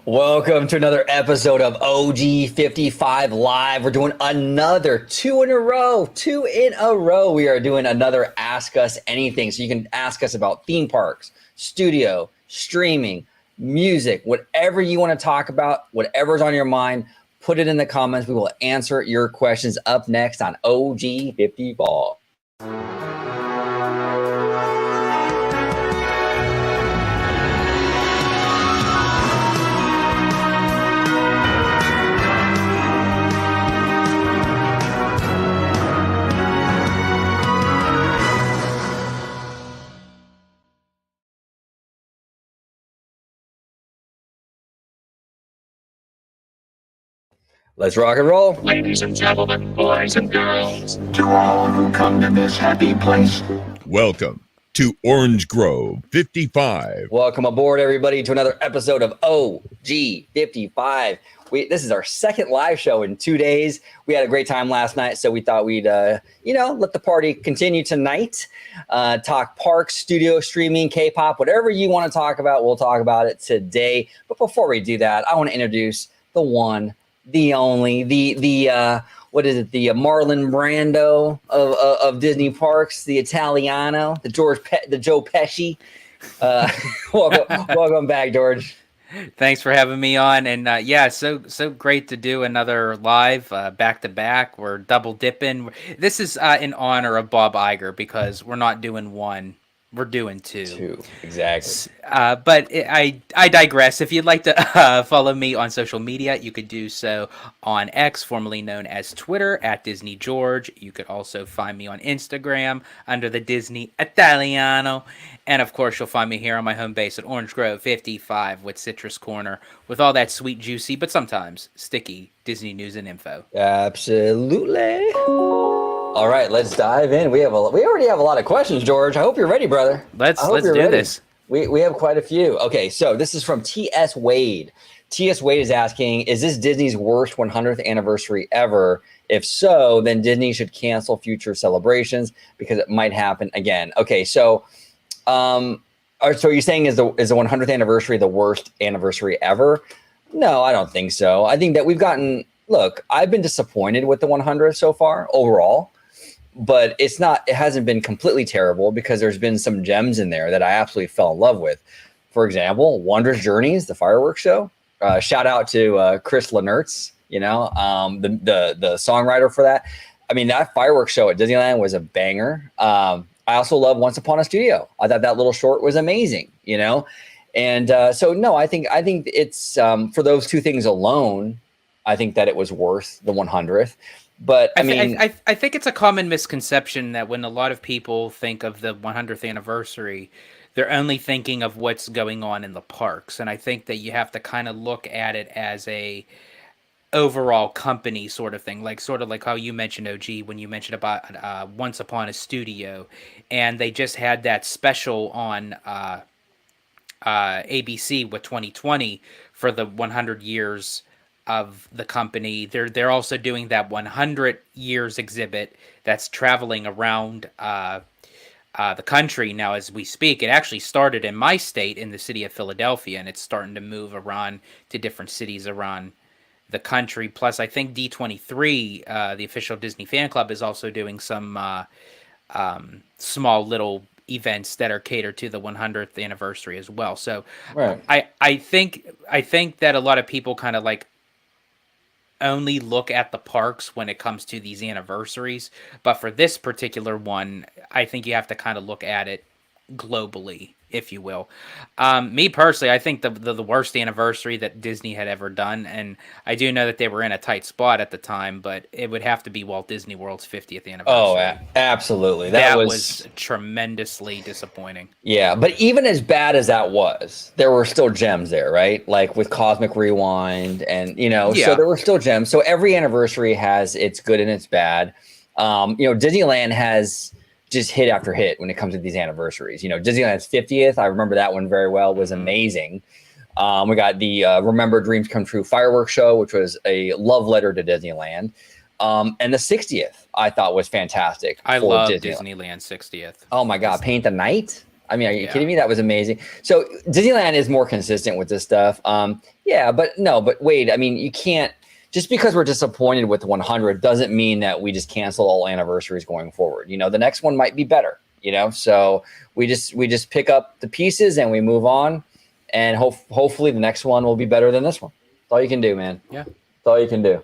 Welcome to another episode of OG55 Live. We're doing another two in a row. We are doing another Ask Us Anything. So you can ask us about theme parks, studio, streaming, music, whatever you want to talk about, whatever's on your mind, put it in the comments. We will answer your questions up next on OG55. Let's rock and roll. Ladies and gentlemen, boys and girls, to all who come to this happy place, welcome to Orange Grove 55. Welcome aboard, everybody, to another episode of OG55. This is our second live show in 2 days. We had a great time last night, so we thought we'd, let the party continue tonight. Talk parks, studio, streaming, K-pop, whatever you want to talk about, we'll talk about it today. But before we do that, I want to introduce the one, the only, the Marlon Brando of Disney parks, the Italiano, the Joe Pesci. Welcome back, George. Thanks for having me on, and so great to do another live back to back. We're double dipping. This is in honor of Bob Iger because we're not doing one. We're doing two. Exactly. But I digress. If you'd like to follow me on social media, you could do so on X, formerly known as Twitter, at Disney George. You could also find me on Instagram under the Disney Italiano. And, of course, you'll find me here on my home base at Orange Grove 55 with Citrus Corner with all that sweet, juicy, but sometimes sticky Disney news and info. Absolutely. All right, let's dive in. We already have a lot of questions, George. I hope you're ready, brother. Let's do this. We have quite a few. Okay, so this is from T.S. Wade. T.S. Wade is asking, is this Disney's worst 100th anniversary ever? If so, then Disney should cancel future celebrations because it might happen again. Okay, so you're saying is the 100th anniversary the worst anniversary ever? No, I don't think so. I think that look, I've been disappointed with the 100th so far overall. But it hasn't been completely terrible because there's been some gems in there that I absolutely fell in love with. For example, Wondrous Journeys, the fireworks show. Shout out to Chris Lenertz, the songwriter for that. I mean, that fireworks show at Disneyland was a banger. I also love Once Upon a Studio. I thought that little short was amazing, And so, no, I think it's for those two things alone, I think that it was worth the 100th. But I think it's a common misconception that when a lot of people think of the 100th anniversary, they're only thinking of what's going on in the parks. And I think that you have to kind of look at it as a overall company sort of thing, like how you mentioned, OG, when you mentioned about Once Upon a Studio, and they just had that special on ABC with 2020 for the 100 years of the company. They're also doing that 100 years exhibit that's traveling around the country now as we speak. It actually started in my state, in the city of Philadelphia, and it's starting to move around to different cities around the country. Plus, I think D23, the official Disney fan club, is also doing some small little events that are catered to the 100th anniversary as well. So right. I think that a lot of people kind of only look at the parks when it comes to these anniversaries. But for this particular one, I think you have to kind of look at it globally, if you will. Me personally, I think the worst anniversary that Disney had ever done, and I do know that they were in a tight spot at the time, but it would have to be Walt Disney World's 50th anniversary. Oh, absolutely. That was tremendously disappointing. Yeah, but even as bad as that was, there were still gems there, right? Like with Cosmic Rewind and, so there were still gems. So every anniversary has its good and its bad. Disneyland has just hit after hit when it comes to these anniversaries. Disneyland's 50th, I remember that one very well, was amazing. We got the Remember Dreams Come True fireworks show, which was a love letter to Disneyland. And the 60th, I thought was fantastic. I love Disneyland 60th. Oh my God, Paint the Night? I mean, are you kidding me? That was amazing. So Disneyland is more consistent with this stuff. But Wade, I mean, you can't, just because we're disappointed with 100 doesn't mean that we just cancel all anniversaries going forward. You know, the next one might be better, you know? So we just pick up the pieces and we move on, and hopefully the next one will be better than this one. That's all you can do, man. Yeah. That's all you can do.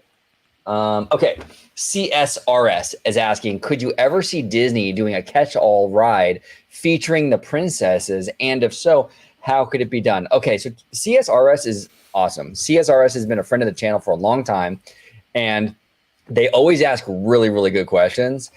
Okay. CSRS is asking, could you ever see Disney doing a catch-all ride featuring the princesses? And if so, how could it be done? Okay, so CSRS is awesome. CSRS has been a friend of the channel for a long time, and they always ask really, really good questions.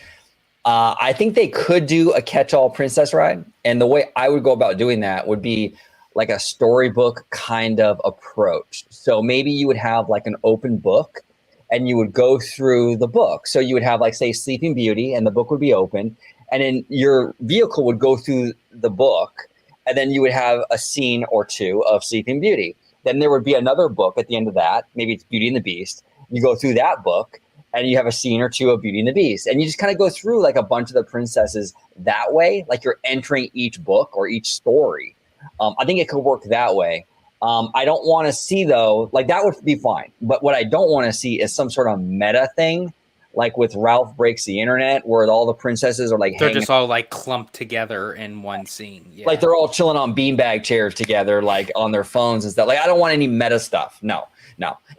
I think they could do a catch-all princess ride, and the way I would go about doing that would be like a storybook kind of approach. So maybe you would have like an open book, and you would go through the book. So you would have, like, say, Sleeping Beauty, and the book would be open, and then your vehicle would go through the book, and then you would have a scene or two of Sleeping Beauty. Then there would be another book at the end of that. Maybe it's Beauty and the Beast. You go through that book, and you have a scene or two of Beauty and the Beast. And you just kind of go through, like, a bunch of the princesses that way, like you're entering each book or each story. I think it could work that way. I don't want to see, though, like, that would be fine. But what I don't want to see is some sort of meta thing, like with Ralph Breaks the Internet, where all the princesses are like they're just all like clumped together in one scene. Yeah. Like they're all chilling on beanbag chairs together, like on their phones and stuff. Like, I don't want any meta stuff. No.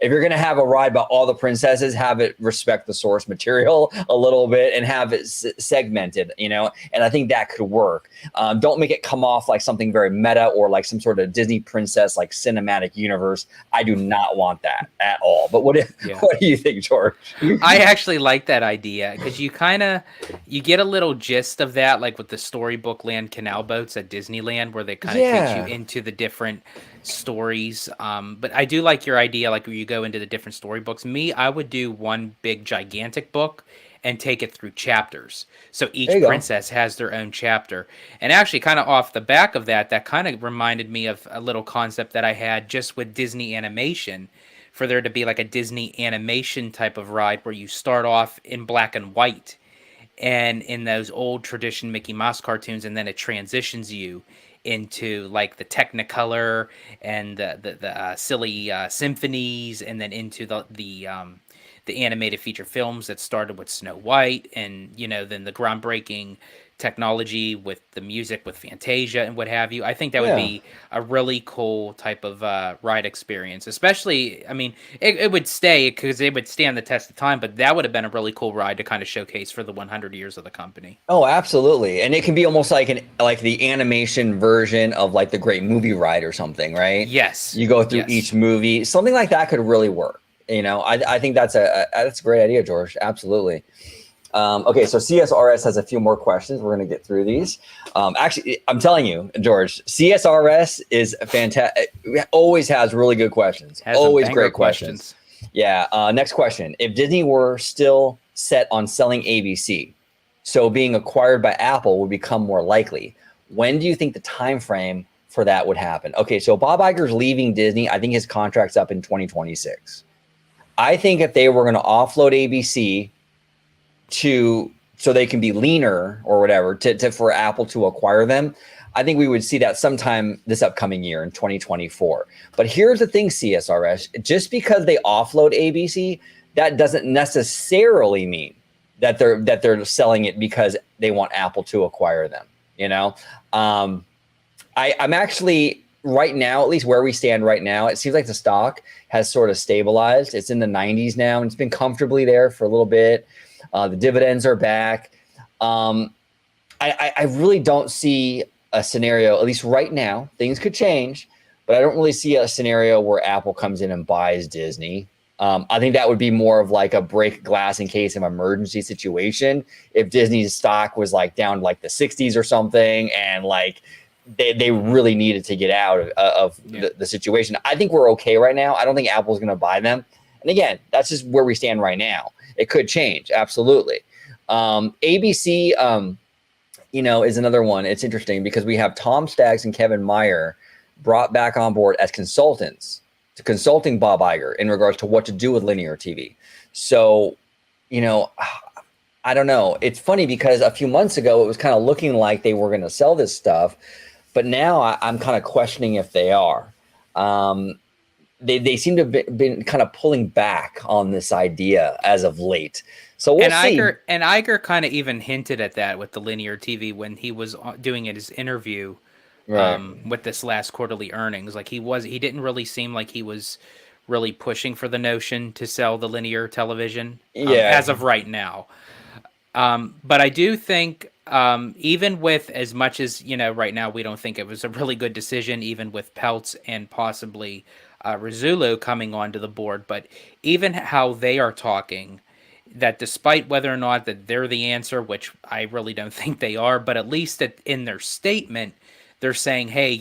If you're going to have a ride about all the princesses, have it respect the source material a little bit and have it segmented, you know? And I think that could work. Don't make it come off like something very meta or like some sort of Disney princess, like cinematic universe. I do not want that at all. But what do you think, George? I actually like that idea, because you get a little gist of that, like with the Storybook Land canal boats at Disneyland, where they kind of take you into the different stories. But I do like your idea, like where you go into the different storybooks. I would do one big gigantic book and take it through chapters. So each princess has their own chapter. And actually, kind of off the back of that kind of reminded me of a little concept that I had just with Disney animation, for there to be like a Disney animation type of ride where you start off in black and white and in those old tradition Mickey Mouse cartoons, and then it transitions you into like the Technicolor and the silly symphonies, and then into the animated feature films that started with Snow White, and then the groundbreaking technology with the music with Fantasia and what have you. I think that would be a really cool type of ride experience. Especially, I mean, it would stay because it would stand the test of time, but that would have been a really cool ride to kind of showcase for the 100 years of the company. Oh, absolutely. And it can be almost like the animation version of like the Great Movie Ride or something, right? Yes. You go through each movie. Something like that could really work. I think that's a great idea, George. Absolutely. Okay, so CSRS has a few more questions. We're going to get through these. Actually, I'm telling you, George, CSRS is fantastic. Always has really good questions. Always great questions. Yeah. Next question. If Disney were still set on selling ABC, so being acquired by Apple would become more likely, when do you think the time frame for that would happen? Okay, so Bob Iger's leaving Disney. I think his contract's up in 2026. I think if they were going to offload ABC so they can be leaner or whatever for Apple to acquire them, I think we would see that sometime this upcoming year in 2024. But here's the thing, CSRS, just because they offload ABC, that doesn't necessarily mean that they're selling it because they want Apple to acquire them. I'm actually right now, at least where we stand right now, it seems like the stock has sort of stabilized. It's in the 90s now, and it's been comfortably there for a little bit. The dividends are back. I really don't see a scenario, at least right now. Things could change, but I don't really see a scenario where Apple comes in and buys Disney. I think that would be more of like a break glass in case of emergency situation. If Disney's stock was like down like the 60s or something, and like they really needed to get out of the situation. I think we're okay right now. I don't think Apple's going to buy them. And again, that's just where we stand right now. It could change. Absolutely. ABC, is another one. It's interesting because we have Tom Staggs and Kevin Meyer brought back on board as consultants to consulting Bob Iger in regards to what to do with linear TV. So, I don't know. It's funny because a few months ago it was kind of looking like they were going to sell this stuff, but now I'm kind of questioning if they are. Um, they seem to have been kind of pulling back on this idea as of late. So we'll see. And Iger kind of even hinted at that with the linear TV when he was doing his interview Right. with this last quarterly earnings. Like he didn't really seem like he was really pushing for the notion to sell the linear television Yeah. as of right now. But I do think even with as much as, right now we don't think it was a really good decision, even with Peltz and possibly Rizzullo coming onto the board, but even how they are talking, that despite whether or not that they're the answer, which I really don't think they are, but at least in their statement, they're saying, hey,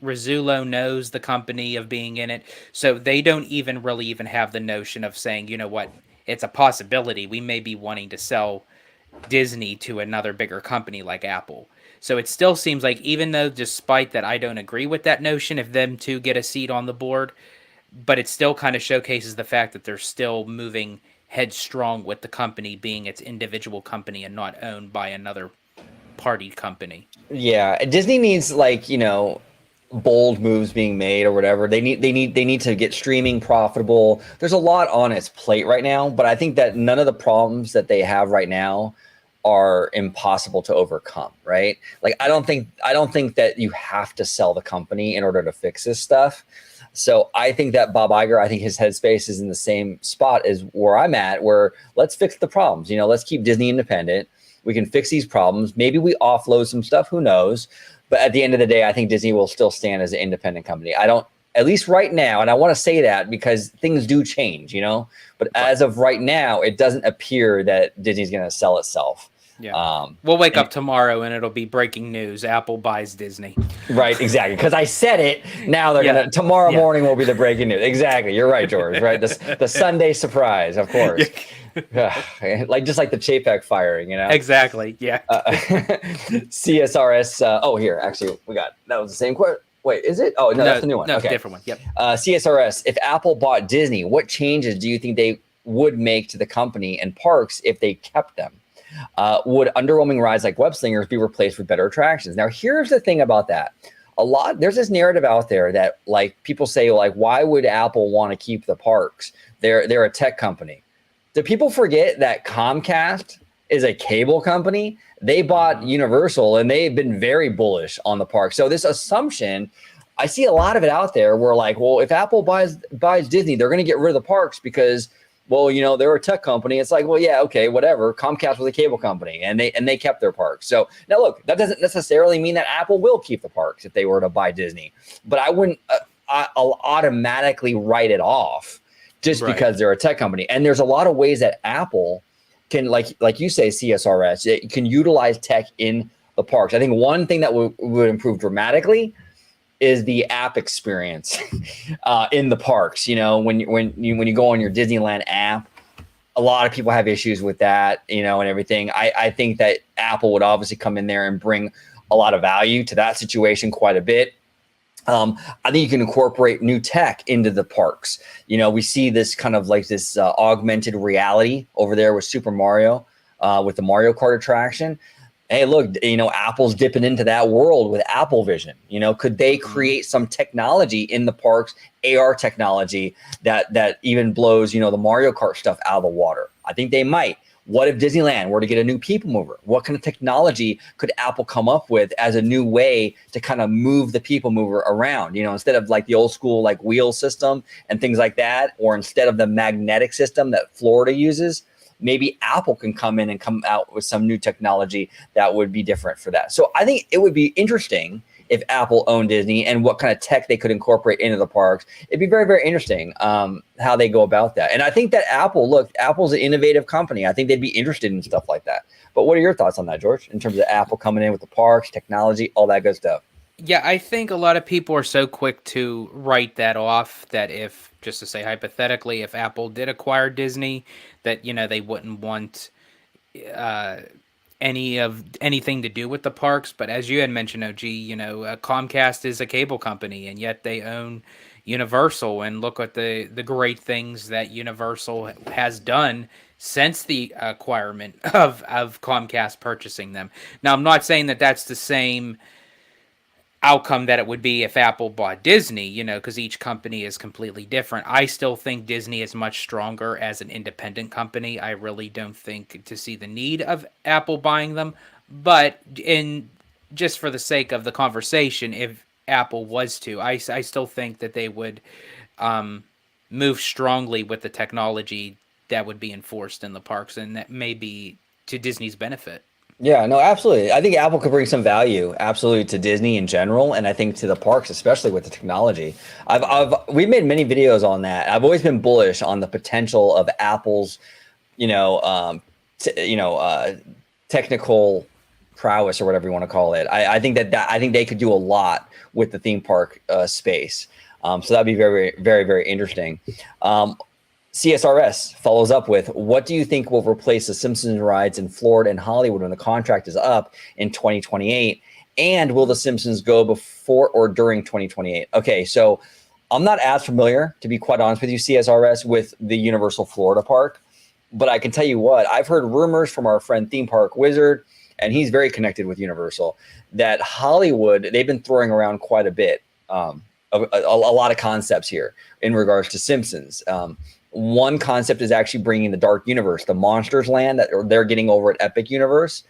Rizzullo knows the company of being in it. So they don't even really even have the notion of saying, you know what, it's a possibility. We may be wanting to sell Disney to another bigger company like Apple. So it still seems like, even though despite that I don't agree with that notion of them to get a seat on the board, but it still kind of showcases the fact that they're still moving headstrong with the company being its individual company and not owned by another party company. Yeah, Disney needs bold moves being made or whatever. They need to get streaming profitable. There's a lot on its plate right now, but I think that none of the problems that they have right now are impossible to overcome, right? Like I don't think that you have to sell the company in order to fix this stuff. So I think that Bob Iger, I think his headspace is in the same spot as where I'm at, where let's fix the problems. Let's keep Disney independent. We can fix these problems. Maybe we offload some stuff, who knows? But at the end of the day, I think Disney will still stand as an independent company. I don't, at least right now, and I want to say that because things do change, but as of right now, it doesn't appear that Disney's going to sell itself. Yeah. We'll wake up tomorrow and it'll be breaking news. Apple buys Disney. Right, exactly. Because I said it. Now they're gonna. Tomorrow morning will be the breaking news. Exactly. You're right, George. Right. The Sunday surprise, of course. Just like the Chapek firing, Exactly. Yeah. CSRS. Here, actually, that was the same question. Wait, is it? Oh no, that's the new one. No, okay, different one. Yep. CSRS. If Apple bought Disney, what changes do you think they would make to the company and parks if they kept them? Would underwhelming rides like Web Slingers be replaced with better attractions? Now, here's the thing about that. There's this narrative out there that like people say, like, why would Apple want to keep the parks? They're a tech company. Do people forget that Comcast is a cable company? They bought Universal and they've been very bullish on the park. So this assumption, I see a lot of it out there where like, well, if Apple buys Disney, they're going to get rid of the parks because, well, they're a tech company. It's like, well, yeah, okay, whatever. Comcast was a cable company and they kept their parks. So now look, that doesn't necessarily mean that Apple will keep the parks if they were to buy Disney, but I wouldn't I'll automatically write it off just because they're a tech company. And there's a lot of ways that Apple can, like you say, CSRS, it can utilize tech in the parks. I think one thing that would improve dramatically is the app experience in the parks. When you go on your Disneyland app, a lot of people have issues with that, and everything. I think that Apple would obviously come in there and bring a lot of value to that situation quite a bit. I think you can incorporate new tech into the parks. We see this kind of like this augmented reality over there with Super Mario, with the Mario Kart attraction. Hey, look, Apple's dipping into that world with Apple Vision. Could they create some technology in the parks, AR technology that even blows, the Mario Kart stuff out of the water? I think they might. What if Disneyland were to get a new people mover? What kind of technology could Apple come up with as a new way to kind of move the people mover around? Instead of like the old school like wheel system and things like that, or instead of the magnetic system that Florida uses, maybe Apple can come in and come out with some new technology that would be different for that. So I think it would be interesting if Apple owned Disney and what kind of tech they could incorporate into the parks. It'd be very, very interesting how they go about that. And I think that Apple's an innovative company. I think they'd be interested in stuff like that. But what are your thoughts on that, George, in terms of Apple coming in with the parks, technology, all that good stuff? Yeah, I think a lot of people are so quick to write that off that if, just to say hypothetically, if Apple did acquire Disney, that, they wouldn't want anything to do with the parks. But as you had mentioned, OG, Comcast is a cable company and yet they own Universal, and look at the great things that Universal has done since the acquirement of Comcast purchasing them. Now, I'm not saying that that's the same outcome that it would be if Apple bought Disney, because each company is completely different. I still think Disney is much stronger as an independent company. I really don't think to see the need of Apple buying them, but just for the sake of the conversation, if Apple was to, I still think that they would move strongly with the technology that would be enforced in the parks, and that may be to Disney's benefit. Yeah, no, absolutely. I think Apple could bring some value, absolutely, to Disney in general, and I think to the parks, especially with the technology. We've made many videos on that. I've always been bullish on the potential of Apple's, technical prowess or whatever you want to call it. I think I think they could do a lot with the theme park space. So that'd be very, very, very interesting. CSRS follows up with, what do you think will replace the Simpsons rides in Florida and Hollywood when the contract is up in 2028? And will the Simpsons go before or during 2028? Okay, so I'm not as familiar, to be quite honest with you, CSRS, with the Universal Florida Park. But I can tell you what, I've heard rumors from our friend Theme Park Wizard, and he's very connected with Universal, that Hollywood, they've been throwing around quite a bit, a lot of concepts here in regards to Simpsons. One concept is actually bringing the Dark Universe, the Monsters Land that they're getting over at Epic Universe,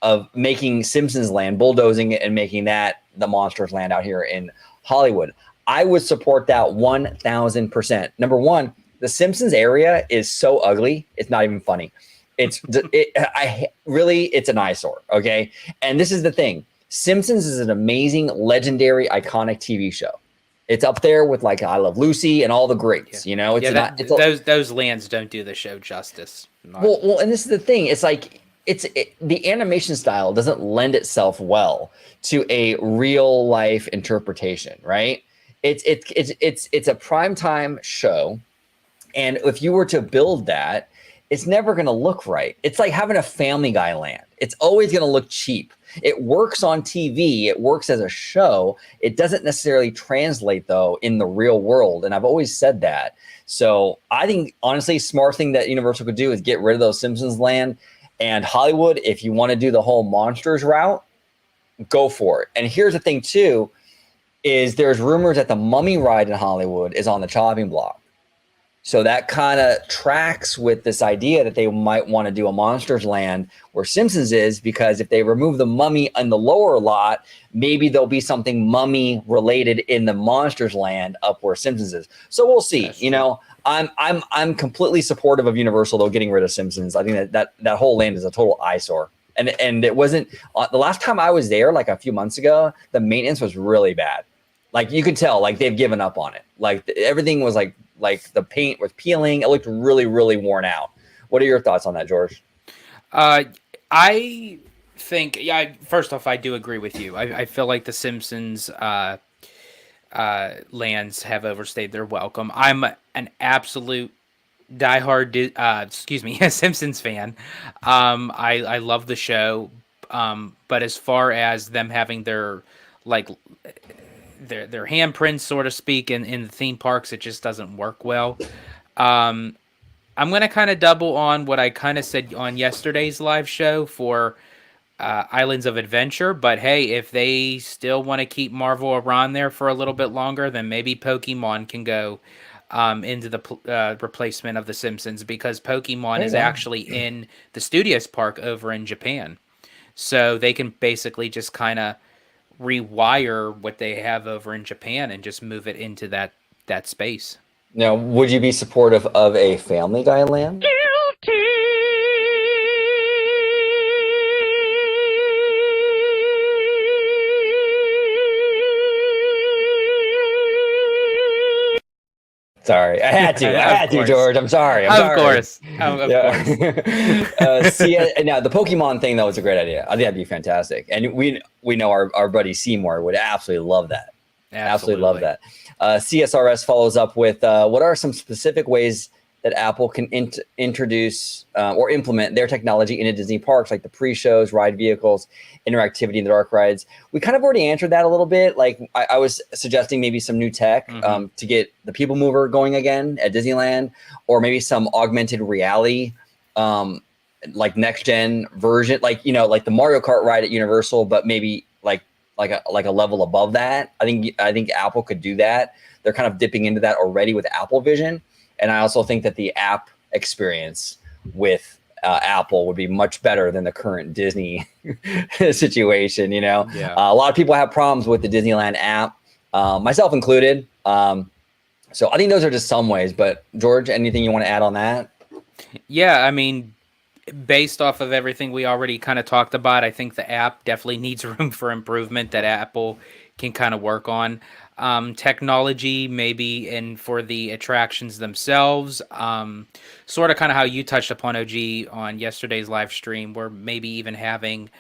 of making Simpsons Land, bulldozing it and making that the Monsters Land out here in Hollywood. I would support that 1,000%. Number one, the Simpsons area is so ugly, it's not even funny. It's an eyesore, okay? And this is the thing. Simpsons is an amazing, legendary, iconic TV show. It's up there with like I Love Lucy and all the greats, those lands don't do the show justice. Well, and this is the thing. It's like the animation style doesn't lend itself well to a real life interpretation, right? It's a primetime show, and if you were to build that, it's never going to look right. It's like having a Family Guy land. It's always going to look cheap. It works on TV. It works as a show. It doesn't necessarily translate, though, in the real world. And I've always said that. So I think, honestly, smart thing that Universal could do is get rid of those Simpsons land. And Hollywood, if you want to do the whole Monsters route, go for it. And here's the thing, too, is there's rumors that the Mummy ride in Hollywood is on the chopping block. So that kind of tracks with this idea that they might want to do a Monsters Land where Simpsons is, because if they remove the Mummy in the lower lot, maybe there'll be something Mummy related in the Monsters Land up where Simpsons is. So we'll see. I'm completely supportive of Universal though getting rid of Simpsons. I think that whole land is a total eyesore. And it wasn't the last time I was there, like a few months ago, the maintenance was really bad. Like you could tell, like they've given up on it. Like everything was like the paint was peeling. It looked really, really worn out. What are your thoughts on that, George? I think, first off, I do agree with you. I feel like the Simpsons lands have overstayed their welcome. I'm an absolute diehard Simpsons fan. I love the show, but as far as them having their handprints, so to speak, in the theme parks, it just doesn't work well. I'm going to kind of double on what I kind of said on yesterday's live show for Islands of Adventure. But hey, if they still want to keep Marvel around there for a little bit longer, then maybe Pokemon can go into the replacement of the Simpsons, because Pokemon is actually in the Studios Park over in Japan. So they can basically just kind of rewire what they have over in Japan and just move it into that space. Now, would you be supportive of a Family Guy land? Guilty. Sorry, I had to, George. I'm sorry. Of course. Now, the Pokemon thing, that was a great idea. I think that'd be fantastic. And we know our buddy Seymour would absolutely love that. Absolutely love that. CSRS follows up with, what are some specific ways that Apple can introduce or implement their technology into Disney parks, like the pre-shows, ride vehicles, interactivity in the dark rides? We kind of already answered that a little bit. Like I was suggesting maybe some new tech to get the People Mover going again at Disneyland, or maybe some augmented reality like next gen version, like like the Mario Kart ride at Universal, but maybe like a level above that. I think Apple could do that. They're kind of dipping into that already with Apple Vision, and I also think that the app experience with Apple would be much better than the current Disney situation. Yeah. A lot of people have problems with the Disneyland app, myself included. So I think those are just some ways. But George, anything you want to add on that? Yeah, I mean, based off of everything we already kind of talked about, I think the app definitely needs room for improvement that Apple can kind of work on. Technology, maybe, and for the attractions themselves, sort of kind of how you touched upon, OG, on yesterday's live stream, where maybe even having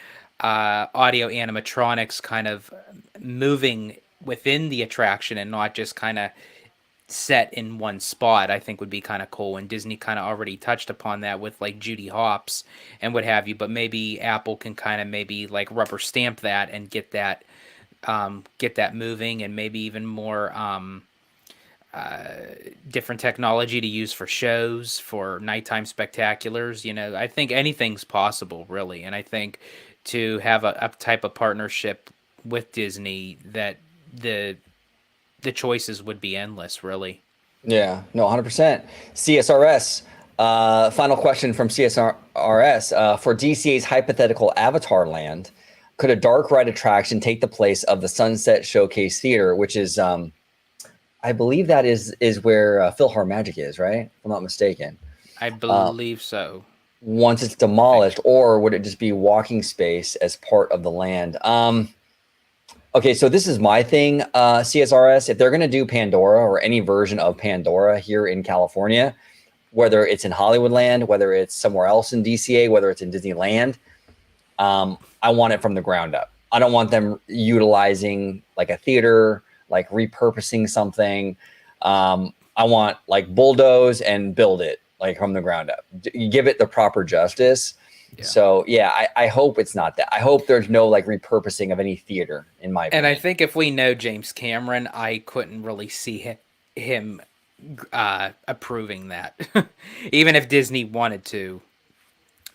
audio animatronics kind of moving within the attraction and not just kind of set in one spot, I think would be kind of cool. And Disney kind of already touched upon that with like Judy Hopps and what have you, but maybe Apple can kind of maybe like rubber stamp that and get that moving, and maybe even more different technology to use for shows, for nighttime spectaculars. I think anything's possible, really. And I think to have a type of partnership with Disney, that the choices would be endless, really. Yeah, no, 100%. CSRS, final question from CSRS. For DCA's hypothetical Avatar land, could a dark ride attraction take the place of the Sunset Showcase Theater, which is, I believe that is where PhilharMagic is, right? If I'm not mistaken. I believe so. Once it's demolished, or would it just be walking space as part of the land? Okay, so this is my thing, CSRS. If they're going to do Pandora or any version of Pandora here in California, whether it's in Hollywoodland, whether it's somewhere else in DCA, whether it's in Disneyland, I want it from the ground up. I don't want them utilizing like a theater, like repurposing something. I want like bulldoze and build it like from the ground up. You give it the proper justice. Yeah. So yeah, I hope it's not that. I hope there's no like repurposing of any theater, in my opinion. And I think if we know James Cameron, I couldn't really see him approving that. Even if Disney wanted to,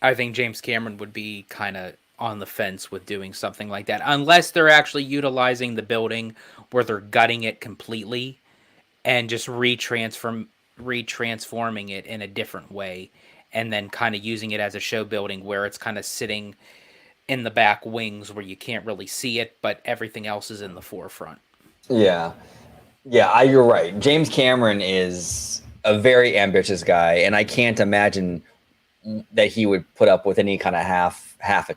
I think James Cameron would be kind of on the fence with doing something like that, unless they're actually utilizing the building where they're gutting it completely and just retransforming it in a different way, and then kind of using it as a show building where it's kind of sitting in the back wings where you can't really see it, but everything else is in the forefront. Yeah, you're right. James Cameron is a very ambitious guy, and I can't imagine that he would put up with any kind of half-ass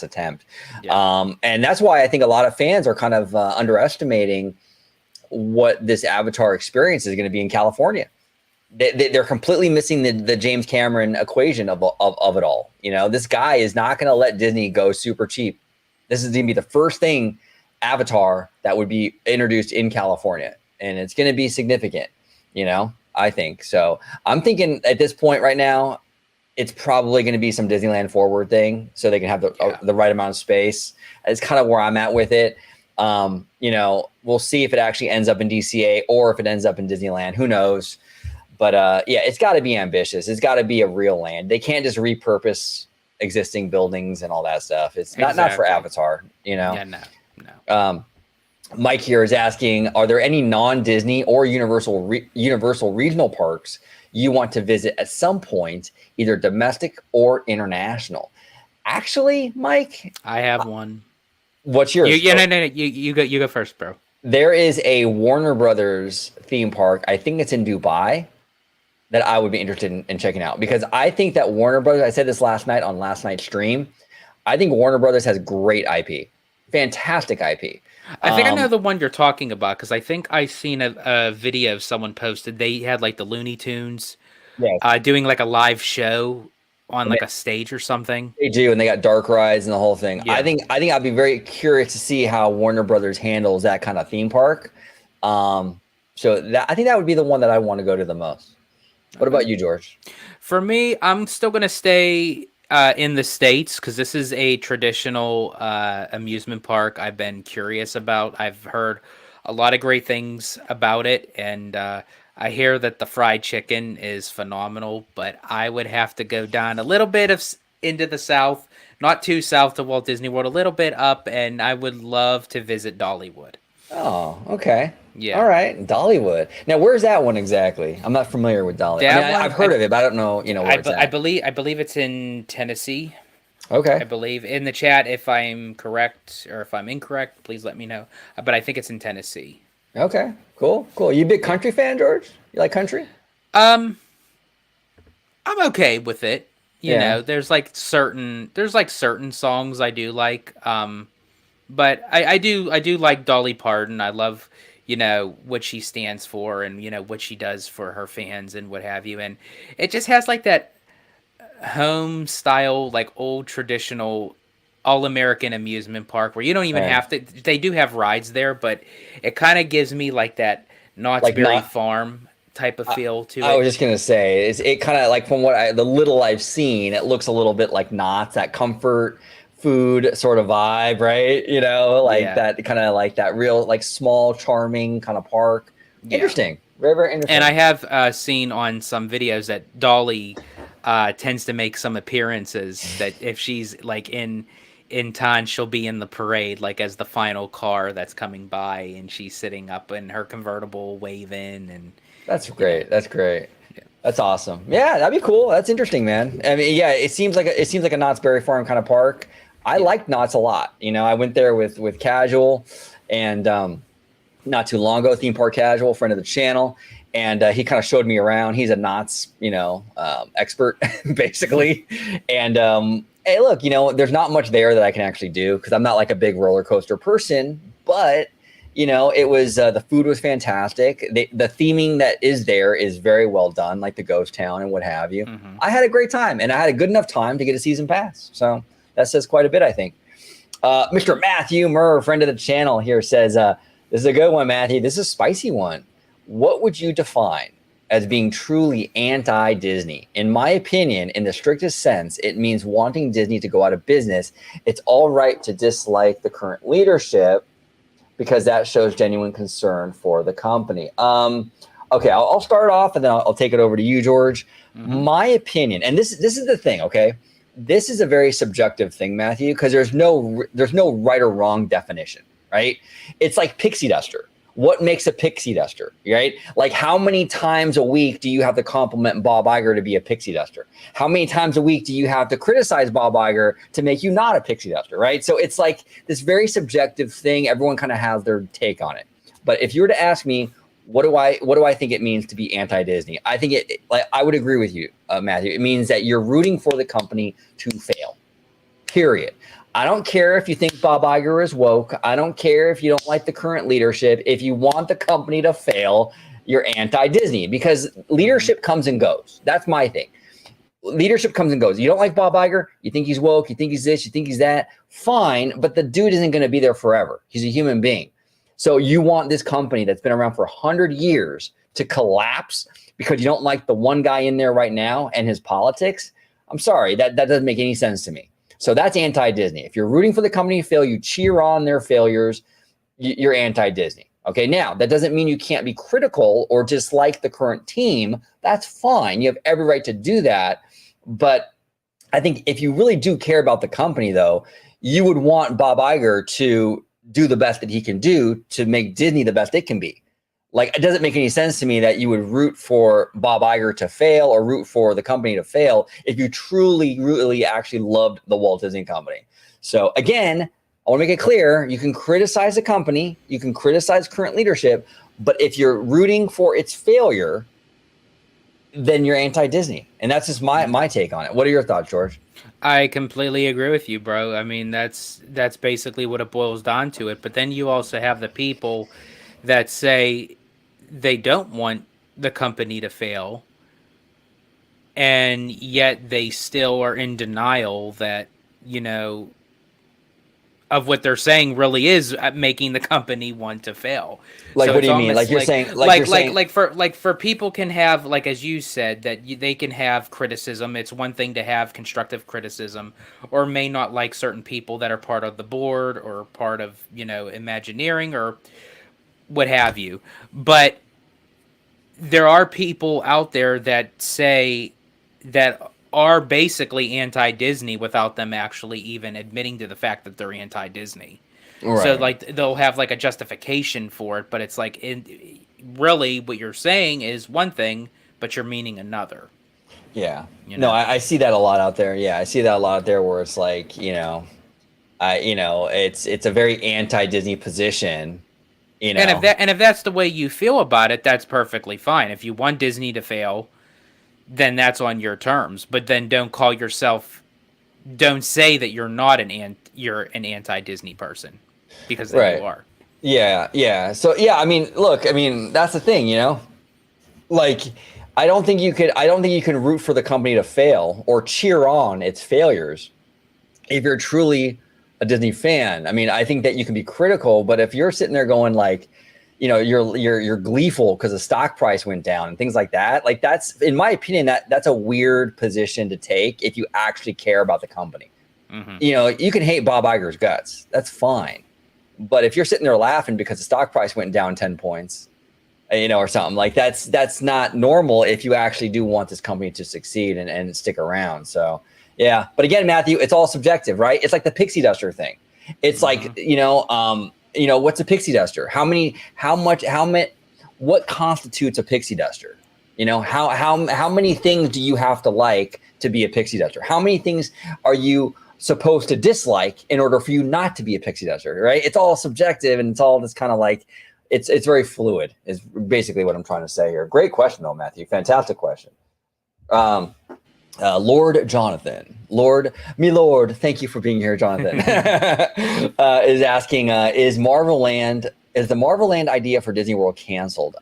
attempt. Yeah. And that's why I think a lot of fans are kind of underestimating what this Avatar experience is going to be in California. They're completely missing the James Cameron equation of it all. This guy is not going to let Disney go super cheap. This is going to be the first thing Avatar that would be introduced in California, and it's going to be significant. I think so. I'm thinking at this point right now, it's probably going to be some Disneyland forward thing, so they can have the right amount of space. It's kind of where I'm at with it. We'll see if it actually ends up in DCA or if it ends up in Disneyland. Who knows? But it's got to be ambitious. It's got to be a real land. They can't just repurpose existing buildings and all that stuff. It's not for Avatar. Yeah, no. Mike here is asking, are there any non-Disney or Universal regional parks you want to visit at some point, either domestic or international? Actually, Mike, I have one. What's yours? No. You go first, bro. There is a Warner Brothers theme park. I think it's in Dubai that I would be interested in checking out, because I think that Warner Brothers, I said this last night on last night's stream, I think Warner Brothers has great IP, fantastic IP. I think I know the one you're talking about, because I think I seen a video of someone posted. They had like the Looney Tunes doing like a live show on like a stage or something. They do, and they got dark rides and the whole thing. Yeah. I think I'd be very curious to see how Warner Brothers handles that kind of theme park. I think that would be the one that I want to go to the most. What about you, George? For me, I'm still going to stay in the States, because this is a traditional amusement park I've been curious about. I've heard a lot of great things about it, and I hear that the fried chicken is phenomenal, but I would have to go down a little bit into the south, not too south to Walt Disney World, a little bit up, and I would love to visit Dollywood. Oh, okay. Yeah. All right, Dollywood. Now, where's that one exactly? I'm not familiar with Dollywood. I've heard of it, but I don't know. Where it's at. I believe it's in Tennessee. Okay. I believe in the chat. If I'm correct or if I'm incorrect, please let me know. But I think it's in Tennessee. Okay. Cool. You a big country fan, George? You like country? I'm okay with it. You know, there's certain songs I do like. But I do like Dolly Parton. I love, what she stands for and, what she does for her fans and what have you. And it just has like that home style, like old traditional all-American amusement park where you don't even have to, they do have rides there, but it kind of gives me like that Knott's Berry Farm type of feel to it. I was just going to say, it kind of like from the little I've seen, it looks a little bit like Knott's, that comfort food sort of vibe, right? That kind of like that real, like small, charming kind of park. Yeah. Interesting. Very, very interesting. And I have seen on some videos that Dolly tends to make some appearances that if she's like in time, she'll be in the parade, like as the final car that's coming by and she's sitting up in her convertible waving. And that's great. That's great. Yeah. That's awesome. Yeah, that'd be cool. That's interesting, man. I mean, yeah, it seems like a Knott's Berry Farm kind of park. I liked Knott's a lot. I went there with Casual and not too long ago, Theme Park Casual, friend of the channel. And he kind of showed me around. He's a Knott's, expert, basically. And hey, look, there's not much there that I can actually do because I'm not like a big roller coaster person. But, it was the food was fantastic. The theming that is there is very well done, like the ghost town and what have you. Mm-hmm. I had a great time, and I had a good enough time to get a season pass. So that says quite a bit, I think. Mr. Matthew Murr, friend of the channel here, says, this is a good one, Matthew. This is a spicy one. What would you define as being truly anti-Disney? In my opinion, in the strictest sense, it means wanting Disney to go out of business. It's all right to dislike the current leadership because that shows genuine concern for the company. Okay, I'll start off and then I'll take it over to you, George. Mm-hmm. My opinion, and this is the thing, okay? This is a very subjective thing, Matthew, because there's no right or wrong definition, right? It's like pixie duster. What makes a pixie duster, right? Like how many times a week do you have to compliment Bob Iger to be a pixie duster? How many times a week do you have to criticize Bob Iger to make you not a pixie duster, right? So it's like this very subjective thing. Everyone kind of has their take on it. But if you were to ask me, what do I think it means to be anti-Disney? I think I would agree with you, Matthew. It means that you're rooting for the company to fail, period. I don't care if you think Bob Iger is woke. I don't care if you don't like the current leadership. If you want the company to fail, you're anti-Disney because leadership comes and goes. That's my thing. Leadership comes and goes. You don't like Bob Iger. You think he's woke. You think he's this. You think he's that. Fine. But the dude isn't going to be there forever. He's a human being. So you want this company that's been around for 100 years to collapse because you don't like the one guy in there right now and his politics? I'm sorry. That doesn't make any sense to me. So that's anti-Disney. If you're rooting for the company to fail, you cheer on their failures, you're anti-Disney. Okay, now that doesn't mean you can't be critical or dislike the current team. That's fine. You have every right to do that. But I think if you really do care about the company, though, you would want Bob Iger to do the best that he can do to make Disney the best it can be. Like, it doesn't make any sense to me that you would root for Bob Iger to fail or root for the company to fail if you truly, really actually loved the Walt Disney Company. So again, I want to make it clear, you can criticize a company, you can criticize current leadership, but if you're rooting for its failure, then you're anti-Disney. And that's just my take on it. What are your thoughts, George? I completely agree with you, bro. I mean, that's basically what it boils down to it. But then you also have the people that say they don't want the company to fail, and yet they still are in denial that, of what they're saying really is making the company want to fail. Like, so what do you mean? Like you're saying, for people can have, like, as you said, that they can have criticism. It's one thing to have constructive criticism, or may not like certain people that are part of the board or part of, Imagineering or what have you. But there are people out there that say that are basically anti-Disney without them actually even admitting to the fact that they're anti-Disney. Right. So like they'll have like a justification for it, but it's like really what you're saying is one thing, but you're meaning another. Yeah. You know? No, I see that a lot out there. Yeah, I see that a lot out there where it's like, it's a very anti-Disney position. And if that's the way you feel about it, that's perfectly fine. If you want Disney to fail, then that's on your terms. But then don't say that you're not you're an anti-Disney person, because then you are. Yeah. So yeah, I mean, look, that's the thing, like I don't think you can root for the company to fail or cheer on its failures if you're truly a Disney fan. I mean, I think that you can be critical, but if you're sitting there going like, you're gleeful because the stock price went down and things like that, like that's, in my opinion, that's a weird position to take if you actually care about the company. Mm-hmm. You can hate Bob Iger's guts. That's fine. But if you're sitting there laughing because the stock price went down 10 points, or something like that's not normal if you actually do want this company to succeed and stick around. So yeah, but again, Matthew, it's all subjective, right? It's like the pixie duster thing. It's like, what's a pixie duster? What constitutes a pixie duster? How many things do you have to like to be a pixie duster? How many things are you supposed to dislike in order for you not to be a pixie duster, right? It's all subjective, and it's all this kind of like, it's very fluid is basically what I'm trying to say here. Great question though, Matthew. Fantastic question. Lord Jonathan, Lord, thank you for being here, Jonathan. Is asking, is the Marvel Land idea for Disney World canceled?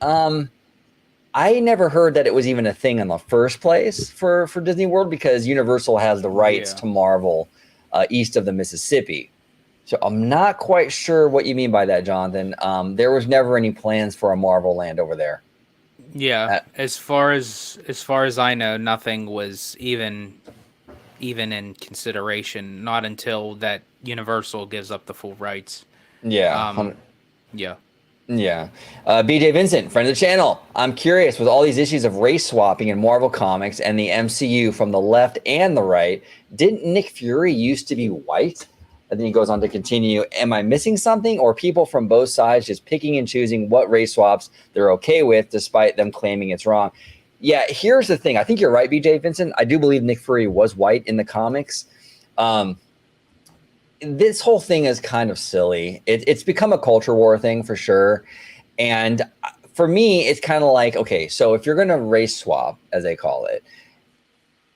I never heard that it was even a thing in the first place for Disney World, because Universal has the rights to Marvel east of the Mississippi. So I'm not quite sure what you mean by that, Jonathan. There was never any plans for a Marvel Land over there. Yeah, as far as I know, nothing was even in consideration. Not until that Universal gives up the full rights. Yeah. Yeah. BJ Vincent, friend of the channel. I'm curious, with all these issues of race swapping in Marvel Comics and the MCU from the left and the right, didn't Nick Fury used to be white? And then he goes on to continue, am I missing something, or people from both sides just picking and choosing what race swaps they're okay with despite them claiming it's wrong? Yeah, here's the thing. I think you're right, BJ Vincent. I do believe Nick Fury was white in the comics. This whole thing is kind of silly. It's become a culture war thing for sure. And for me, it's kind of like, okay, so if you're going to race swap, as they call it,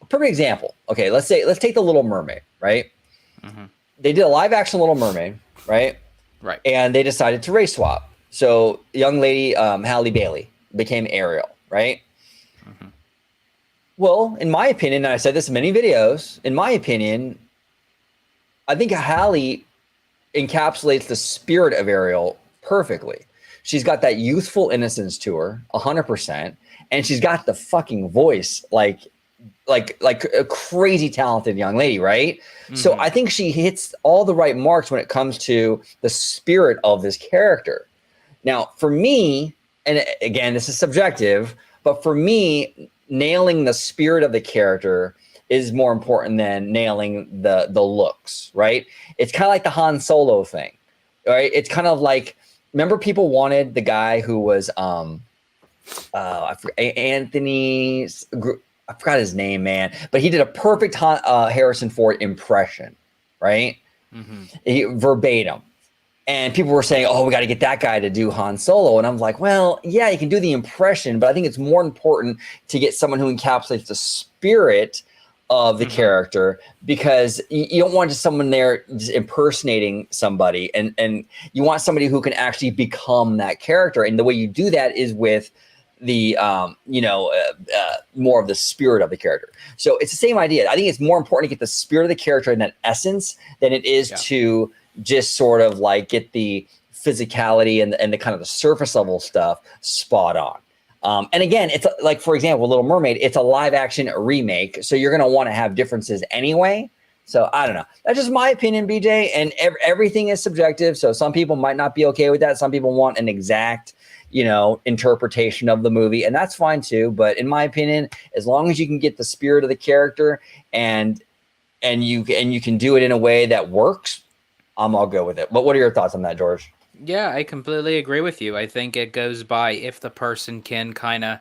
a perfect example. Okay, let's take the Little Mermaid, right? Mm-hmm. They did a live action Little Mermaid, right? Right. And they decided to race swap. So young lady Halle Bailey became Ariel, right? Mm-hmm. Well, in my opinion, and I said this in many videos, in my opinion, I think Halle encapsulates the spirit of Ariel perfectly. She's got that youthful innocence to her, 100%, and she's got the fucking voice like a crazy talented young lady, right? Mm-hmm. So I think she hits all the right marks when it comes to the spirit of this character. Now, for me, and again, this is subjective, but for me, nailing the spirit of the character is more important than nailing the looks, right? It's kind of like the Han Solo thing, right? It's kind of like, remember people wanted the guy who was Anthony, I forgot his name, man, but he did a perfect Harrison Ford impression, right? Mm-hmm. Verbatim. And people were saying, oh, we got to get that guy to do Han Solo. And I'm like, well, yeah, you can do the impression, but I think it's more important to get someone who encapsulates the spirit of the character, because you don't want just someone there just impersonating somebody, and you want somebody who can actually become that character. And the way you do that is with the more of the spirit of the character. So it's the same idea. I think it's more important to get the spirit of the character and that essence than it is to just sort of like get the physicality and the kind of the surface level stuff spot on. And again, it's like, for example, Little Mermaid, it's a live action remake. So you're going to want to have differences anyway. So I don't know. That's just my opinion, BJ. And everything is subjective. So some people might not be okay with that. Some people want an exact, interpretation of the movie, and that's fine too. But in my opinion, as long as you can get the spirit of the character and you can do it in a way that works, I'm all good with it. But what are your thoughts on that, George? Yeah, I completely agree with you. I think it goes by if the person can kind of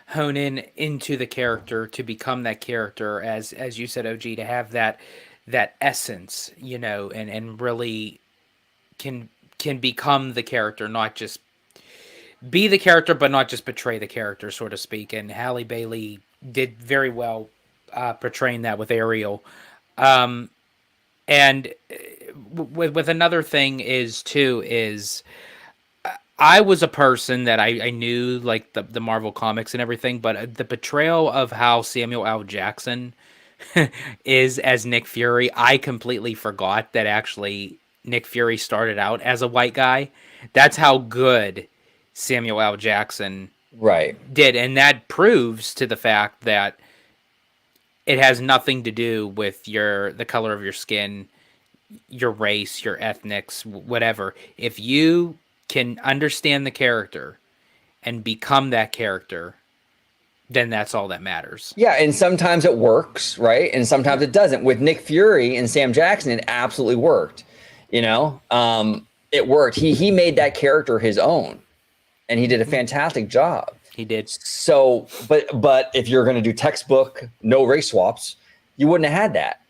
hone into the character to become that character, as you said, OG, to have that essence, and really can become the character, not just be the character, but not just betray the character, so to speak. And Halle Bailey did very well portraying that with Ariel. And with another thing is I was a person that I knew like the Marvel comics and everything, but the portrayal of how Samuel L. Jackson is as Nick Fury, I completely forgot that actually Nick Fury started out as a white guy. That's how good Samuel L. Jackson did, and that proves to the fact that it has nothing to do with the color of your skin, your race, your ethnics, whatever. If you can understand the character and become that character, then that's all that matters. Yeah, and sometimes it works, right? And sometimes it doesn't. With Nick Fury and Sam Jackson, it absolutely worked. It worked. He made that character his own, and he did a fantastic job. He did. So, but if you're going to do textbook, no race swaps, you wouldn't have had that.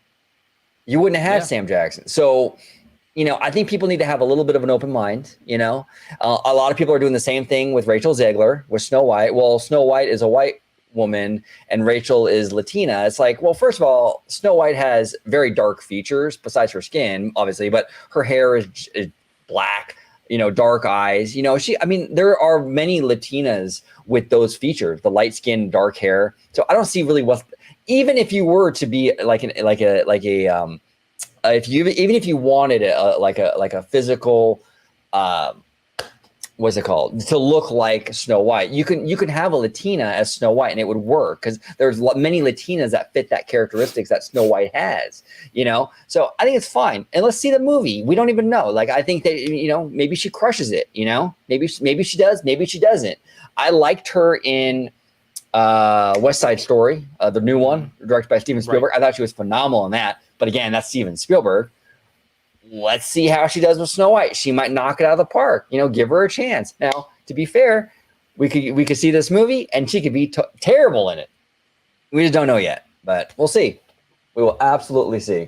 You wouldn't have had Sam Jackson. So, I think people need to have a little bit of an open mind. A lot of people are doing the same thing with Rachel Zegler with Snow White. Well, Snow White is a white woman and Rachel is Latina. It's like, well, first of all, Snow White has very dark features besides her skin, obviously, but her hair is black, dark eyes. There are many Latinas with those features, the light skin, dark hair. So I don't see really even if you were to be if you wanted a physical, what's it called, to look like Snow White, you can have a Latina as Snow White and it would work because there's many Latinas that fit that characteristics that Snow White has, so I think it's fine. And let's see the movie. We don't even know. Like, I think that, maybe she crushes it, maybe she does, maybe she doesn't. I liked her in West Side Story, the new one directed by Steven Spielberg. Right. I thought she was phenomenal in that. But again, that's Steven Spielberg. Let's see how she does with Snow White. She might knock it out of the park. Give her a chance. Now, to be fair, we could see this movie and she could be terrible in it. We just don't know yet, but we'll see. We will absolutely see.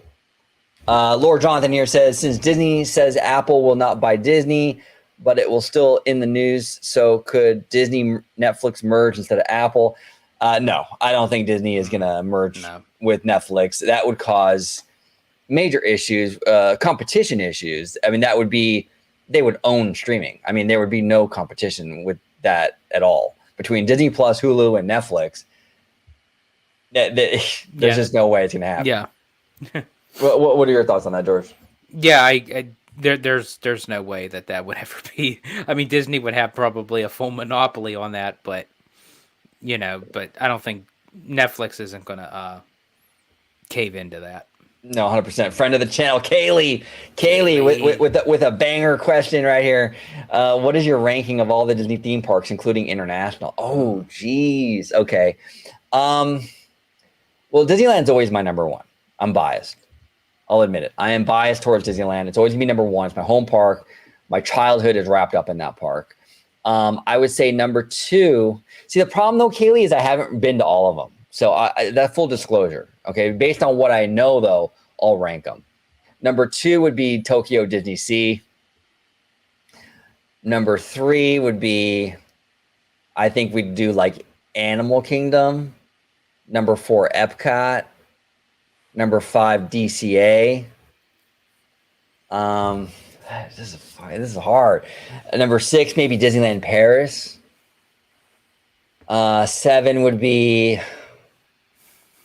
Lord Jonathan here says, since Disney says Apple will not buy Disney, but it will still in the news, so could Disney Netflix merge instead of Apple? No, I don't think Disney is going to merge with Netflix. That would cause major issues, competition issues. I mean, they would own streaming. I mean, there would be no competition with that at all between Disney Plus, Hulu, and Netflix. There's just no way it's going to happen. Yeah. What are your thoughts on that, George? Yeah, there's no way that would ever be. I mean, Disney would have probably a full monopoly on that, but I don't think Netflix isn't going to cave into that. No, 100%. Friend of the channel, Kaylee with a banger question right here. What is your ranking of all the Disney theme parks, including international? Oh, geez. Okay. Well, Disneyland's always my number one. I'm biased. I'll admit it. I am biased towards Disneyland. It's always gonna be number one. It's my home park. My childhood is wrapped up in that park. I would say number two. See, the problem though, Kaylee, is I haven't been to all of them. So that full disclosure. Okay, based on what I know though, I'll rank them. Number two would be Tokyo Disney Sea. Number three would be, I think we'd do like Animal Kingdom. Number four, Epcot. Number five, DCA. This is hard. Number six, maybe Disneyland Paris. 7 would be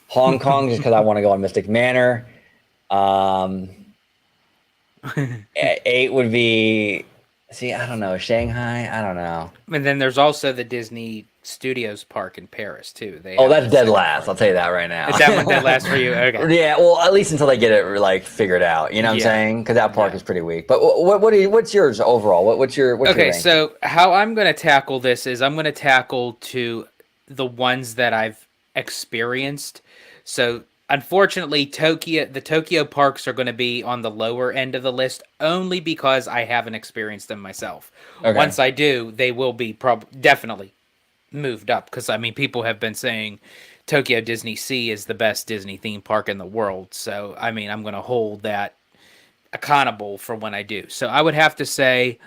Hong Kong, just because I want to go on Mystic Manor. 8 would be See, I don't know. Shanghai, I don't know. And then there's also the Disney Studios park in Paris too. That's dead last. I'll tell you that right now. Is that one dead last for you? Okay. Yeah, well, at least until they get it like figured out. You know what I'm saying? Because that park is pretty weak. But what's yours overall? What's your ranking? So how I'm going to tackle this is I'm going to tackle to the ones that I've experienced. So unfortunately, the Tokyo parks are going to be on the lower end of the list only because I haven't experienced them myself. Okay. Once I do, they will be definitely moved up, because I mean, people have been saying Tokyo Disney Sea is the best Disney theme park in the world. So I mean, I'm going to hold that accountable for when I do. So I would have to say,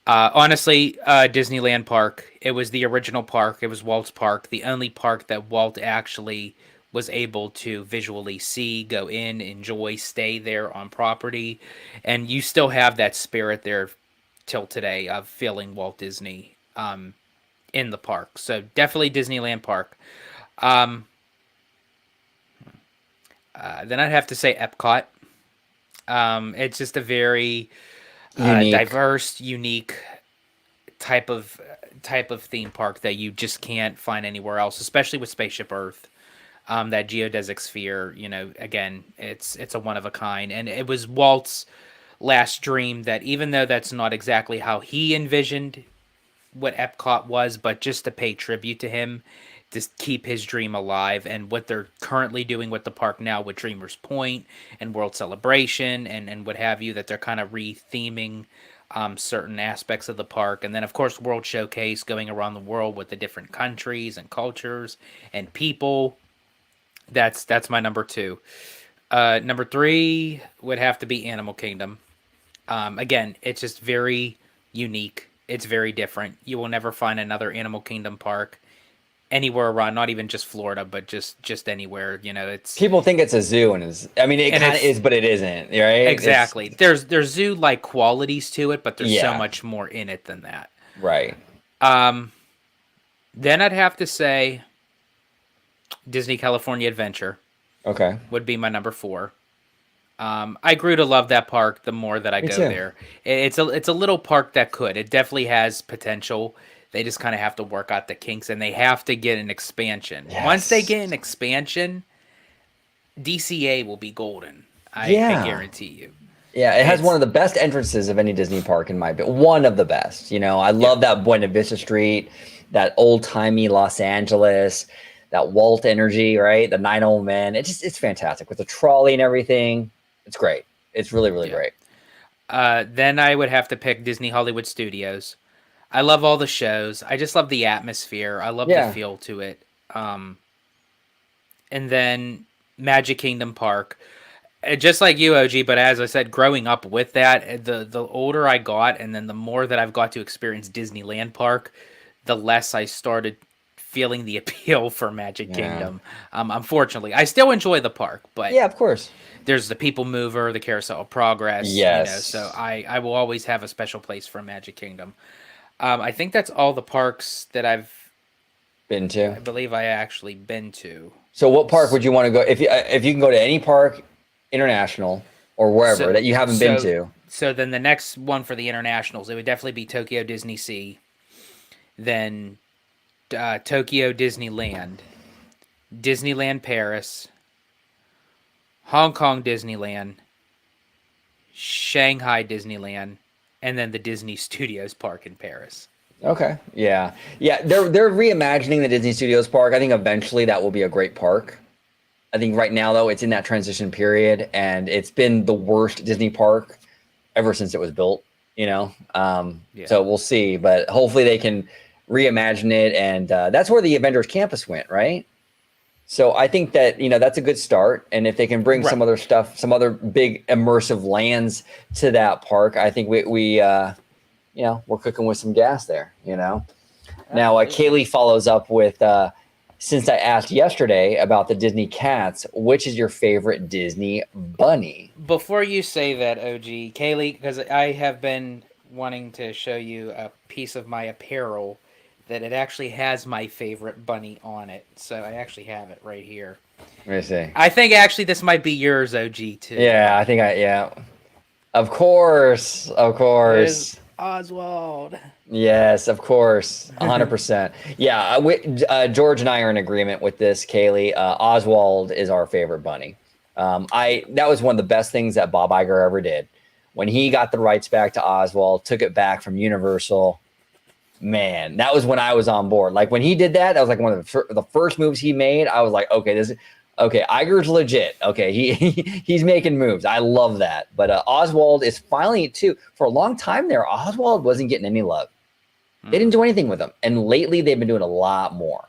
honestly, Disneyland Park. It was the original park. It was Walt's park, the only park that Walt actually was able to visually see, go in, enjoy, stay there on property, and you still have that spirit there till today of feeling Walt Disney in the park. So definitely Disneyland Park. Then I'd have to say Epcot. It's just a very diverse, unique type of theme park that you just can't find anywhere else, especially with Spaceship Earth. That geodesic sphere, again, it's a one of a kind, and it was Walt's last dream that, even though that's not exactly how he envisioned what Epcot was, but just to pay tribute to him, to keep his dream alive, and what they're currently doing with the park now with Dreamers Point and World Celebration and what have you, that they're kind of re-theming certain aspects of the park. And then, of course, World Showcase, going around the world with the different countries and cultures and people. That's my number 2. Number 3 would have to be Animal Kingdom. Again, it's just very unique. It's very different. You will never find another Animal Kingdom park anywhere around, not even just Florida, but just anywhere. It's, people think it's a zoo, and it kind of is, but it isn't, right? Exactly. There's zoo-like qualities to it, but there's so much more in it than that. Right. Then I'd have to say Disney California Adventure. Okay. Would be my number 4. I grew to love that park the more that I go there. It's a little park that it definitely has potential. They just kind of have to work out the kinks, and they have to get an expansion. Yes. Once they get an expansion, DCA will be golden. I guarantee you. Yeah, it has one of the best entrances of any Disney park in my opinion. One of the best. I love that Buena Vista Street, that old-timey Los Angeles, that Walt energy, right? The 9 old men. It's fantastic with the trolley and everything. It's great. It's really, really great. Then I would have to pick Disney Hollywood Studios. I love all the shows. I just love the atmosphere. I love the feel to it. And then Magic Kingdom Park. Just like you, OG, but as I said, growing up with that, the older I got, and then the more that I've got to experience Disneyland Park, the less I started feeling the appeal for Magic Kingdom. Unfortunately, I still enjoy the park, but yeah, of course, there's the People Mover, the Carousel of Progress. Yes, so I will always have a special place for Magic Kingdom. I think that's all the parks that I've been to. I believe I actually been to. So, what park would you want to go if you can go to any park, international or wherever that you haven't been to? So then the next one for the internationals, it would definitely be Tokyo Disney Sea. Then Tokyo Disneyland, Disneyland Paris, Hong Kong Disneyland, Shanghai Disneyland, and then the Disney Studios Park in Paris. Okay, yeah. They're reimagining the Disney Studios Park. I think eventually that will be a great park. I think right now though it's in that transition period, and it's been the worst Disney park ever since it was built. So we'll see, but hopefully they can reimagine it, and that's where the Avengers Campus went, right? So I think that that's a good start, and if they can bring some other stuff, some other big immersive lands to that park, I think we're cooking with some gas there. Now Kaylee follows up with since I asked yesterday about the Disney cats, which is your favorite Disney bunny? Before you say that, OG, Kaylee, because I have been wanting to show you a piece of my apparel that it actually has my favorite bunny on it. So I actually have it right here. Let me see. I think actually this might be yours, OG, too. Yeah, I think Of course. Oswald. Yes, of course, 100%. Yeah, George and I are in agreement with this, Kaylee. Oswald is our favorite bunny. That was one of the best things that Bob Iger ever did. When he got the rights back to Oswald, took it back from Universal, man, that was when I was on board. Like when he did that, that was like one of the first moves he made. I was like, okay, Iger's legit. Okay, he's making moves. I love that. But Oswald is finally too. For a long time there, Oswald wasn't getting any love. They didn't do anything with him, and lately they've been doing a lot more.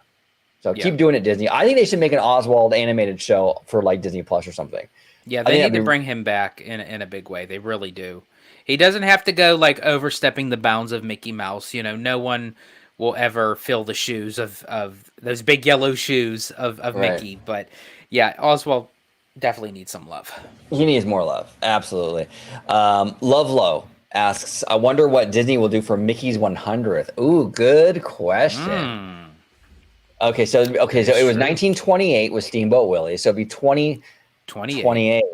So keep doing it, Disney. I think they should make an Oswald animated show for like Disney Plus or something. Yeah, they need to bring him back in a big way. They really do. He doesn't have to go like overstepping the bounds of Mickey Mouse. You know, no one will ever fill the shoes of those big yellow shoes of Mickey. But yeah, Oswald definitely needs some love. He needs more love. Absolutely. Love Low asks, I wonder what Disney will do for Mickey's 100th. Ooh, good question. Okay, so it was 1928 with Steamboat Willie, so it'd be 2028.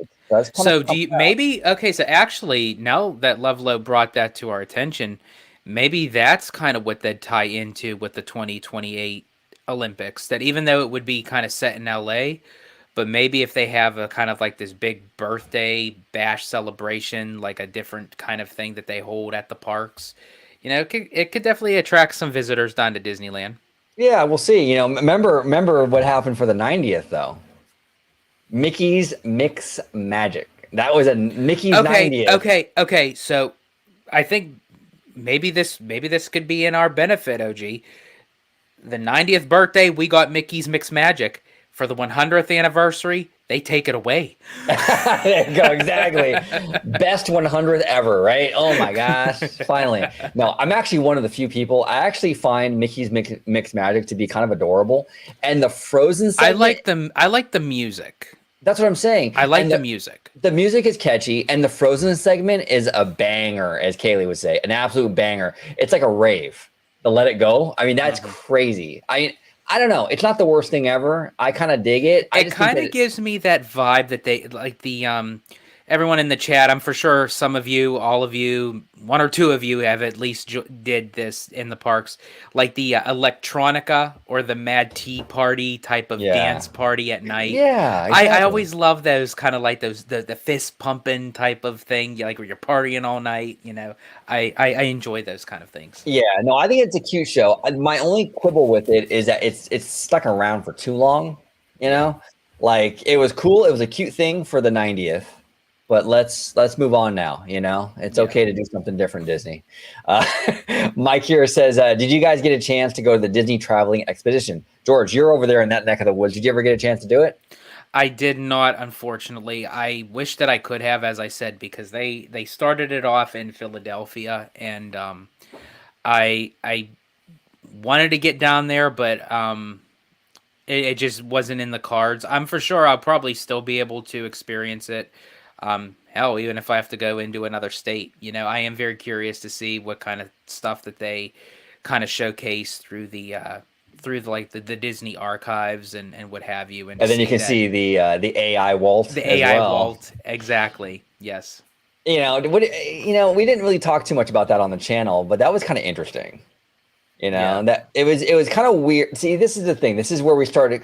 So do you maybe so actually now that Lovelow brought that to our attention, maybe that's kind of what they'd tie into with the 2028 Olympics. That even though it would be kind of set in LA, but maybe if they have a kind of like this big birthday bash celebration, like a different kind of thing that they hold at the parks, you know, it could definitely attract some visitors down to Disneyland. Yeah, we'll see. You know, remember what happened for the 90th though. Mickey's Mix Magic. That was a Mickey's 90th. Okay. So I think maybe this could be in our benefit, OG. The 90th birthday, we got Mickey's Mix Magic. For the 100th anniversary, they take it away. There you go, exactly. Best 100th ever, right? Oh my gosh, finally. No, I'm actually one of the few people. I actually find Mickey's Mix Magic to be kind of adorable. And the Frozen segment, I like the music. That's what I'm saying. I like the music. The music is catchy, and the Frozen segment is a banger, as Kaylee would say, an absolute banger. It's like a rave. The Let It Go. I mean, that's crazy. I don't know. It's not the worst thing ever. I kind of dig it. It kind of gives me that vibe that they like the everyone in the chat. I'm for sure some of you, all of you, one or two of you have at least did this in the parks, like the electronica or the Mad Tea Party type of dance party at night. Yeah, exactly. I always love those kind of like those the fist pumping type of thing, like where you're partying all night. You know, I enjoy those kind of things. Yeah, no, I think it's a cute show. My only quibble with it is that it's stuck around for too long. You know, like it was cool. It was a cute thing for the 90th. But let's move on now. You know, it's okay to do something different, Disney. Mike here says, did you guys get a chance to go to the Disney Traveling Expedition? George, you're over there in that neck of the woods. Did you ever get a chance to do it? I did not, unfortunately. I wish that I could have, as I said, because they started it off in Philadelphia, and I wanted to get down there, but it just wasn't in the cards. I'm for sure I'll probably still be able to experience it. Hell, even if I have to go into another state, you know, I am very curious to see what kind of stuff that they kind of showcase through the Disney archives and what have you. And then you can see the AI Walt. The AI Walt, exactly. Yes. We didn't really talk too much about that on the channel, but that was kind of interesting. That it was kind of weird. See, this is the thing. This is where we started.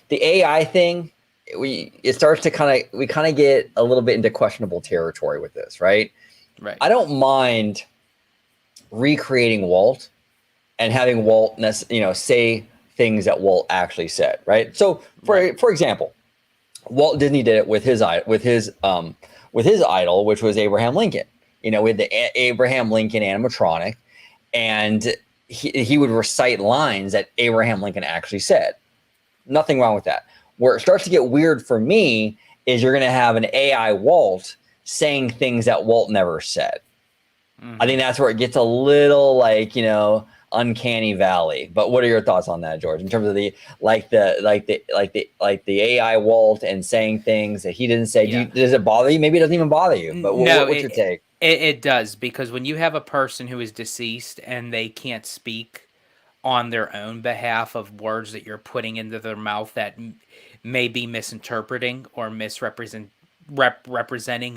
The AI thing. It starts to we get a little bit into questionable territory with this, right? Right. I don't mind recreating Walt and having Walt, say things that Walt actually said, right? So, for example, Walt Disney did it with his idol, which was Abraham Lincoln. With the Abraham Lincoln animatronic, and he would recite lines that Abraham Lincoln actually said. Nothing wrong with that. Where it starts to get weird for me is you're going to have an AI Walt saying things that Walt never said. I think that's where it gets a little uncanny valley. But what are your thoughts on that, George? In terms of the AI Walt and saying things that he didn't say. Yeah. Does it bother you? Maybe it doesn't even bother you. But what's your take? It does, because when you have a person who is deceased and they can't speak on their own behalf of words that you're putting into their mouth that may be misinterpreting or representing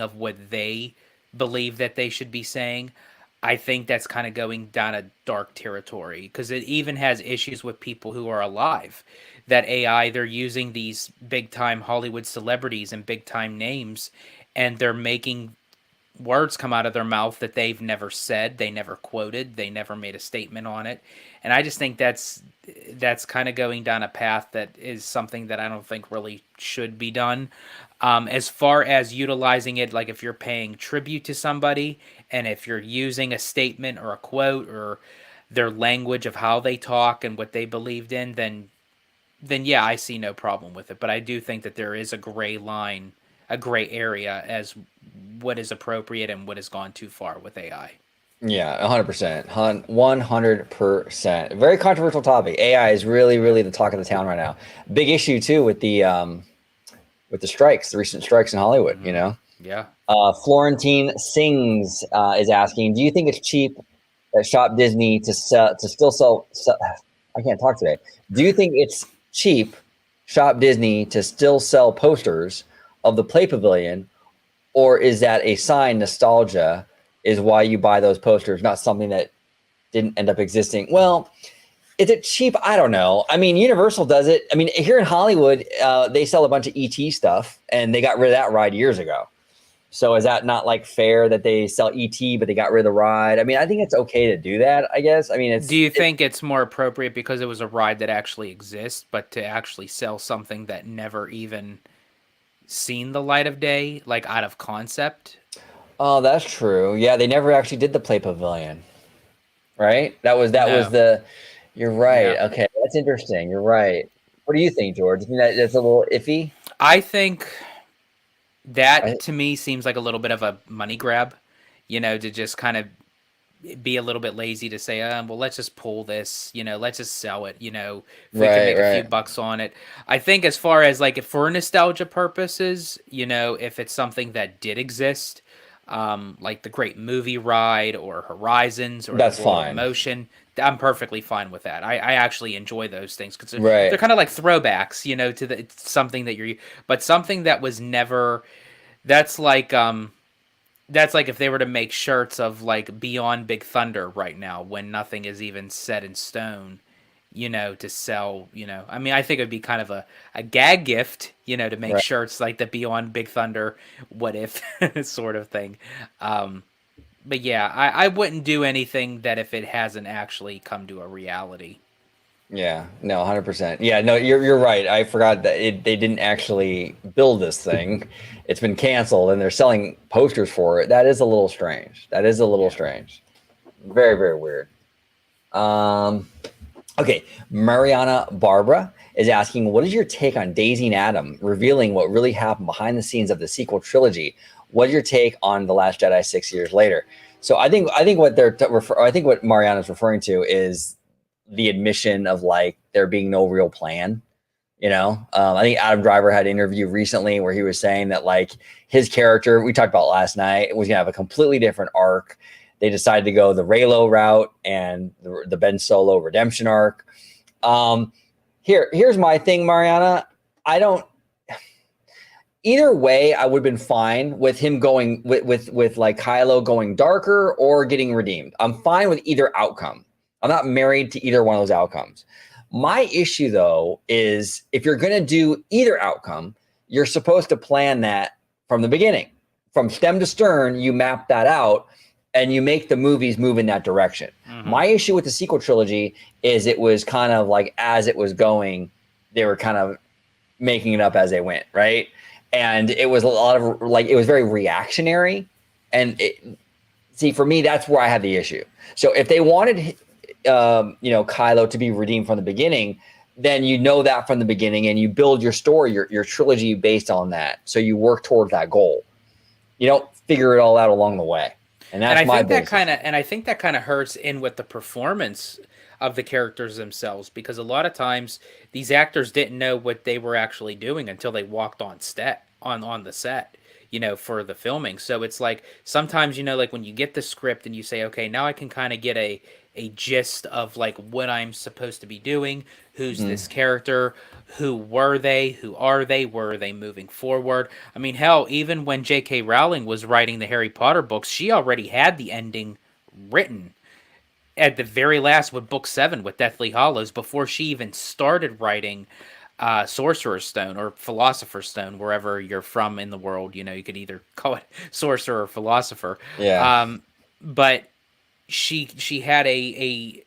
of what they believe that they should be saying, I think that's kind of going down a dark territory because it even has issues with people who are alive. That AI, they're using these big time Hollywood celebrities and big time names, and they're making words come out of their mouth that they've never said, they never quoted, they never made a statement on it. And I just think that's kind of going down a path that is something that I don't think really should be done. As far as utilizing it, like if you're paying tribute to somebody and if you're using a statement or a quote or their language of how they talk and what they believed in, then yeah, I see no problem with it. But I do think that there is a gray line, a gray area as what is appropriate and what has gone too far with AI. Yeah, 100%. 100%. Very controversial topic. AI is really, really the talk of the town right now. Big issue too with the strikes, the recent strikes in Hollywood, you know? Yeah. Florentine Sings is asking, do you think it's cheap that Shop Disney to still sell I can't talk today. Do you think it's cheap Shop Disney to still sell posters of the Play Pavilion, or is that a sign nostalgia is why you buy those posters, not something that didn't end up existing? Well, is it cheap? I don't know. I mean, Universal does it. I mean, here in Hollywood, they sell a bunch of ET stuff, and they got rid of that ride years ago. So is that not like fair that they sell ET, but they got rid of the ride? I mean, I think it's okay to do that, I guess. I mean, do you think it's more appropriate because it was a ride that actually exists, but to actually sell something that never even seen the light of day, like out of concept? Oh, that's true. Yeah, they never actually did the Play Pavilion, right? That was You're right. Yeah. Okay, that's interesting. You're right. What do you think, George? You think that's a little iffy? I think that to me seems like a little bit of a money grab, to just kind of be a little bit lazy to say, well, let's just pull this, let's just sell it, if we can make a few bucks on it. I think as far as like for nostalgia purposes, if it's something that did exist, like the Great Movie Ride or Horizons or That's the World fine. of Motion, I'm perfectly fine with that. I actually enjoy those things because Right. they're kind of like throwbacks, to it's something that but something that was never. That's like if they were to make shirts of like Beyond Big Thunder right now when nothing is even set in stone, to sell, I mean, I think it'd be kind of a gag gift, to make Right. shirts like the Beyond Big Thunder what if sort of thing. But yeah, I wouldn't do anything that if it hasn't actually come to a reality. Yeah, no, 100%. Yeah, no, you're right. I forgot that they didn't actually build this thing. It's been canceled, and they're selling posters for it. That is a little strange. Strange. Very, very weird. Okay, Mariana Barbara is asking, what is your take on Daisy and Adam revealing what really happened behind the scenes of the sequel trilogy? What's your take on The Last Jedi 6 years later? So I think what Mariana is referring to is the admission of like there being no real plan. I think Adam Driver had an interview recently where he was saying that like his character we talked about last night was gonna have a completely different arc. They decided to go the Reylo route and the Ben Solo redemption arc. Here's my thing, Mariana. Either way, I would have been fine with him going with like Kylo going darker or getting redeemed. I'm fine with either outcome. I'm not married to either one of those outcomes. My issue, though, is if you're going to do either outcome, you're supposed to plan that from the beginning. From stem to stern, you map that out and you make the movies move in that direction. Mm-hmm. My issue with the sequel trilogy is it was kind of like as it was going, they were kind of making it up as they went, right? And it was a lot of like, it was very reactionary. And for me, that's where I had the issue. So if they wanted Kylo to be redeemed from the beginning, then that from the beginning and you build your story, your trilogy based on that. So you work toward that goal. You don't figure it all out along the way. And I think that kind of hurts in with the performance of the characters themselves, because a lot of times these actors didn't know what they were actually doing until they walked on the set, for the filming. So it's like sometimes, like when you get the script and you say, okay, now I can kind of get a gist of like what I'm supposed to be doing. Who's this character? Who were they? Who are they? Where are they moving forward? I mean, hell, even when J.K. Rowling was writing the Harry Potter books, she already had the ending written at the very last with book 7 with Deathly Hollows, before she even started writing Sorcerer's Stone or Philosopher's Stone, wherever you're from in the world. You know, you could either call it sorcerer or philosopher. Yeah. But she had a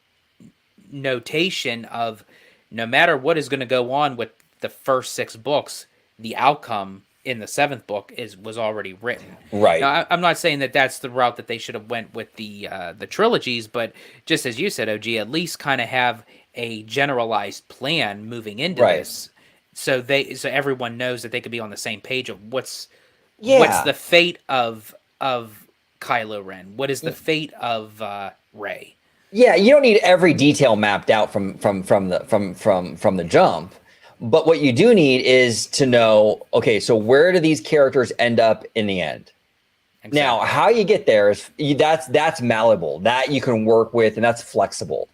notation of, no matter what is going to go on with the first 6 books, the outcome in the 7th book was already written. Right. Now, I'm not saying that that's the route that they should have went with the trilogies, but just as you said, OG, at least kind of have a generalized plan moving into this, so everyone knows that they could be on the same page of what's the fate of Kylo Ren, what is the fate of Rey. Yeah, you don't need every detail mapped out from the jump. But what you do need is to know, okay, so where do these characters end up in the end? Exactly. Now, how you get there is that's malleable. That you can work with, and that's flexible.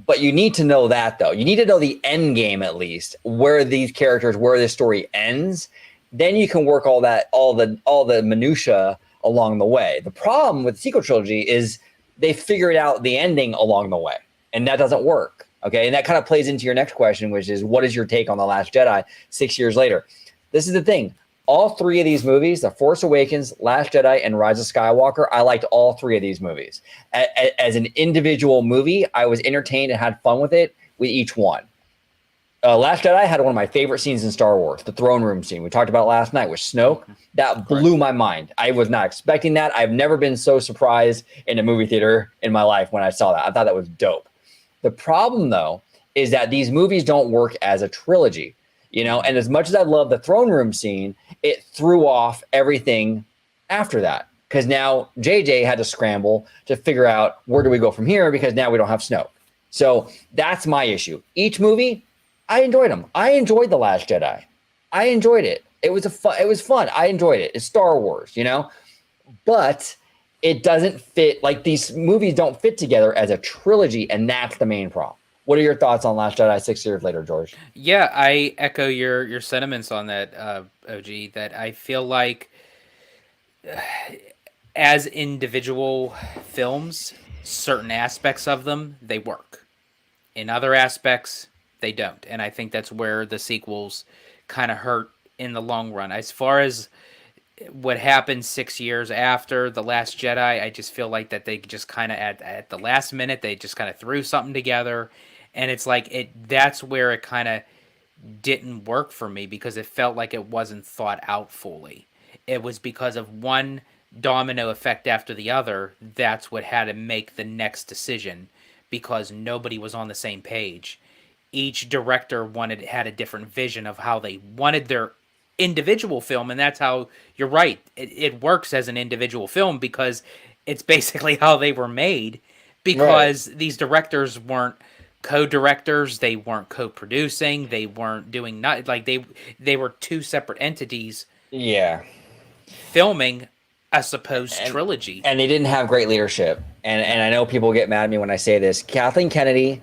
But you need to know that, though. You need to know the end game, at least, where these characters, where this story ends. Then you can work all the minutia along the way. The problem with the sequel trilogy is they figured out the ending along the way, and that doesn't work. Okay, and that kind of plays into your next question, which is, what is your take on The Last Jedi 6 years later? This is the thing. All 3 of these movies, The Force Awakens, Last Jedi, and Rise of Skywalker, I liked all 3 of these movies. As an individual movie, I was entertained and had fun with it with each one. Last Jedi had one of my favorite scenes in Star Wars, the throne room scene we talked about last night with Snoke. That blew my mind. I was not expecting that. I've never been so surprised in a movie theater in my life when I saw that. I thought that was dope. The problem, though, is that these movies don't work as a trilogy, you know, and as much as I love the throne room scene, it threw off everything after that, because now JJ had to scramble to figure out where do we go from here, because now we don't have Snoke. So that's my issue. Each movie, I enjoyed them. I enjoyed The Last Jedi. I enjoyed it. It was fun. I enjoyed it. It's Star Wars, you know, but it doesn't fit. Like, these movies don't fit together as a trilogy, and that's the main problem. What are your thoughts on Last Jedi 6 years later, George? Yeah, I echo your sentiments on that, OG, that I feel like as individual films, certain aspects of them, they work. In other aspects, they don't. And I think that's where the sequels kind of hurt in the long run. As far as what happened 6 years after The Last Jedi, I just feel like that they just kind of at the last minute, they just kind of threw something together. And it's like that's where it kind of didn't work for me, because it felt like it wasn't thought out fully. It was because of one domino effect after the other. That's what had to make the next decision, because nobody was on the same page. Each director had a different vision of how they wanted their individual film, and that's how, you're right, it works as an individual film, because it's basically how they were made, because these directors weren't co-directors, they weren't co-producing, they weren't doing not like they were 2 separate entities filming a supposed trilogy, and they didn't have great leadership. And I know people get mad at me when I say this. Kathleen Kennedy,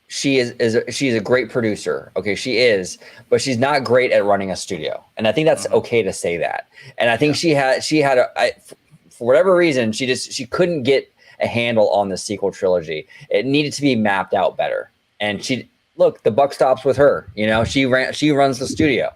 she's a great producer. Okay, she is, but she's not great at running a studio. And I think that's okay to say that. And I think she had for whatever reason, she couldn't get a handle on the sequel trilogy. It needed to be mapped out better. And the buck stops with her. You know, she runs the studio.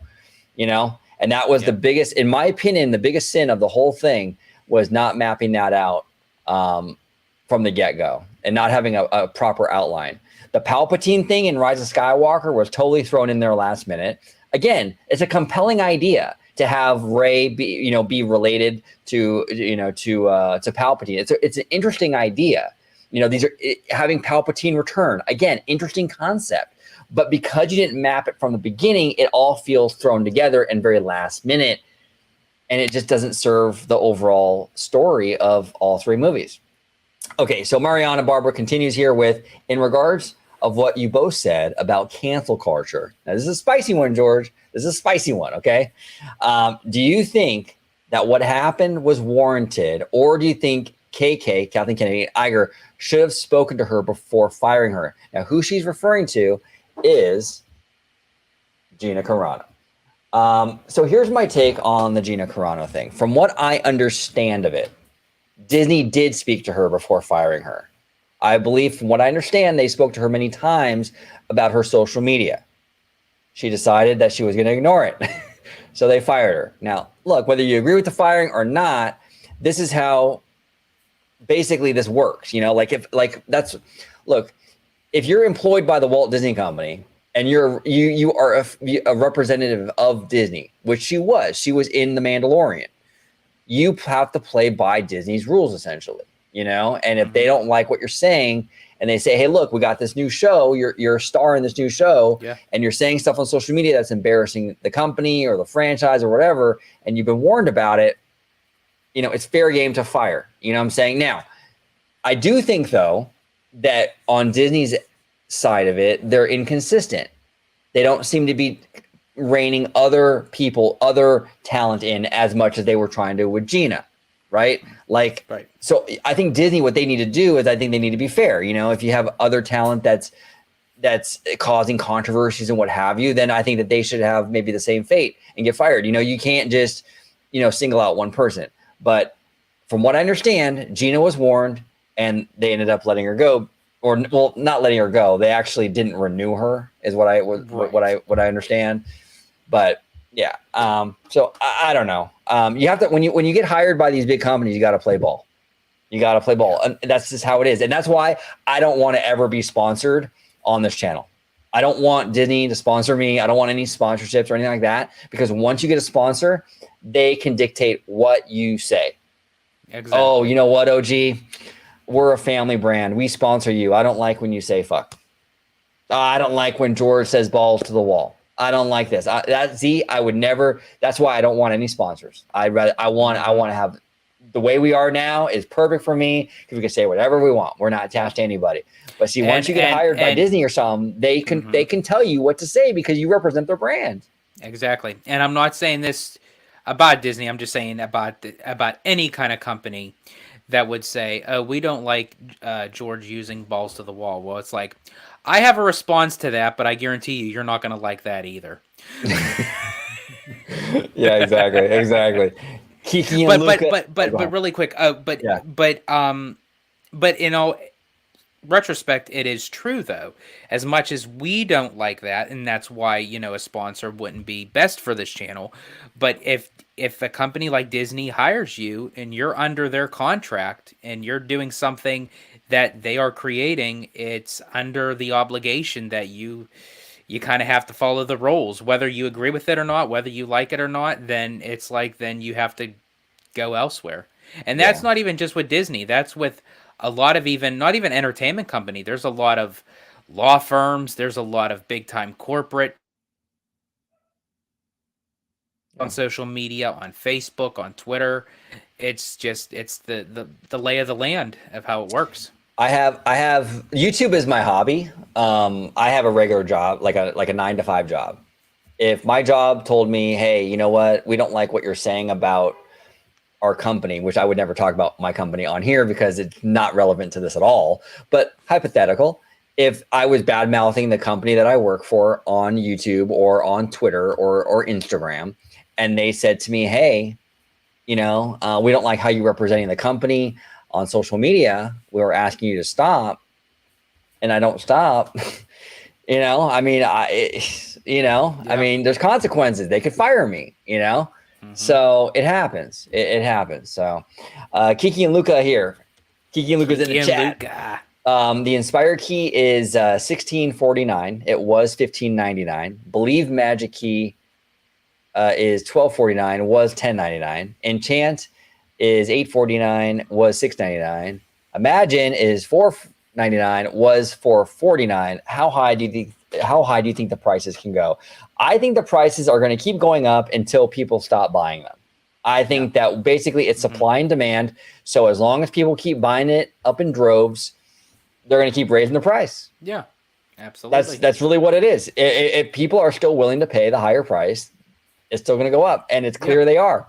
You know, and that was the biggest, in my opinion, the biggest sin of the whole thing was not mapping that out from the get-go and not having a proper outline. The Palpatine thing in Rise of Skywalker was totally thrown in there last minute. Again, it's a compelling idea to have Rey be related to Palpatine. It's an interesting idea. You know, having Palpatine return, again, interesting concept. But because you didn't map it from the beginning, it all feels thrown together and very last minute, and it just doesn't serve the overall story of all 3 movies. Okay, so Mariana Barbara continues here with, in regards of what you both said about cancel culture. Now, this is a spicy one, George. This is a spicy one, okay? Do you think that what happened was warranted, or do you think Kathleen Kennedy Iger, should have spoken to her before firing her? Now, who she's referring to is Gina Carano. So here's my take on the Gina Carano thing. From what I understand of it, Disney did speak to her before firing her. I believe, from what I understand, they spoke to her many times about her social media. She decided that she was going to ignore it. So they fired her. Now, look, whether you agree with the firing or not, this is how basically this works. Look, if you're employed by the Walt Disney Company and you are a representative of Disney, which she was in The Mandalorian, you have to play by Disney's rules, essentially. And if they don't like what you're saying and they say, hey, look, we got this new show, you're a star in this new show, and you're saying stuff on social media that's embarrassing the company or the franchise or whatever, and you've been warned about it, it's fair game to fire. You know what I'm saying? Now, I do think, though, that on Disney's side of it, they're inconsistent. They don't seem to be reining other talent in as much as they were trying to with Gina. Right. So I think Disney, what they need to do is I think they need to be fair. If you have other talent that's causing controversies and what have you, then I think that they should have maybe the same fate and get fired. You can't just, single out one person. But from what I understand, Gina was warned and they ended up letting her go, or not letting her go. They actually didn't renew her is what I understand. But yeah. So I don't know. You have to, when you get hired by these big companies, you got to play ball. And that's just how it is. And that's why I don't want to ever be sponsored on this channel. I don't want Disney to sponsor me. I don't want any sponsorships or anything like that, because once you get a sponsor, they can dictate what you say. Exactly. Oh, you know what, OG? We're a family brand. We sponsor you. I don't like when you say fuck. I don't like when George says balls to the wall. I don't like this. I would never. That's why I don't want any sponsors. I want to have the way we are now is perfect for me, because we can say whatever we want. We're not attached to anybody. But see, once you get hired by Disney or something, they can tell you what to say because you represent their brand. Exactly. And I'm not saying this about Disney. I'm just saying about any kind of company that would say, "Oh, we don't like George using balls to the wall." Well, it's like, I have a response to that, but I guarantee you're not going to like that either. Yeah, exactly. Kiki and Luca. But really quick. But in all retrospect, it is true though. As much as we don't like that, and that's why a sponsor wouldn't be best for this channel. But if a company like Disney hires you and you're under their contract and you're doing something that they are creating, it's under the obligation that you kind of have to follow the rules, whether you agree with it or not, whether you like it or not. Then it's like, then you have to go elsewhere. And that's not even just with Disney. That's with a lot of not even entertainment company. There's a lot of law firms. There's a lot of big time corporate on social media, on Facebook, on Twitter. It's the lay of the land of how it works. I have YouTube is my hobby. I have a regular job, like a 9-to-5 job. If my job told me, hey, you know what, we don't like what you're saying about our company, which I would never talk about my company on here because it's not relevant to this at all. But hypothetical, if I was bad mouthing the company that I work for on YouTube or on Twitter or Instagram, and they said to me, hey, we don't like how you're representing the company on social media, we were asking you to stop, and I don't stop, I mean, there's consequences. They could fire me, So it happens. It happens. So Kiki and Luca here. Kiki and Luca's in the chat. The Inspire key is $16.49. It was $15.99. Believe Magic key is $12.49. Was $10.99. Enchant is $8.49, was $6.99. Imagine is $4.99, was $4.49. How high do you think the prices can go? I think the prices are going to keep going up until people stop buying them. I think that basically it's supply and demand. So as long as people keep buying it up in droves, they're going to keep raising the price. Yeah, absolutely. That's really what it is. If people are still willing to pay the higher price, it's still going to go up, and it's clear they are.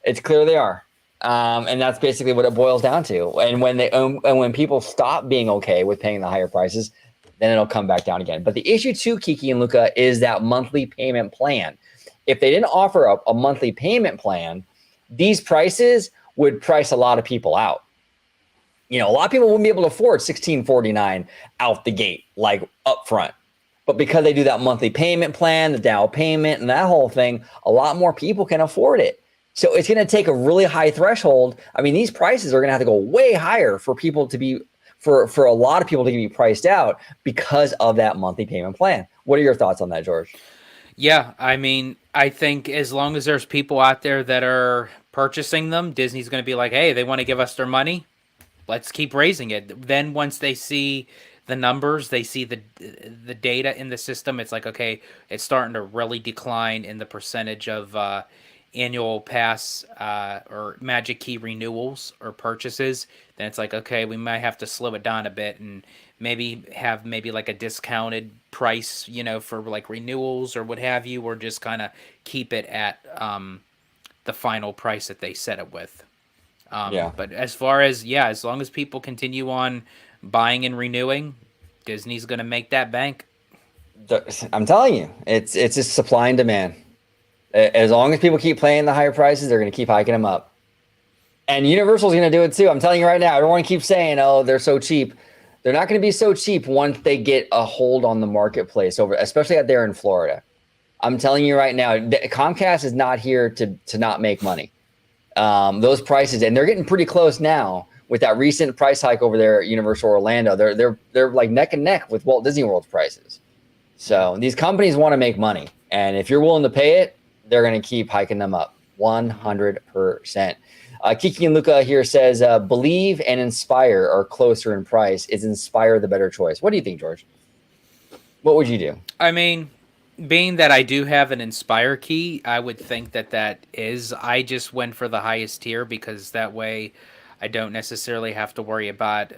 It's clear they are. And that's basically what it boils down to. And when people stop being okay with paying the higher prices, then it'll come back down again. But the issue too, Kiki and Luca, is that monthly payment plan. If they didn't offer a monthly payment plan, these prices would price a lot of people out. A lot of people wouldn't be able to afford $16.49 out the gate, like up front. But because they do that monthly payment plan, the down payment, and that whole thing, a lot more people can afford it. So it's going to take a really high threshold. I mean, these prices are going to have to go way higher for people to be, for a lot of people to be priced out because of that monthly payment plan. What are your thoughts on that, George? Yeah, I mean, I think as long as there's people out there that are purchasing them, Disney's going to be like, hey, they want to give us their money. Let's keep raising it. Then once they see the numbers, they see the data in the system, it's like, okay, it's starting to really decline in the percentage of annual pass or Magic Key renewals or purchases. Then it's like, okay, we might have to slow it down a bit and maybe have like a discounted price, for like renewals or what have you, or just kind of keep it at the final price that they set it with. But as far as, as long as people continue on buying and renewing, Disney's going to make that bank. I'm telling you, it's just supply and demand. As long as people keep paying the higher prices, they're going to keep hiking them up. And Universal's going to do it too. I'm telling you right now, everyone keeps saying, oh, they're so cheap. They're not going to be so cheap once they get a hold on the marketplace, especially out there in Florida. I'm telling you right now, Comcast is not here to not make money. Those prices, and they're getting pretty close now with that recent price hike over there at Universal Orlando. They're like neck and neck with Walt Disney World's prices. So these companies want to make money, and if you're willing to pay it, they're going to keep hiking them up 100%. Kiki and Luca here says, Believe and Inspire are closer in price. Is Inspire the better choice? What do you think, George? What would you do? I mean, being that I do have an Inspire key, I would think that is. I just went for the highest tier because that way I don't necessarily have to worry about,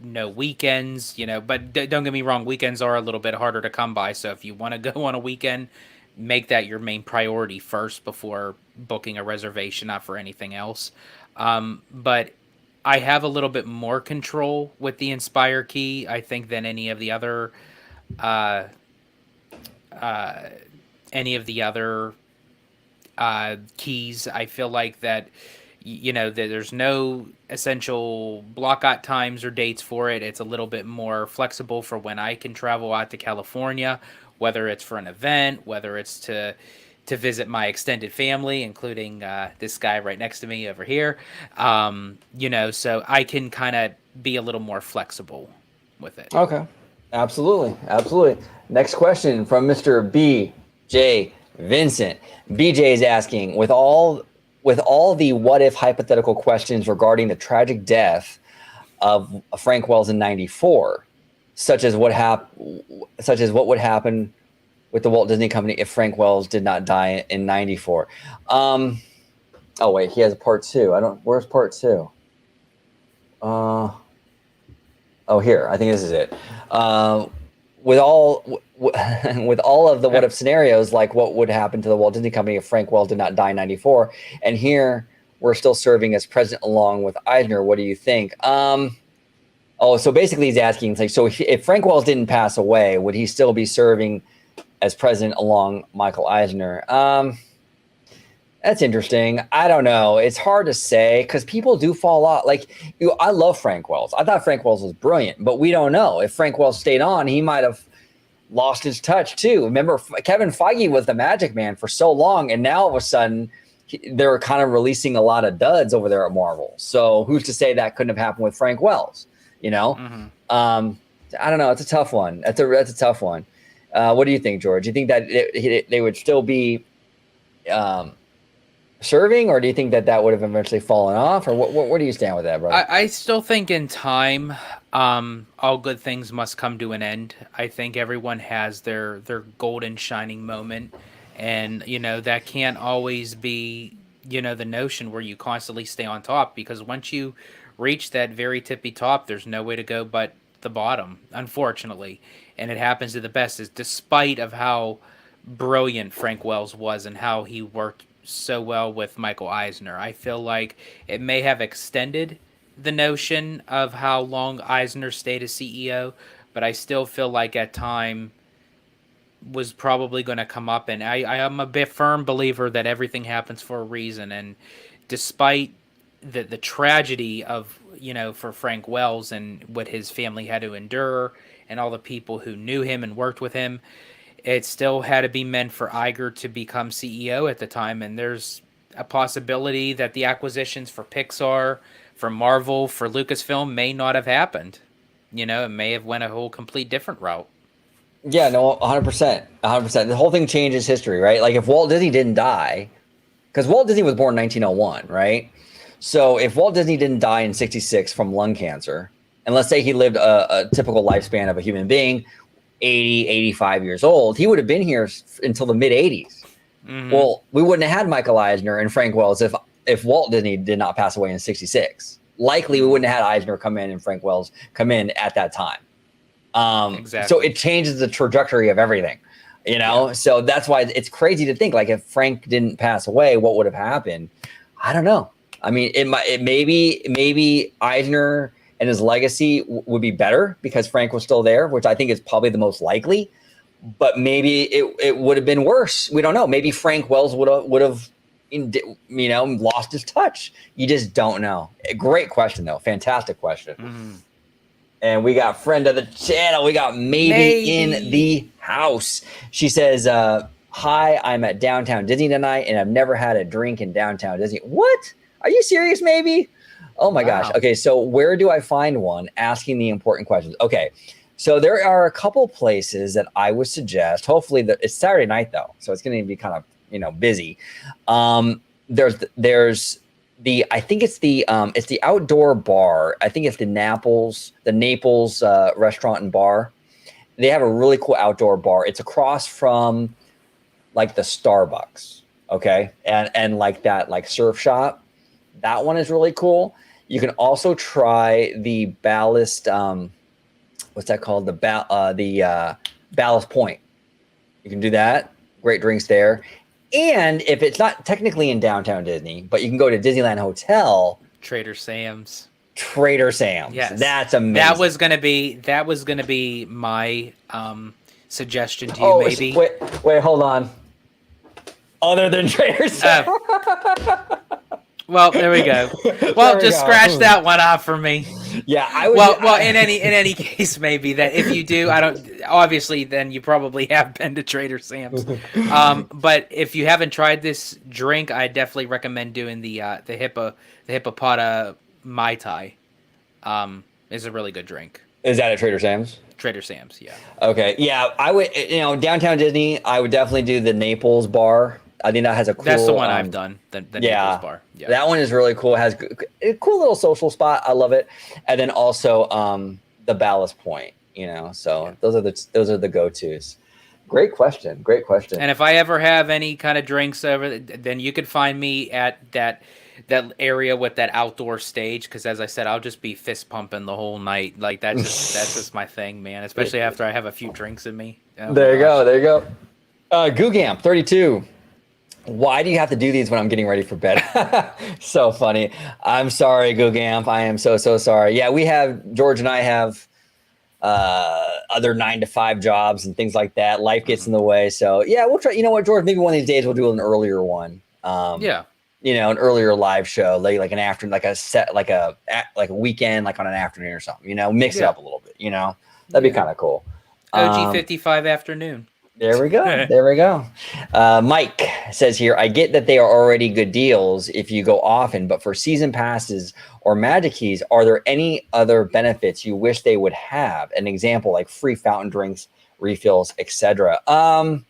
no weekends, but don't get me wrong, weekends are a little bit harder to come by. So if you want to go on a weekend, make that your main priority first before booking a reservation, not for anything else. But I have a little bit more control with the Inspire key, I think, than any of the other keys. I feel like that, that there's no essential block out times or dates for it. It's a little bit more flexible for when I can travel out to California, whether it's for an event, whether it's to visit my extended family, including this guy right next to me over here. So I can kind of be a little more flexible with it. Okay. Absolutely. Next question from Mr. B.J. Vincent. BJ is asking, with all the what if hypothetical questions regarding the tragic death of Frank Wells in '94, such as what would happen with the Walt Disney Company if Frank Wells did not die in '94. Oh wait, he has a part two. Where's part two? Oh, here. I think this is it. With all of the what if scenarios, like what would happen to the Walt Disney Company if Frank Wells did not die in '94, and here we're still serving as president along with Eisner. What do you think? So basically he's asking, like, so if Frank Wells didn't pass away, would he still be serving as president along Michael Eisner? That's interesting. I don't know. It's hard to say because people do fall off. Like, I love Frank Wells. I thought Frank Wells was brilliant, but we don't know. If Frank Wells stayed on, he might have lost his touch too. Remember, Kevin Feige was the magic man for so long, and now all of a sudden they're kind of releasing a lot of duds over there at Marvel. So who's to say that couldn't have happened with Frank Wells? Mm-hmm. I don't know. It's a tough one. That's a tough one. What do you think, George? Do you think that they would still be serving, or do you think that would have eventually fallen off, or where do you stand with that, brother? I still think in time, all good things must come to an end. I think everyone has their golden shining moment, and that can't always be the notion where you constantly stay on top, because once you reach that very tippy top, there's no way to go but the bottom, unfortunately. And it happens to the best, is despite of how brilliant Frank Wells was and how he worked so well with Michael Eisner. I feel like it may have extended the notion of how long Eisner stayed as CEO, but I still feel like at time was probably going to come up. And I am a bit firm believer that everything happens for a reason. And despite the tragedy of, for Frank Wells and what his family had to endure and all the people who knew him and worked with him, it still had to be meant for Iger to become CEO at the time. And there's a possibility that the acquisitions for Pixar, for Marvel, for Lucasfilm may not have happened. It may have went a whole complete different route. Yeah, no, 100%. 100%. The whole thing changes history, right? Like if Walt Disney didn't die, because Walt Disney was born in 1901, right? So if Walt Disney didn't die in 66 from lung cancer, and let's say he lived a typical lifespan of a human being, 80, 85 years old, he would have been here until the mid 80s. Mm-hmm. Well, we wouldn't have had Michael Eisner and Frank Wells if Walt Disney did not pass away in 66. Likely we wouldn't have had Eisner come in and Frank Wells come in at that time. Exactly. So it changes the trajectory of everything, Yeah. So that's why it's crazy to think, like, if Frank didn't pass away, what would have happened? I don't know. I mean, maybe Eisner and his legacy would be better because Frank was still there, which I think is probably the most likely. But maybe it would have been worse. We don't know. Maybe Frank Wells would have lost his touch. You just don't know. Great question though. Fantastic question. Mm-hmm. And we got friend of the channel. We got maybe in the house. She says, "Hi, I'm at Downtown Disney tonight, and I've never had a drink in Downtown Disney." What? Are you serious? Maybe. Oh my gosh. Okay, so where do I find one? Asking the important questions. Okay, so there are a couple places that I would suggest. Hopefully, it's Saturday night though, so it's going to be kind of busy. There's I think it's the outdoor bar. I think it's the Naples restaurant and bar. They have a really cool outdoor bar. It's across from like the Starbucks, okay, and like that like surf shop. That one is really cool. You can also try the Ballast. What's that called? The Ballast Point. You can do that. Great drinks there. And if it's not technically in Downtown Disney, but you can go to Disneyland Hotel. Trader Sam's. Yes. That's amazing. That was gonna be my suggestion to you. Maybe. Wait, hold on. Other than Trader Sam's. Well, there we go. Well, just scratch that one off for me. Yeah, I would. Well, in any case, maybe that if you do, obviously, then you probably have been to Trader Sam's. But if you haven't tried this drink, I definitely recommend doing the Hippopota Mai Tai. Is a really good drink. Is that at Trader Sam's? Trader Sam's, yeah. Okay, yeah, I would. Downtown Disney, I would definitely do the Naples bar. I think that has a cool. That's the one I've done. The Naples bar. Yeah, that one is really cool. It has a cool little social spot. I love it. And then also the Ballast Point. So those are the go-tos. Great question. And if I ever have any kind of drinks over, then you could find me at that area with that outdoor stage. Because as I said, I'll just be fist pumping the whole night. Like that's just my thing, man. Especially after I have a few drinks in me. Oh, there you go. Googam 32. Why do you have to do these when I'm getting ready for bed? So funny. I'm sorry, Googamp. I am so sorry. Yeah, George and I have other 9-to-5 jobs and things like that. Life gets in the way. So yeah, we'll try. You know what, George? Maybe one of these days we'll do an earlier one. An earlier live show, like an afternoon, like a set, like a weekend, like on an afternoon or something. Mix it up a little bit. That'd be kind of cool. OG55 afternoon. There we go. Mike says here, I get that they are already good deals if you go often, but for season passes or magic keys, are there any other benefits you wish they would have? An example, like free fountain drinks, refills, etc. So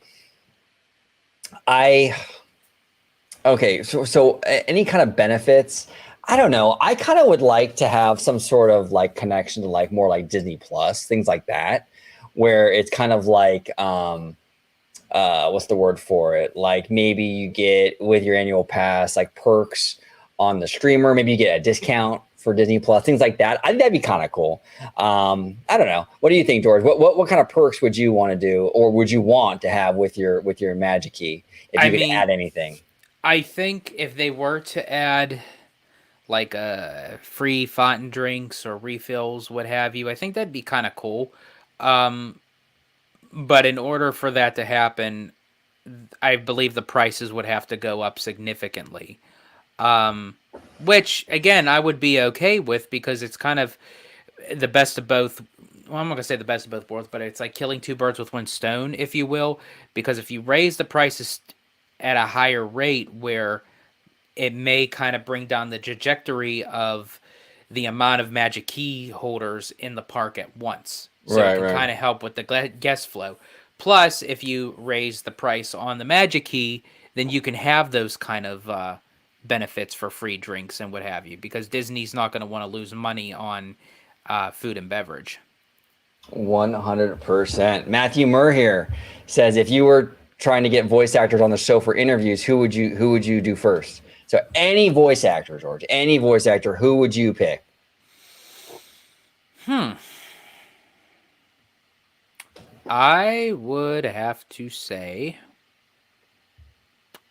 any kind of benefits? I don't know. I kind of would like to have some sort of like connection to like more like Disney Plus, things like that, where it's kind of like what's the word for it? Like maybe you get with your annual pass like perks on the streamer. Maybe you get a discount for Disney Plus, things like that. I think that'd be kind of cool. I don't know. What do you think, George? What kind of perks would you want to do, or would you want to have with your Magic Key if you could add anything? I think if they were to add like free fountain drinks or refills, what have you, I think that'd be kind of cool. But in order for that to happen, I believe the prices would have to go up significantly. Which again I would be okay with because it's kind of the best of both. Well, I'm not gonna say the best of both worlds, but it's like killing two birds with one stone, if you will. Because if you raise the prices at a higher rate, where it may kind of bring down the trajectory of the amount of magic key holders in the park at once. So it can kind of help with the guest flow. Plus, if you raise the price on the magic key, then you can have those kind of benefits for free drinks and what have you, because Disney's not going to want to lose money on food and beverage. 100%. Matthew Murr here says, if you were trying to get voice actors on the show for interviews, who would you do first? So any voice actor, George, any voice actor, who would you pick? I would have to say,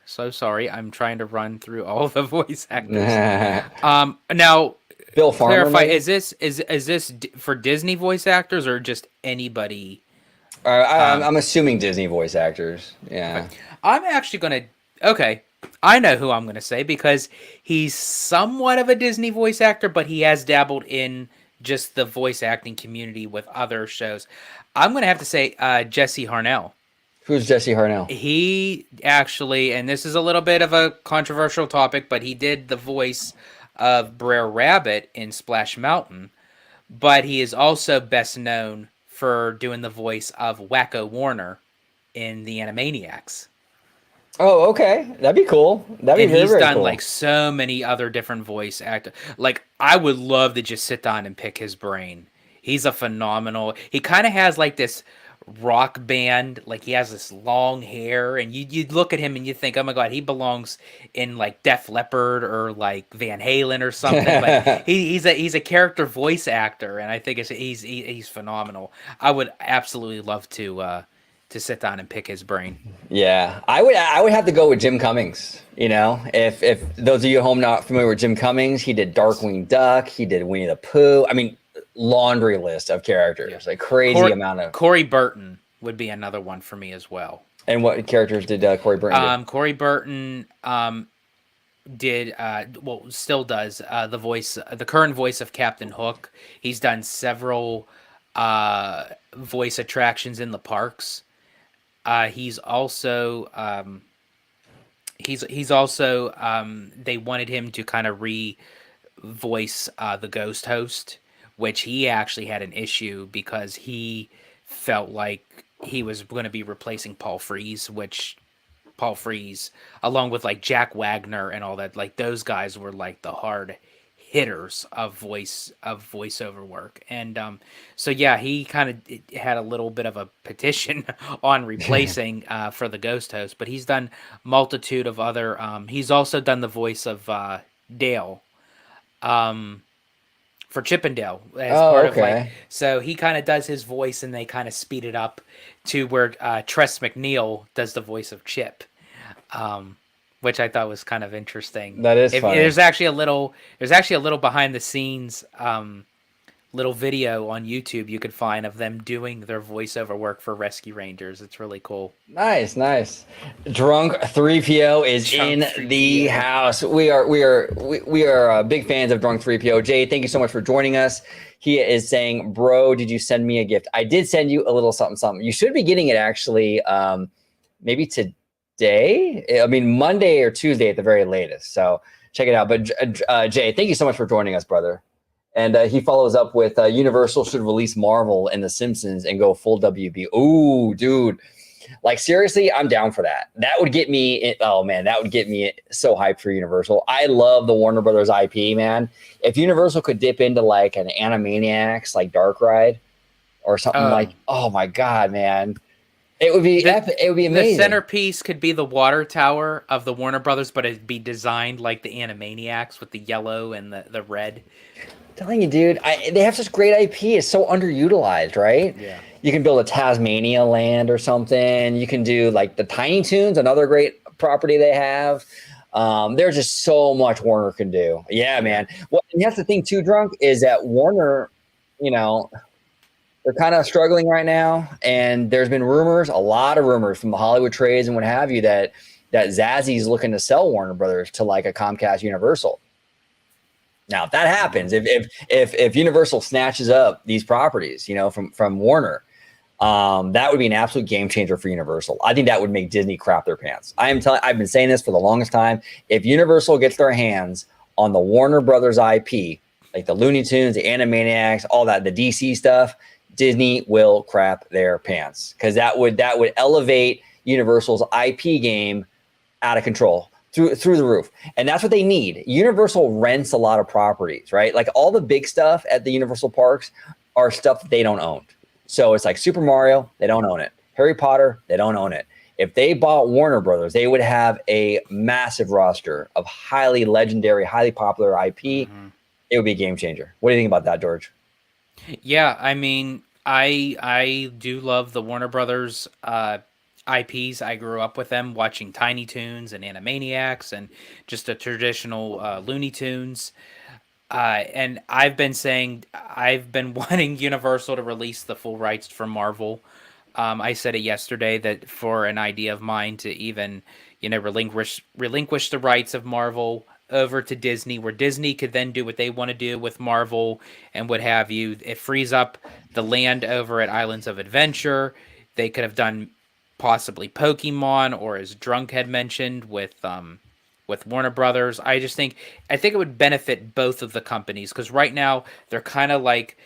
so sorry, I'm trying to run through all the voice actors. Now, Bill Farmer, clarify, is this for Disney voice actors or just anybody? I'm assuming Disney voice actors. Yeah. I'm actually going to, okay, I know who I'm going to say because he's somewhat of a Disney voice actor, but he has dabbled in just the voice acting community with other shows. I'm going to have to say Jesse Harnell. Who's Jesse Harnell? He actually, and this is a little bit of a controversial topic, but he did the voice of Brer Rabbit in Splash Mountain, but he is also best known for doing the voice of Wacko Warner in the Animaniacs. Oh, okay. That'd be cool. He's done cool. Like so many other different voice actors. Like I would love to just sit down and pick his brain. He's a phenomenal. He kind of has like this rock band, like he has this long hair, and you look at him and you think, oh my god, he belongs in like Def Leppard or like Van Halen or something. But he's a character voice actor, and I think he's phenomenal. I would absolutely love to sit down and pick his brain. Yeah, I would have to go with Jim Cummings. You know, if those of you at home not familiar with Jim Cummings, he did Darkwing Duck, he did Winnie the Pooh. I mean, laundry list of characters, like crazy amount of. Corey Burton would be another one for me as well. And what characters did Corey Burton do? Corey Burton did still does the current voice of Captain Hook. He's done several voice attractions in the parks. He's also they wanted him to kind of voice the ghost host, which he actually had an issue because he felt like he was going to be replacing Paul Frees, which Paul Frees, along with like Jack Wagner and all that, like those guys were like the hard hitters of voiceover work. And so yeah, he kind of had a little bit of a petition on replacing for the ghost host, but he's done multitude of other he's also done the voice of Dale for Chippendale as part of like, so he kind of does his voice and they kind of speed it up to where Tress MacNeille does the voice of Chip, which I thought was kind of interesting. That is funny. There's actually a little behind the scenes little video on YouTube you could find of them doing their voiceover work for Rescue Rangers. It's really cool. Nice. Drunk 3PO is in the house. We are big fans of Drunk 3PO. Jay, thank you so much for joining us. He is saying, bro, did you send me a gift? I did send you a little something. You should be getting it actually maybe today. I mean, Monday or Tuesday at the very latest. So check it out. But Jay, thank you so much for joining us, brother. And he follows up with Universal should release Marvel and The Simpsons and go full WB. Ooh, dude. Like, seriously, I'm down for that. That would get me, that would get me so hyped for Universal. I love the Warner Brothers IP, man. If Universal could dip into like an Animaniacs, like Dark Ride or something like, oh my God, man. It would be epic. It would be amazing. The centerpiece could be the water tower of the Warner Brothers, but it'd be designed like the Animaniacs with the yellow and the red. I'm telling you, dude, they have such great IP. It's so underutilized, right? Yeah. You can build a Tasmania land or something. You can do like the Tiny Toons, another great property they have. There's just so much Warner can do. Yeah, man. Well, and that's the thing too, Drunk, is that Warner, you know, they're kind of struggling right now. And there's been rumors, a lot of rumors from the Hollywood trades and what have you, that that Zazzy's looking to sell Warner Brothers to like a Comcast Universal. Now, if that happens, if Universal snatches up these properties, you know, from Warner, that would be an absolute game changer for Universal. I think that would make Disney crap their pants. I've been saying this for the longest time. If Universal gets their hands on the Warner Brothers IP, like the Looney Tunes, the Animaniacs, all that, the DC stuff, Disney will crap their pants, because that would elevate Universal's IP game out of control. Through the roof. And that's what they need. Universal rents a lot of properties, right? Like all the big stuff at the Universal parks are stuff that they don't own. So it's like Super Mario, they don't own it. Harry Potter, they don't own it. If they bought Warner Brothers, they would have a massive roster of highly legendary, highly popular IP. It would be a game changer. What do you think about that, George? Yeah, I mean, I do love the Warner Brothers IPs. I grew up with them watching Tiny Toons and Animaniacs and just the traditional Looney Tunes. And I've been wanting Universal to release the full rights for Marvel. I said it yesterday that for an idea of mine to even, relinquish the rights of Marvel over to Disney, where Disney could then do what they want to do with Marvel and what have you. It frees up the land over at Islands of Adventure. They could have done possibly Pokemon, or as Drunk had mentioned with Warner Brothers. I think it would benefit both of the companies, because right now they're kind of like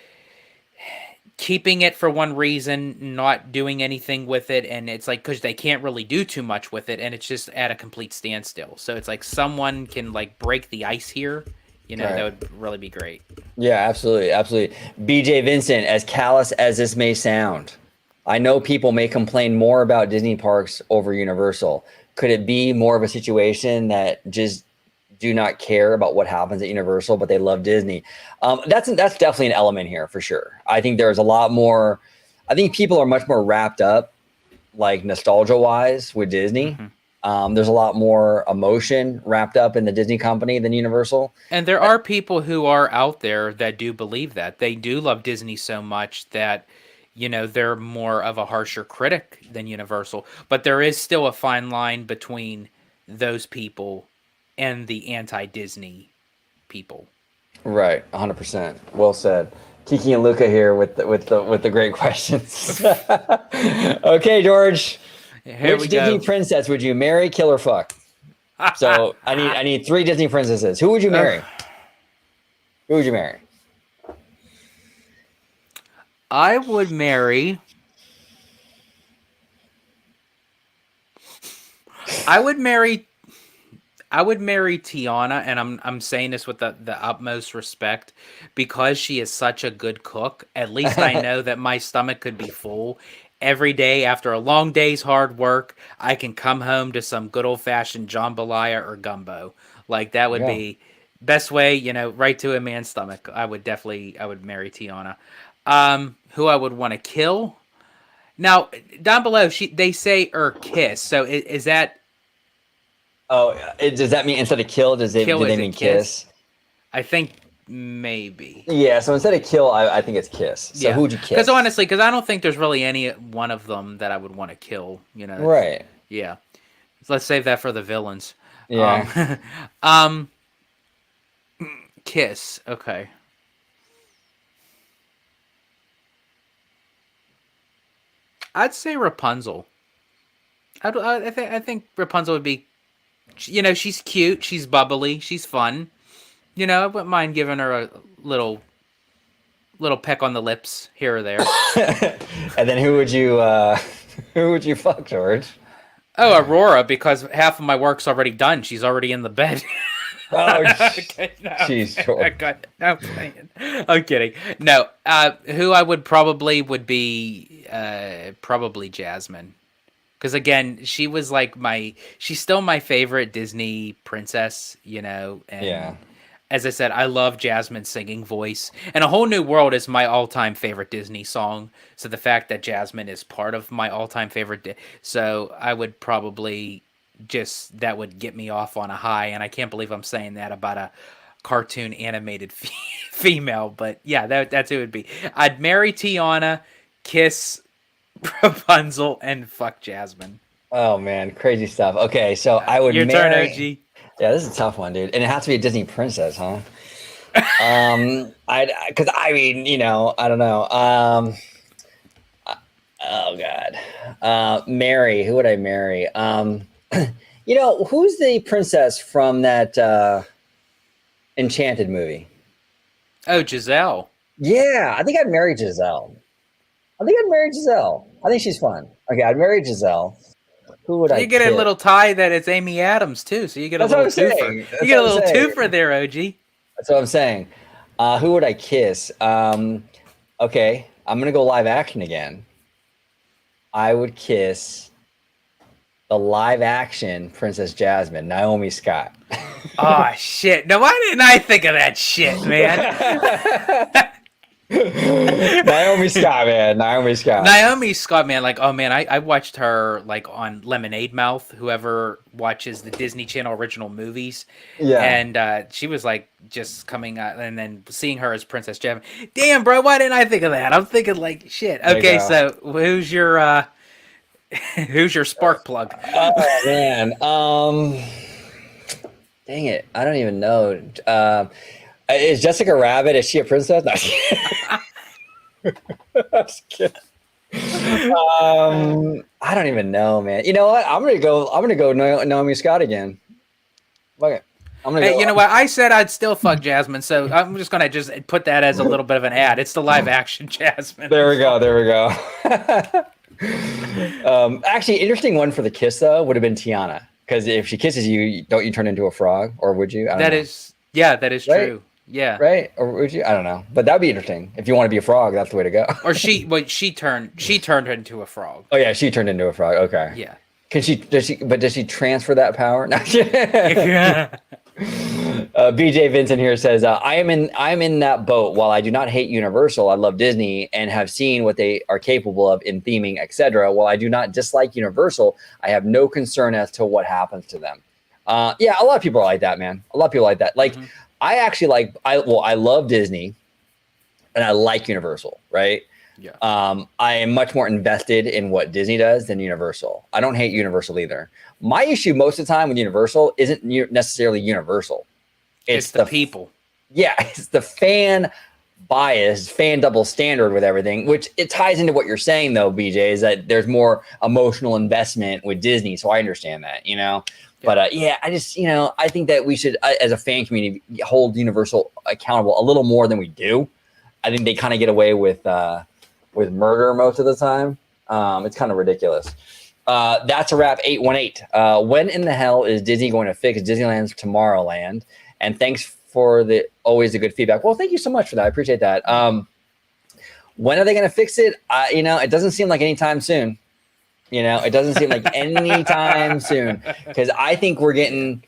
keeping it for one reason, not doing anything with it, and it's like because they can't really do too much with it, and it's just at a complete standstill. So it's like someone can like break the ice here. Right. That would really be great. Yeah, absolutely. BJ Vincent, as callous as this may sound, I know people may complain more about Disney parks over Universal. Could it be more of a situation that just do not care about what happens at Universal, but they love Disney? That's definitely an element here for sure. I think there's a lot more. I think people are much more wrapped up, like nostalgia-wise, with Disney. There's a lot more emotion wrapped up in the Disney company than Universal. And there are people who are out there that do believe that. They do love Disney so much that they're more of a harsher critic than Universal. But there is still a fine line between those people and the anti-Disney people. Right, 100%. Well said. Kiki and Luca here with the great questions. Okay, George. Which Disney princess would you marry, kill, or fuck? So I need 3 Disney princesses. Who would you marry? Who would you marry? I would marry Tiana, and I'm saying this with the utmost respect, because she is such a good cook. At least I know that my stomach could be full every day after a long day's hard work. I can come home to some good old fashioned jambalaya or gumbo. Like that would be best way, right to a man's stomach. I would marry Tiana. Who I would want to kill. Now, down below, they say kiss. So is that? Oh, does that mean instead of kill, do they mean kiss? I think maybe. Yeah. So instead of kill, I think it's kiss. So who would you kiss? Because honestly, I don't think there's really any one of them that I would want to kill. Right. Yeah. So let's save that for the villains. Yeah. Kiss. Okay. I'd say Rapunzel. I think Rapunzel would be, she's cute, she's bubbly, she's fun. I wouldn't mind giving her a little peck on the lips here or there. And then who would you fuck, George? Oh, Aurora, because half of my work's already done. She's already in the bed. Oh, jeez. No, I'm kidding. No, who I would be probably Jasmine. Because again, she was like she's still my favorite Disney princess, and as I said, I love Jasmine's singing voice. And A Whole New World is my all-time favorite Disney song. So the fact that Jasmine is part of my all-time favorite, so I would probably that would get me off on a high. And I can't believe I'm saying that about a cartoon animated female, but yeah, that's who it would be. I'd marry Tiana, kiss Rapunzel, and fuck Jasmine. Oh man, crazy stuff. Okay, so I would Your marry. turn, OG. Yeah, this is a tough one, dude, and it has to be a Disney princess, huh? Because I mean, I don't know. Oh God, Mary. Who would I marry? Who's the princess from that Enchanted movie? Oh, Giselle. Yeah, I think I'd marry Giselle. I think she's fun. Okay, I'd marry Giselle. Who would I You get a kiss? little tie that it's Amy Adams too, so you get a That's what little I'm twofer. saying. You get a little twofer there, OG. That's what I'm saying. Who would I kiss? Okay, I'm gonna go live action again. I would kiss the live action Princess Jasmine, Naomi Scott. Oh shit! Now why didn't I think of that shit, man? Naomi Scott, man. Naomi Scott, man. Like, oh man, I watched her like on Lemonade Mouth. Whoever watches the Disney Channel original movies, Yeah. And she was like just coming out, and then seeing her as Princess Jasmine. Damn, bro, why didn't I think of that? I'm thinking like shit. Okay, so who's your spark plug? Oh man. Dang it, I don't even know. Is Jessica Rabbit? Is she a princess? No. I'm just kidding. I don't even know, man. You know what? I'm gonna go Naomi Scott again. Okay. Hey, you know what? I said I'd still fuck Jasmine, so I'm just gonna put that as a little bit of an ad. It's the live action Jasmine. There we go. Actually, interesting one for the kiss though would have been Tiana, because if she kisses you, don't you turn into a frog, or would you? That is true. Yeah. Right? Or would you? I don't know, but that'd be interesting. If you want to be a frog, that's the way to go. Or she turned into a frog. Oh yeah, she turned into a frog. Okay. Yeah. Does she transfer that power? No. Yeah. BJ Vincent here says, I'm in that boat. While I do not hate Universal, I love Disney and have seen what they are capable of in theming, etc. While I do not dislike Universal, I have no concern as to what happens to them. Yeah, a lot of people are like that, man. A lot of people are like that. Like, I actually I love Disney and I like Universal, right? Yeah. I am much more invested in what Disney does than Universal. I don't hate Universal either. My issue most of the time with Universal isn't necessarily Universal. It's the people. Yeah, it's the fan bias, fan double standard with everything, which it ties into what you're saying though, BJ, is that there's more emotional investment with Disney. So I understand that, Yeah. But I just, I think that we should, as a fan community, hold Universal accountable a little more than we do. I think they kind of get away with murder most of the time. It's kind of ridiculous. That's a wrap. 818. When in the hell is Disney going to fix Disneyland's Tomorrowland? And thanks for always the good feedback. Well, thank you so much for that. I appreciate that. When are they going to fix it? It doesn't seem like anytime soon. It doesn't seem like anytime soon, because I think we're going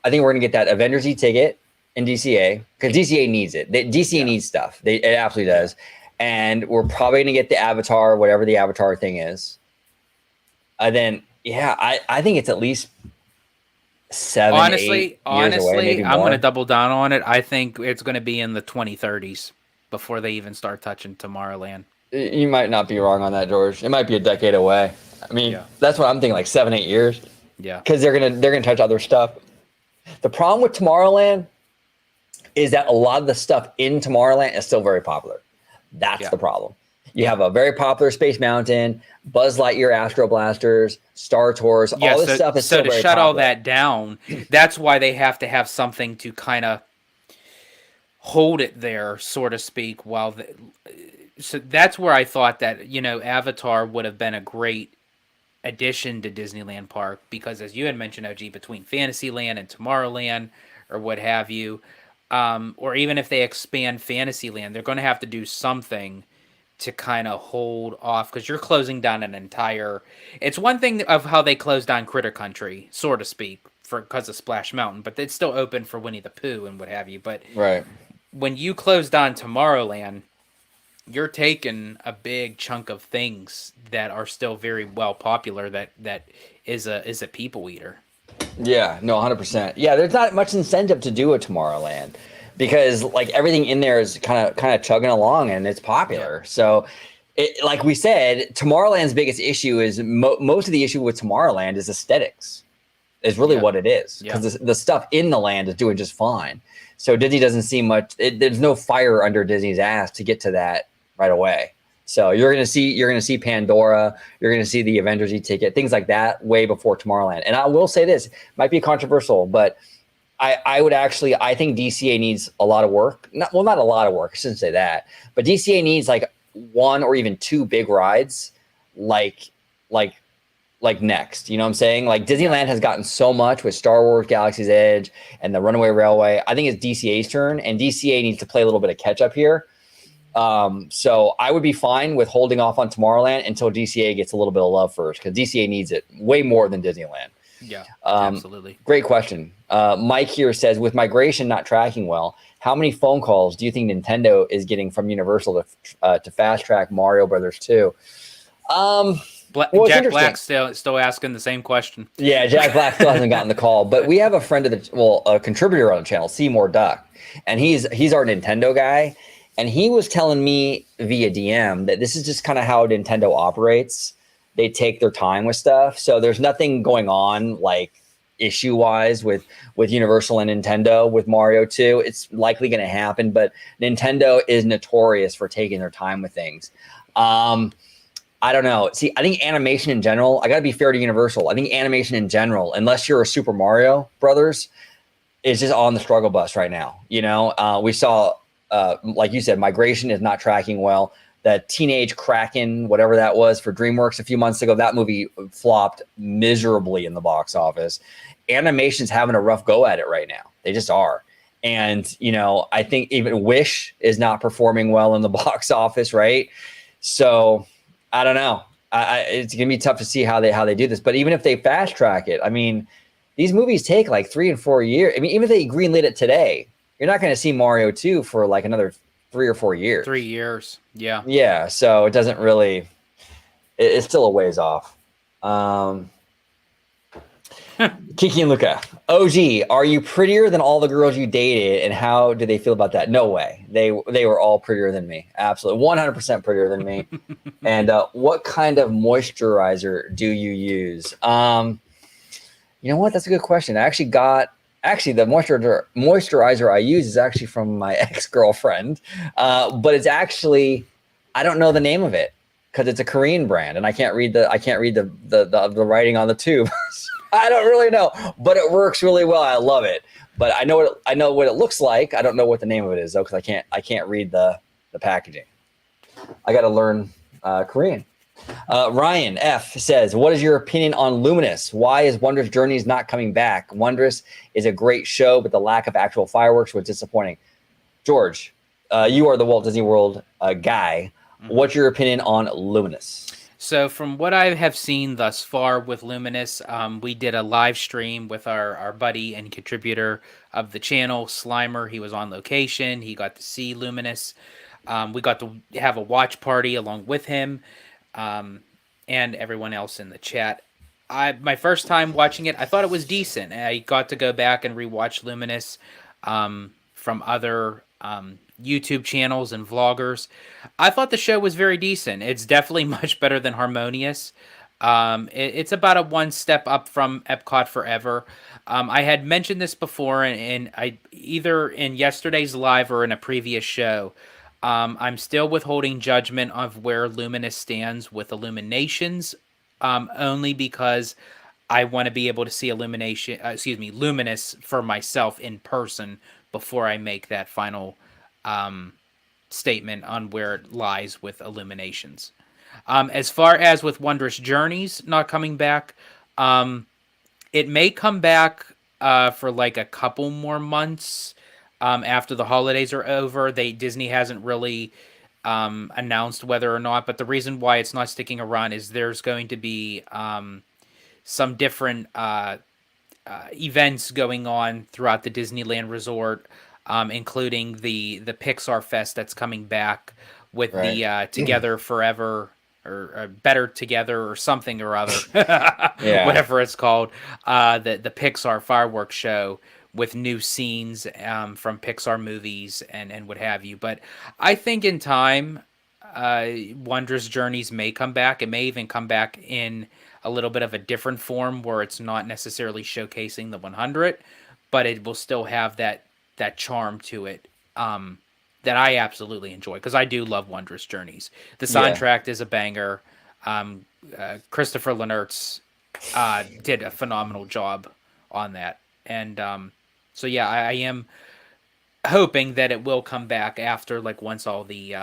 to get that Avengers ticket in DCA, because DCA needs it. DCA needs stuff. It absolutely does. And we're probably going to get the Avatar, whatever the Avatar thing is. Then, I think it's at least 7, 8 years away, I'm going to double down on it. I think it's going to be in the 2030s before they even start touching Tomorrowland. You might not be wrong on that, George. It might be a decade away. I mean, That's what I'm thinking, like 7, 8 years. Yeah. Because they're gonna touch other stuff. The problem with Tomorrowland is that a lot of the stuff in Tomorrowland is still very popular. That's the problem. You have a very popular Space Mountain, Buzz Lightyear Astro Blasters, Star Tours, all this stuff is still very popular. So to shut all that down, that's why they have to have something to kind of hold it there, so to speak, so that's where I thought that, Avatar would have been a great addition to Disneyland Park, because as you had mentioned, OG, between Fantasyland and Tomorrowland or what have you, or even if they expand Fantasyland, they're going to have to do something to kind of hold off, because you're closing down an entire... It's one thing of how they closed down Critter Country, so to speak, because of Splash Mountain, but it's still open for Winnie the Pooh and what have you. But when you close down Tomorrowland, you're taking a big chunk of things that are still very well popular that is a people eater. Yeah, no, 100%. Yeah, there's not much incentive to do a Tomorrowland, because like everything in there is kind of chugging along and it's popular. So like we said, Tomorrowland's biggest issue is most of the issue with Tomorrowland is aesthetics. Is really what it is, because the stuff in the land is doing just fine. So Disney doesn't seem much. There's no fire under Disney's ass to get to that right away. So you're gonna see Pandora. You're gonna see the Avengers e-ticket, things like that, way before Tomorrowland. And I will say this, might be controversial, but I think DCA needs a lot of work. Not a lot of work. I shouldn't say that, but DCA needs like one or even two big rides, like next. You know what I'm saying? Like Disneyland has gotten so much with Star Wars Galaxy's Edge and the Runaway Railway. I think it's DCA's turn, and DCA needs to play a little bit of catch up here. So I would be fine with holding off on Tomorrowland until DCA gets a little bit of love first, because DCA needs it way more than Disneyland. Yeah, absolutely. Great question. Mike here says, with migration not tracking well, how many phone calls do you think Nintendo is getting from Universal to fast track Mario Brothers 2? Jack Black's still asking the same question. Yeah, Jack Black still hasn't gotten the call, but we have a friend of a contributor on the channel, Seymour Duck, and he's our Nintendo guy, and he was telling me via DM that this is just kind of how Nintendo operates. They take their time with stuff, so there's nothing going on like issue-wise with Universal and Nintendo with Mario 2. It's likely going to happen, but Nintendo is notorious for taking their time with things. I don't know. See, I think animation in general, I got to be fair to Universal. I think animation in general, unless you're a Super Mario Brothers, is just on the struggle bus right now. You know, we saw, like you said, migration is not tracking well. The Teenage Kraken, whatever that was for DreamWorks a few months ago, that movie flopped miserably in the box office. Animation's having a rough go at it right now. They just are. And, you know, I think even Wish is not performing well in the box office, right? So I don't know. It's gonna be tough to see how they do this. But even if they fast track it, I mean, these movies take like 3 and 4 years. I mean, even if they greenlit it today, you're not going to see Mario 2 for like another 3 or 4 years. 3 years, yeah. Yeah, so it doesn't really. It's still a ways off. Kiki and Luca. OG, are you prettier than all the girls you dated, and how do they feel about that? No way. They were all prettier than me. Absolutely. 100% prettier than me. And what kind of moisturizer do you use? You know what? That's a good question. The moisturizer I use is actually from my ex-girlfriend. But it's actually, I don't know the name of it because it's a Korean brand and I can't read the writing on the tube. I don't really know, but it works really well. I love it. But I know what it looks like. I don't know what the name of it is though, because I can't read the packaging. I got to learn Korean. Ryan F says, "What is your opinion on Luminous? Why is Wondrous Journeys not coming back? Wondrous is a great show, but the lack of actual fireworks was disappointing." George, you are the Walt Disney World guy. What's your opinion on Luminous? So from what I have seen thus far with Luminous, we did a live stream with our buddy and contributor of the channel, Slimer. He was on location. He got to see Luminous. We got to have a watch party along with him and everyone else in the chat. My first time watching it, I thought it was decent. I got to go back and rewatch Luminous from other YouTube channels and vloggers. I thought the show was very decent. It's definitely much better than Harmonious. It's about a one step up from Epcot Forever. I had mentioned this before, and I either in yesterday's live or in a previous show. I'm still withholding judgment of where Luminous stands with Illuminations, only because I want to be able to see Luminous for myself in person before I make that final statement on where it lies with Illuminations. As far as with Wondrous Journeys not coming back, it may come back for like a couple more months after the holidays are over. Disney hasn't really announced whether or not, but the reason why it's not sticking around is there's going to be some different events going on throughout the Disneyland Resort, including the Pixar Fest that's coming back with the Together Forever or Better Together or something or other, whatever it's called, the Pixar fireworks show with new scenes from Pixar movies and what have you. But I think in time, Wondrous Journeys may come back. It may even come back in a little bit of a different form where it's not necessarily showcasing the 100, but it will still have that charm to it that I absolutely enjoy, because I do love Wondrous Journeys. The soundtrack is a banger. Christopher Lennertz did a phenomenal job on that. And so, yeah, I am hoping that it will come back after, like, once all the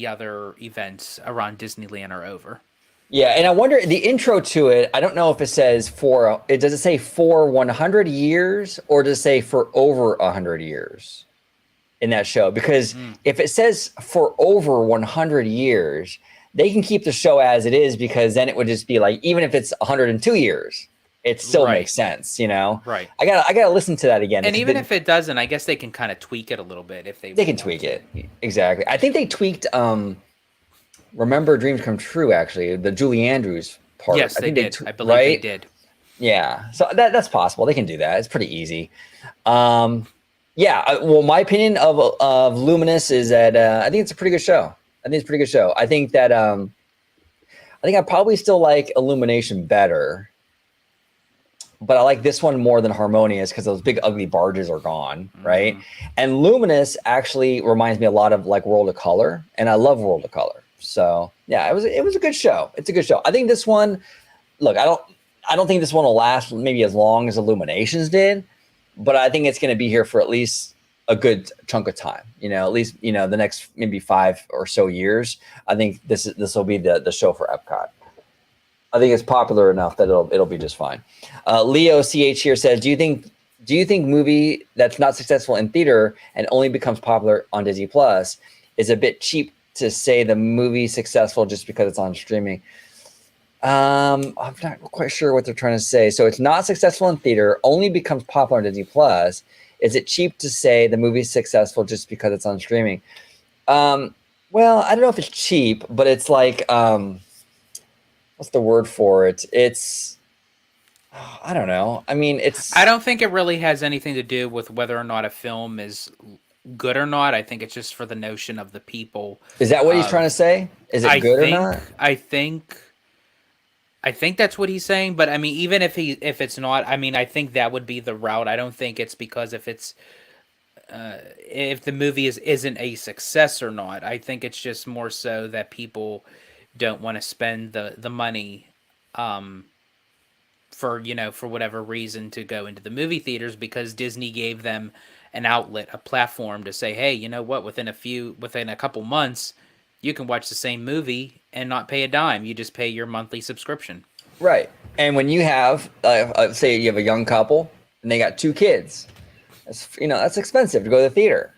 other events around Disneyland are over. Yeah, and I wonder, the intro to it, I don't know if it says does it say for 100 years or does it say for over 100 years in that show? Because if it says for over 100 years, they can keep the show as it is, because then it would just be like, even if it's 102 years, it still makes sense, you know? Right. I gotta listen to that again. And even if it doesn't, I guess they can kind of tweak it a little bit if they can tweak it. Exactly. I think they tweaked Remember Dreams Come True, actually, the Julie Andrews part. Yes, they did. I believe they did. Yeah, so that's possible. They can do that. It's pretty easy. Well, my opinion of Luminous is that I think it's a pretty good show. I think that I probably still like Illumination better, but I like this one more than Harmonious because those big ugly barges are gone, right? And Luminous actually reminds me a lot of like World of Color, and I love World of Color. So yeah, it was a good show. It's a good show. I think this one, look, I don't think this one will last maybe as long as Illuminations did, but I think it's going to be here for at least a good chunk of time. You know, at least, you know, the next maybe 5 or so years. I think this will be the show for Epcot. I think it's popular enough that it'll be just fine. Leo CH here says, do you think movie that's not successful in theater and only becomes popular on Disney Plus is a bit cheap to say the movie successful just because it's on streaming? I'm not quite sure what they're trying to say. So it's not successful in theater, only becomes popular on Disney Plus. Is it cheap to say the movie's successful just because it's on streaming? Well, I don't know if it's cheap, but it's like, what's the word for it? It's, I don't know. I mean, I don't think it really has anything to do with whether or not a film is good or not. I think it's just for the notion of the people. Is that what he's trying to say? Is it good or not? I think that's what he's saying, but I mean, even if it's not, I mean, I think that would be the route. I don't think it's because if the movie isn't a success or not. I think it's just more so that people don't want to spend the money for whatever reason to go into the movie theaters, because Disney gave them an outlet, a platform to say, hey, you know what, within a couple months, you can watch the same movie and not pay a dime. You just pay your monthly subscription. Right. And when you have, say you have a young couple and they got 2 kids, that's expensive to go to the theater,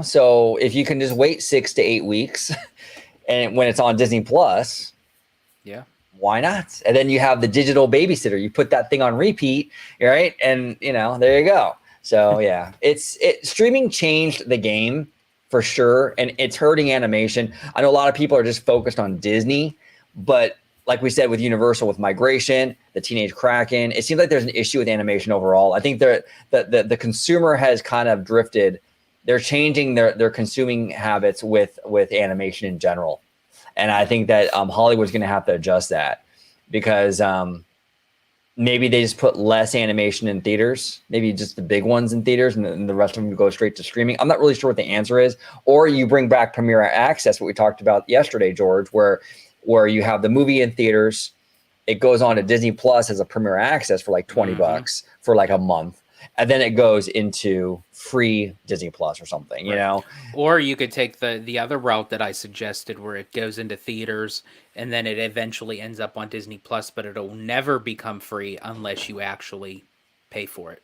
So if you can just wait 6 to 8 weeks and when it's on Disney Plus, why not? And then you have the digital babysitter. You put that thing on repeat, right? And, there you go. So yeah, streaming changed the game for sure, and it's hurting animation. I know a lot of people are just focused on Disney, but like we said with Universal, with Migration, the Teenage Kraken, it seems like there's an issue with animation overall. I think the consumer has kind of drifted. They're changing their consuming habits with animation in general, and I think that Hollywood's going to have to adjust that, because maybe they just put less animation in theaters, maybe just the big ones in theaters, and the rest of them go straight to streaming. I'm not really sure what the answer is. Or you bring back Premier Access, what we talked about yesterday, George, where you have the movie in theaters, it goes on to Disney Plus as a Premier Access for like $20 for like a month, and then it goes into free Disney Plus or something, you know? Or you could take the other route that I suggested, where it goes into theaters and then it eventually ends up on Disney Plus, but it'll never become free unless you actually pay for it.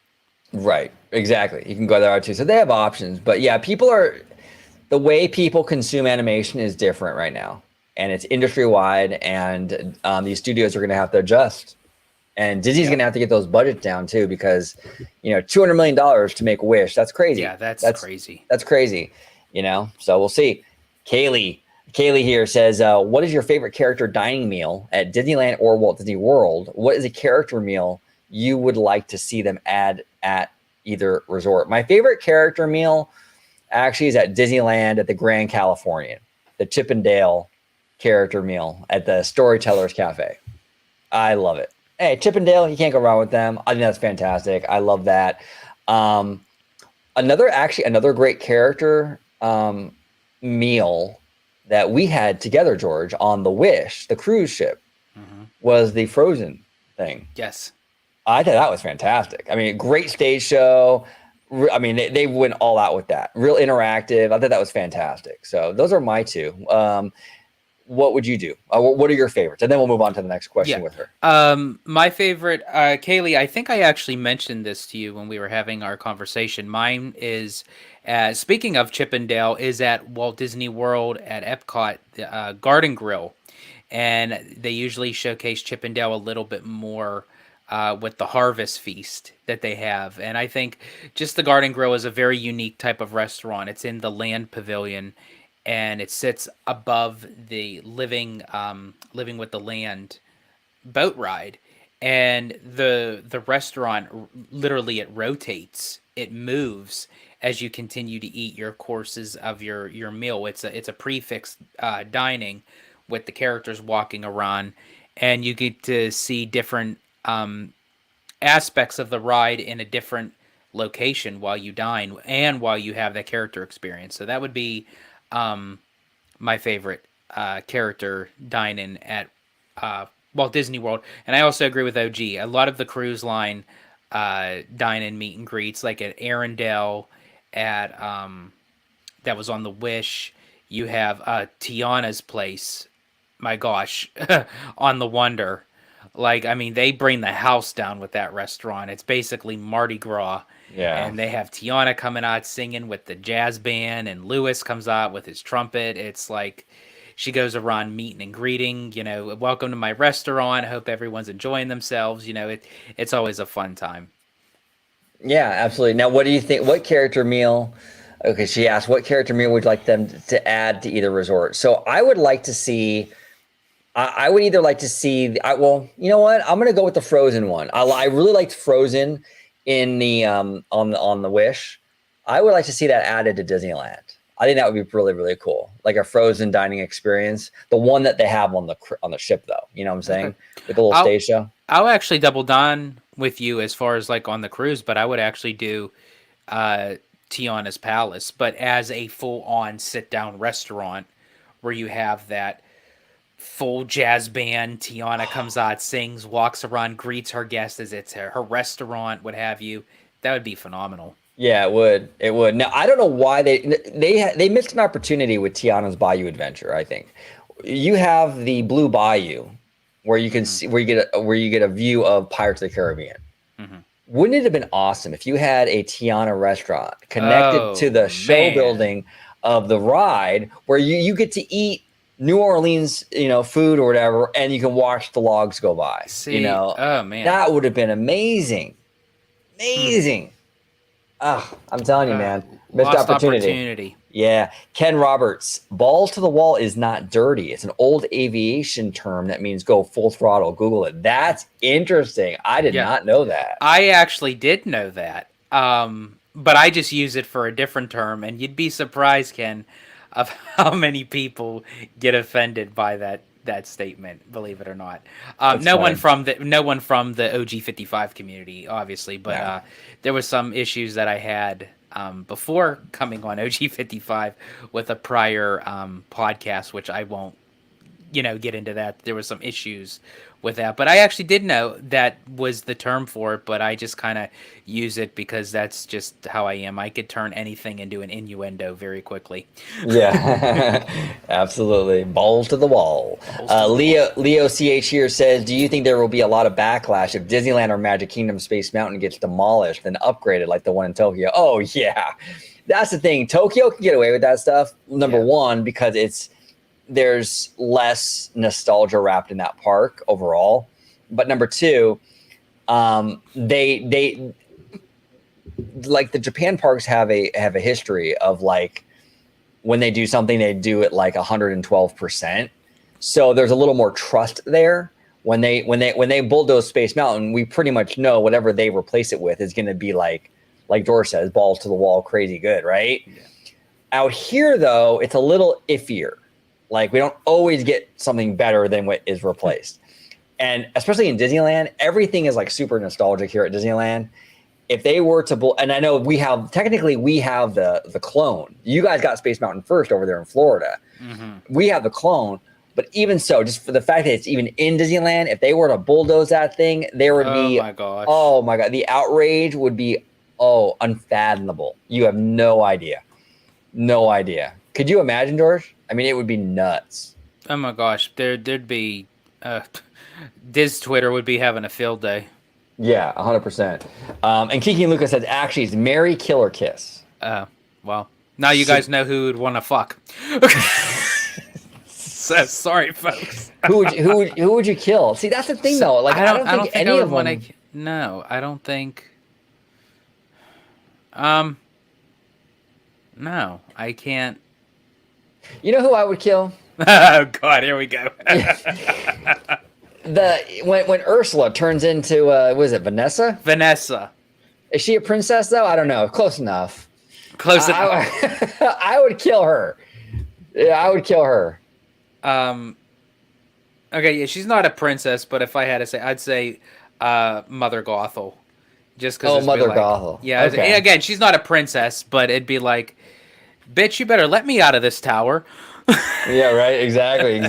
Right, exactly. You can go there too. So they have options, but yeah, the way people consume animation is different right now, and it's industry wide, and these studios are going to have to adjust. And Disney's going to have to get those budgets down too, because, $200 million to make Wish, that's crazy. Yeah, that's crazy. That's crazy, so we'll see. Kaylee here says, what is your favorite character dining meal at Disneyland or Walt Disney World? What is a character meal you would like to see them add at either resort? My favorite character meal actually is at Disneyland at the Grand Californian. the Chip and Dale character meal at the Storytellers Cafe. I love it. Hey, Chip and Dale, you can't go wrong with them. I think that's fantastic. I love that. Another great character meal that we had together, George, on the Wish, the cruise ship, was the Frozen thing. Yes. I thought that was fantastic. I mean, great stage show. I mean, they went all out with that. Real interactive. I thought that was fantastic. So those are my two. What would you do? What are your favorites? And then we'll move on to the next question with her. My favorite, Kaylee, I think I actually mentioned this to you when we were having our conversation. Mine is, speaking of Chip and Dale, is at Walt Disney World at Epcot, the Garden Grill. And they usually showcase Chip and Dale a little bit more with the Harvest Feast that they have. And I think just the Garden Grill is a very unique type of restaurant. It's in the Land Pavilion, and it sits above the Living with the Land boat ride. And the restaurant, literally, it rotates, it moves as you continue to eat your courses of your meal. It's a prefix dining with the characters walking around, and you get to see different aspects of the ride in a different location while you dine and while you have that character experience. So that would be my favorite character dine-in at Walt Disney World. And I also agree with OG. A lot of the cruise line dine-in meet and greets, like at Arendelle, at that was on the Wish. You have Tiana's place. My gosh, on the Wonder. Like, I mean, they bring the house down with that restaurant. It's basically Mardi Gras. Yeah. And they have Tiana coming out singing with the jazz band, and Lewis comes out with his trumpet. It's like she goes around meeting and greeting, welcome to my restaurant. I hope everyone's enjoying themselves. It's always a fun time. Yeah, absolutely. Now, what do you think? What character meal? Okay, she asked, what character meal would you like them to add to either resort? So I would like to see. I would either like to see. Well, you know what? I'm going to go with the Frozen one. I really liked Frozen in the on the Wish. I would like to see that added to Disneyland. I think that would be really, really cool, like a Frozen dining experience. The one that they have on the ship, though. You know what I'm saying? Okay. With the little stage show. I'll actually double down with you as far as like on the cruise, but I would actually do Tiana's Palace, but as a full-on sit-down restaurant where you have that full jazz band. Tiana comes out, sings, walks around, greets her guests as it's her restaurant, what have you. That would be phenomenal. Yeah, it would. It would. Now, I don't know why they missed an opportunity with Tiana's Bayou Adventure. I think you have the Blue Bayou, where you can see where you get a view of Pirates of the Caribbean. Mm-hmm. Wouldn't it have been awesome if you had a Tiana restaurant connected to the show building of the ride, where you get to eat New Orleans, food or whatever, and you can watch the logs go by. Oh man, that would have been amazing. Amazing. I'm telling you, man, missed opportunity. Yeah. Ken Roberts, balls to the wall is not dirty. It's an old aviation term that means go full throttle. Google it. That's interesting. I did not know that. I actually did know that. But I just use it for a different term, and you'd be surprised, Ken, of how many people get offended by that statement, believe it or not. No one from the OG55 community, obviously, but there was some issues that I had before coming on OG55 with a prior podcast, which I won't get into that. There was some issues with that, but I actually did know that was the term for it, but I just kind of use it because that's just how I am. I could turn anything into an innuendo very quickly. Yeah, absolutely. Ball to the wall. Leo CH here says, do you think there will be a lot of backlash if Disneyland or Magic Kingdom Space Mountain gets demolished and upgraded like the one in Tokyo? Oh yeah, that's the thing. Tokyo can get away with that stuff. Number one, because there's less nostalgia wrapped in that park overall. But number two, they like the Japan parks have a history of like when they do something, they do it like 112%. So there's a little more trust there. When they bulldoze Space Mountain, we pretty much know whatever they replace it with is going to be like George says, balls to the wall, crazy good, right? Yeah. Out here though, it's a little iffier. Like we don't always get something better than what is replaced. And especially in Disneyland, everything is like super nostalgic here at Disneyland. If they were to, and I know we have the clone. You guys got Space Mountain first over there in Florida. Mm-hmm. We have the clone, but even so, just for the fact that it's even in Disneyland, if they were to bulldoze that thing, there would be, oh my God, the outrage would be, unfathomable. You have no idea. No idea. Could you imagine, George? I mean, it would be nuts. Oh my gosh, there'd be, Diz Twitter would be having a field day. Yeah, 100%. And Kiki and Lucas says, actually, it's Mary Kill or Kiss. Well, now you guys know who would want to fuck. So, sorry, folks. who would you kill? See, that's the thing, though. Like, I don't think any of them. No, I don't think. No, I can't. You know who I would kill? Oh God, here we go. When Ursula turns into was it Vanessa? Vanessa. Is she a princess though? I don't know. Close enough. Close enough. I would kill her. Yeah, I would kill her. Okay, yeah, she's not a princess, but if I had to say, I'd say Mother Gothel. Just because. Oh, Mother Gothel. Yeah. Okay. Again, she's not a princess, but it'd be like, bitch, you better let me out of this tower. Yeah. Right. Exactly.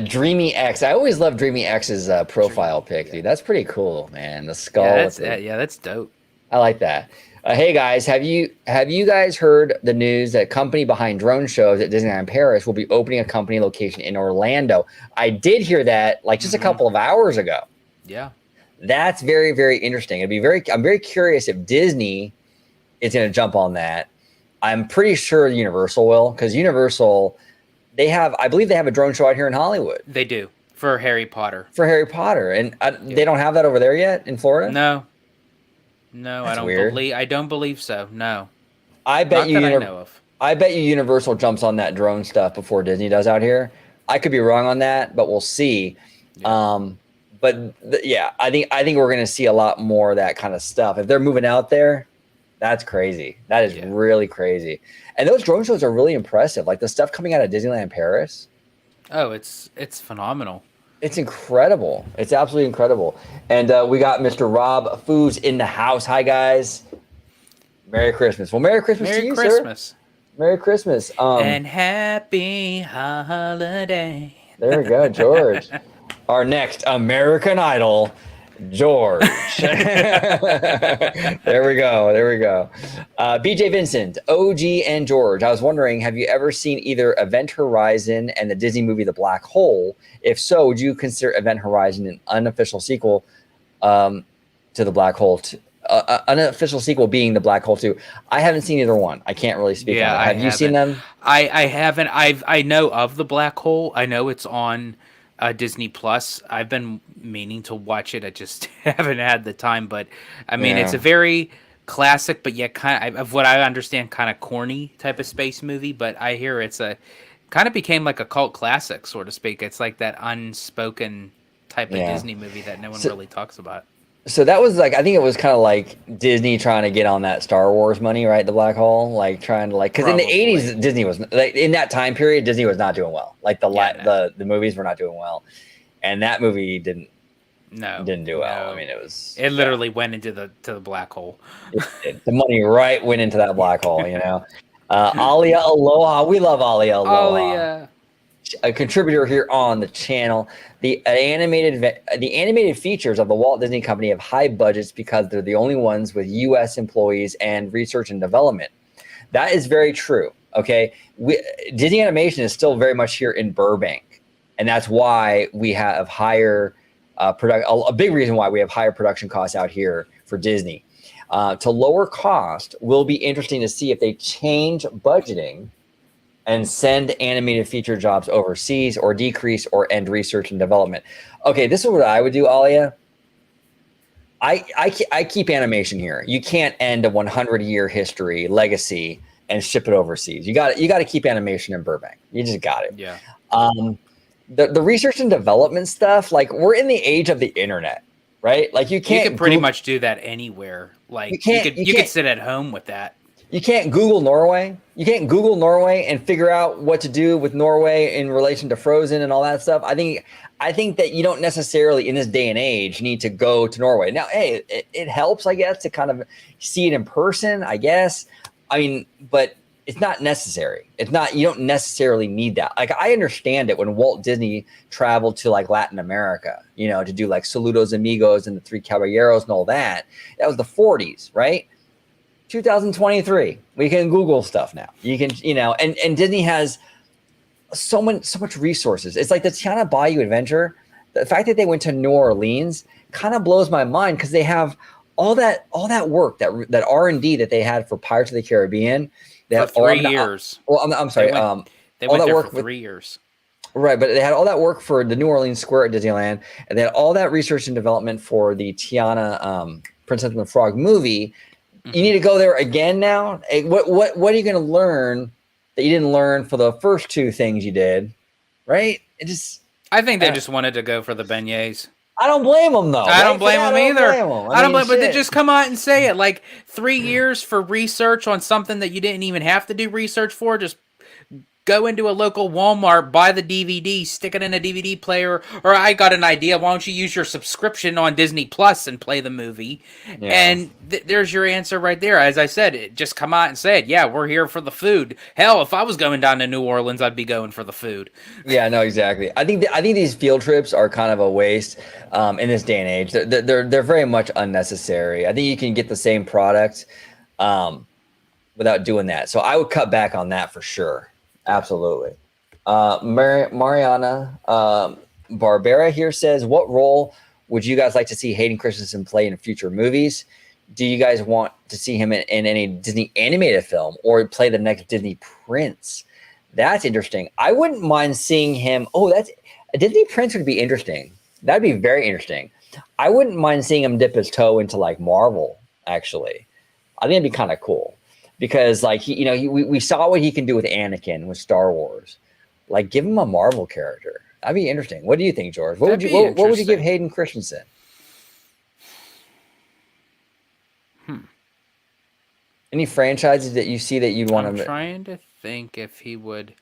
Dreamy X. I always love Dreamy X's profile pic, dude. That's pretty cool, man. The skull. Yeah, that's dope. I like that. Hey guys, have you guys heard the news that company behind drone shows at Disneyland Paris will be opening a company location in Orlando? I did hear that like just a couple of hours ago. Yeah. That's very, very interesting. I'm very curious if Disney is going to jump on that. I'm pretty sure Universal will, because Universal, I believe they have a drone show out here in Hollywood. They do for Harry Potter. And they don't have that over there yet in Florida. No, That's I don't believe so. No, I bet I know of. I bet you Universal jumps on that drone stuff before Disney does out here. I could be wrong on that, but we'll see. Yeah. I think we're going to see a lot more of that kind of stuff. If they're moving out there, that's crazy. That is really crazy. And those drone shows are really impressive. Like the stuff coming out of Disneyland Paris. Oh, it's phenomenal. It's incredible. It's absolutely incredible. And we got Mr. Rob Foos in the house. Hi, guys. Merry Christmas. Well, Merry Christmas to you, sir. Merry Christmas. And happy holiday. There we go, George. Our next American Idol, George. There we go. BJ Vincent, OG and George. I was wondering, have you ever seen either Event Horizon and the Disney movie The Black Hole? If so, would you consider Event Horizon an unofficial sequel to The Black Hole? Unofficial sequel being The Black Hole 2. I haven't seen either one. I can't really speak on it. Have you seen them? I haven't. I know of The Black Hole. I know it's on Disney Plus. I've been meaning to watch it. I just haven't had the time. But I mean, it's a very classic, but yet kind of what I understand, kind of corny type of space movie. But I hear it's kind of became like a cult classic, so to speak. It's like that unspoken type of Disney movie that no one really talks about. So that was like, I think it was kind of like Disney trying to get on that Star Wars money, right? The Black Hole, like trying to because in the 80s, Disney was like, in that time period, Disney was not doing well. Like the movies were not doing well. And that movie didn't do well. I mean, it literally went into the black hole. The money went into that black hole, you know? Alia Aloha. We love Alia Aloha. Alia. A contributor here on the channel. The animated features of the Walt Disney Company have high budgets because they're the only ones with U.S. employees and research and development. That is very true. Okay, Disney Animation is still very much here in Burbank, and that's why we have higher a big reason why we have higher production costs out here for Disney. To lower cost, will be interesting to see if they change budgeting and send animated feature jobs overseas or decrease or end research and development. Okay, this is what I would do, Alia. I keep animation here. You can't end a 100-year history legacy and ship it overseas. You got to keep animation in Burbank. You just got it. Yeah. The research and development stuff, like we're in the age of the internet, right? Like you can pretty much do that anywhere. Like you could sit at home with that. you can't Google Norway. You can't Google Norway and figure out what to do with Norway in relation to Frozen and all that stuff. I think that you don't necessarily in this day and age need to go to Norway. Now, hey, it helps, I guess, to kind of see it in person, I guess. I mean, but it's not necessary. It's not, you don't necessarily need that. Like, I understand it when Walt Disney traveled to like Latin America, you know, to do like Saludos Amigos and the Three Caballeros and all that. That was the 40s, right? 2023, we can Google stuff now. You can, you know, and Disney has so much resources. It's like the Tiana Bayou Adventure. The fact that they went to New Orleans kind of blows my mind because they have all that work, that R&D that they had for Pirates of the Caribbean. For 3 years. I'm sorry. They went there for 3 years. Right, but they had all that work for the New Orleans Square at Disneyland, and they had all that research and development for the Tiana Princess and the Frog movie. You need to go there again now. What are you going to learn that you didn't learn for the first two things you did? Right? I think they just wanted to go for the beignets. I don't blame them though. I don't blame them either. I don't blame, but they just come out and say it. Like 3 years for research on something that you didn't even have to do research for. Just go into a local Walmart, buy the DVD, stick it in a DVD player, or I got an idea. Why don't you use your subscription on Disney Plus and play the movie? Yeah. And there's your answer right there. As I said, just come out and say it. Yeah, we're here for the food. Hell, if I was going down to New Orleans, I'd be going for the food. Yeah, no, exactly. I think these field trips are kind of a waste in this day and age. They're very much unnecessary. I think you can get the same product without doing that. So I would cut back on that for sure. Absolutely. Mariana Barbera here says, what role would you guys like to see Hayden Christensen play in future movies? Do you guys want to see him in any Disney animated film or play the next Disney prince? That's interesting. I wouldn't mind seeing him. That's a Disney prince would be interesting. That'd be very interesting. I wouldn't mind seeing him dip his toe into like Marvel, actually. I think it'd be kind of cool. Because like we saw what he can do with Anakin with Star Wars. Like, give him a Marvel character. That'd be interesting. What do you think, George? What would you give Hayden Christensen? Any franchises that you see that you'd want to? I'm trying to think if he would.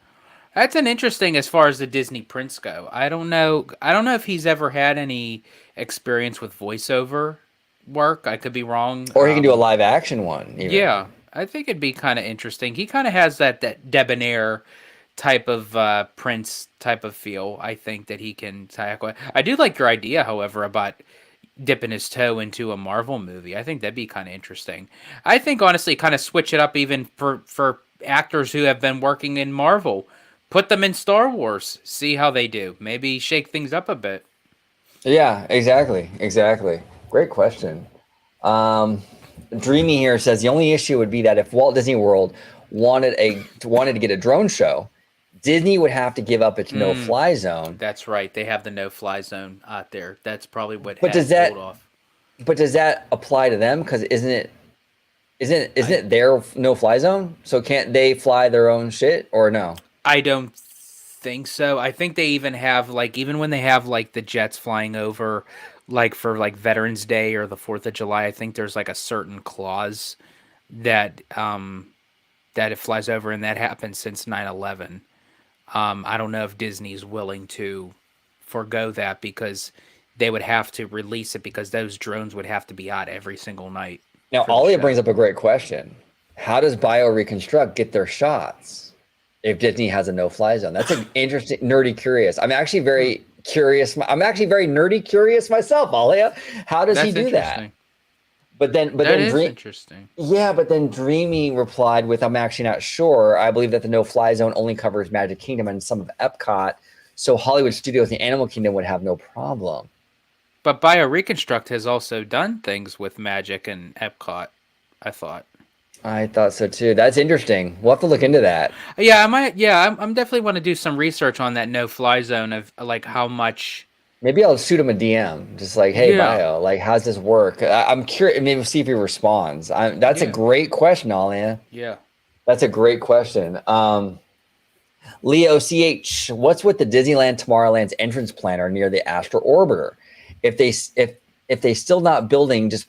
That's an interesting as far as the Disney Prince go. I don't know if he's ever had any experience with voiceover work. I could be wrong. Or he can do a live action one. Even. Yeah. I think it'd be kind of interesting. He kind of has that debonair type of Prince type of feel. I think that he can tackle. I do like your idea, however, about dipping his toe into a Marvel movie. I think that'd be kind of interesting. I think honestly, kind of switch it up even for actors who have been working in Marvel. Put them in Star Wars. See how they do. Maybe shake things up a bit. Yeah, exactly. Great question. Dreamy here says the only issue would be that if Walt Disney World wanted to get a drone show, Disney would have to give up its no-fly zone. That's right. They have the no-fly zone out there. That's probably what. But does that apply to them? Because isn't it their no-fly zone? So can't they fly their own shit or no? I don't think so. I think they even have even when they have the jets flying over. Like for Veterans Day or the 4th of July, I think there's a certain clause that that it flies over, and that happened since 9/11. I don't know if Disney's willing to forego that because they would have to release it because those drones would have to be out every single night. Now, Alia brings up a great question. How does BioReconstruct get their shots if Disney has a no-fly zone? That's an interesting, nerdy, curious. I'm actually very curious. I'm actually very nerdy curious myself, Alia. How does he do that? But then interesting. Yeah, but then Dreamy replied with, I'm actually not sure. I believe that the no-fly zone only covers Magic Kingdom and some of Epcot, so Hollywood Studios and Animal Kingdom would have no problem. But BioReconstruct has also done things with Magic and Epcot, I thought. I thought so too. That's interesting. We'll have to look into that. Yeah, I might. Yeah, I'm definitely want to do some research on that no-fly zone of how much. Maybe I'll shoot him a DM, just hey, Bio, how's this work? I'm curious. Maybe we'll see if he responds. That's a great question, Alia. Yeah, that's a great question. Leo CH, what's with the Disneyland Tomorrowland's entrance planner near the Astro Orbiter? If they still not building just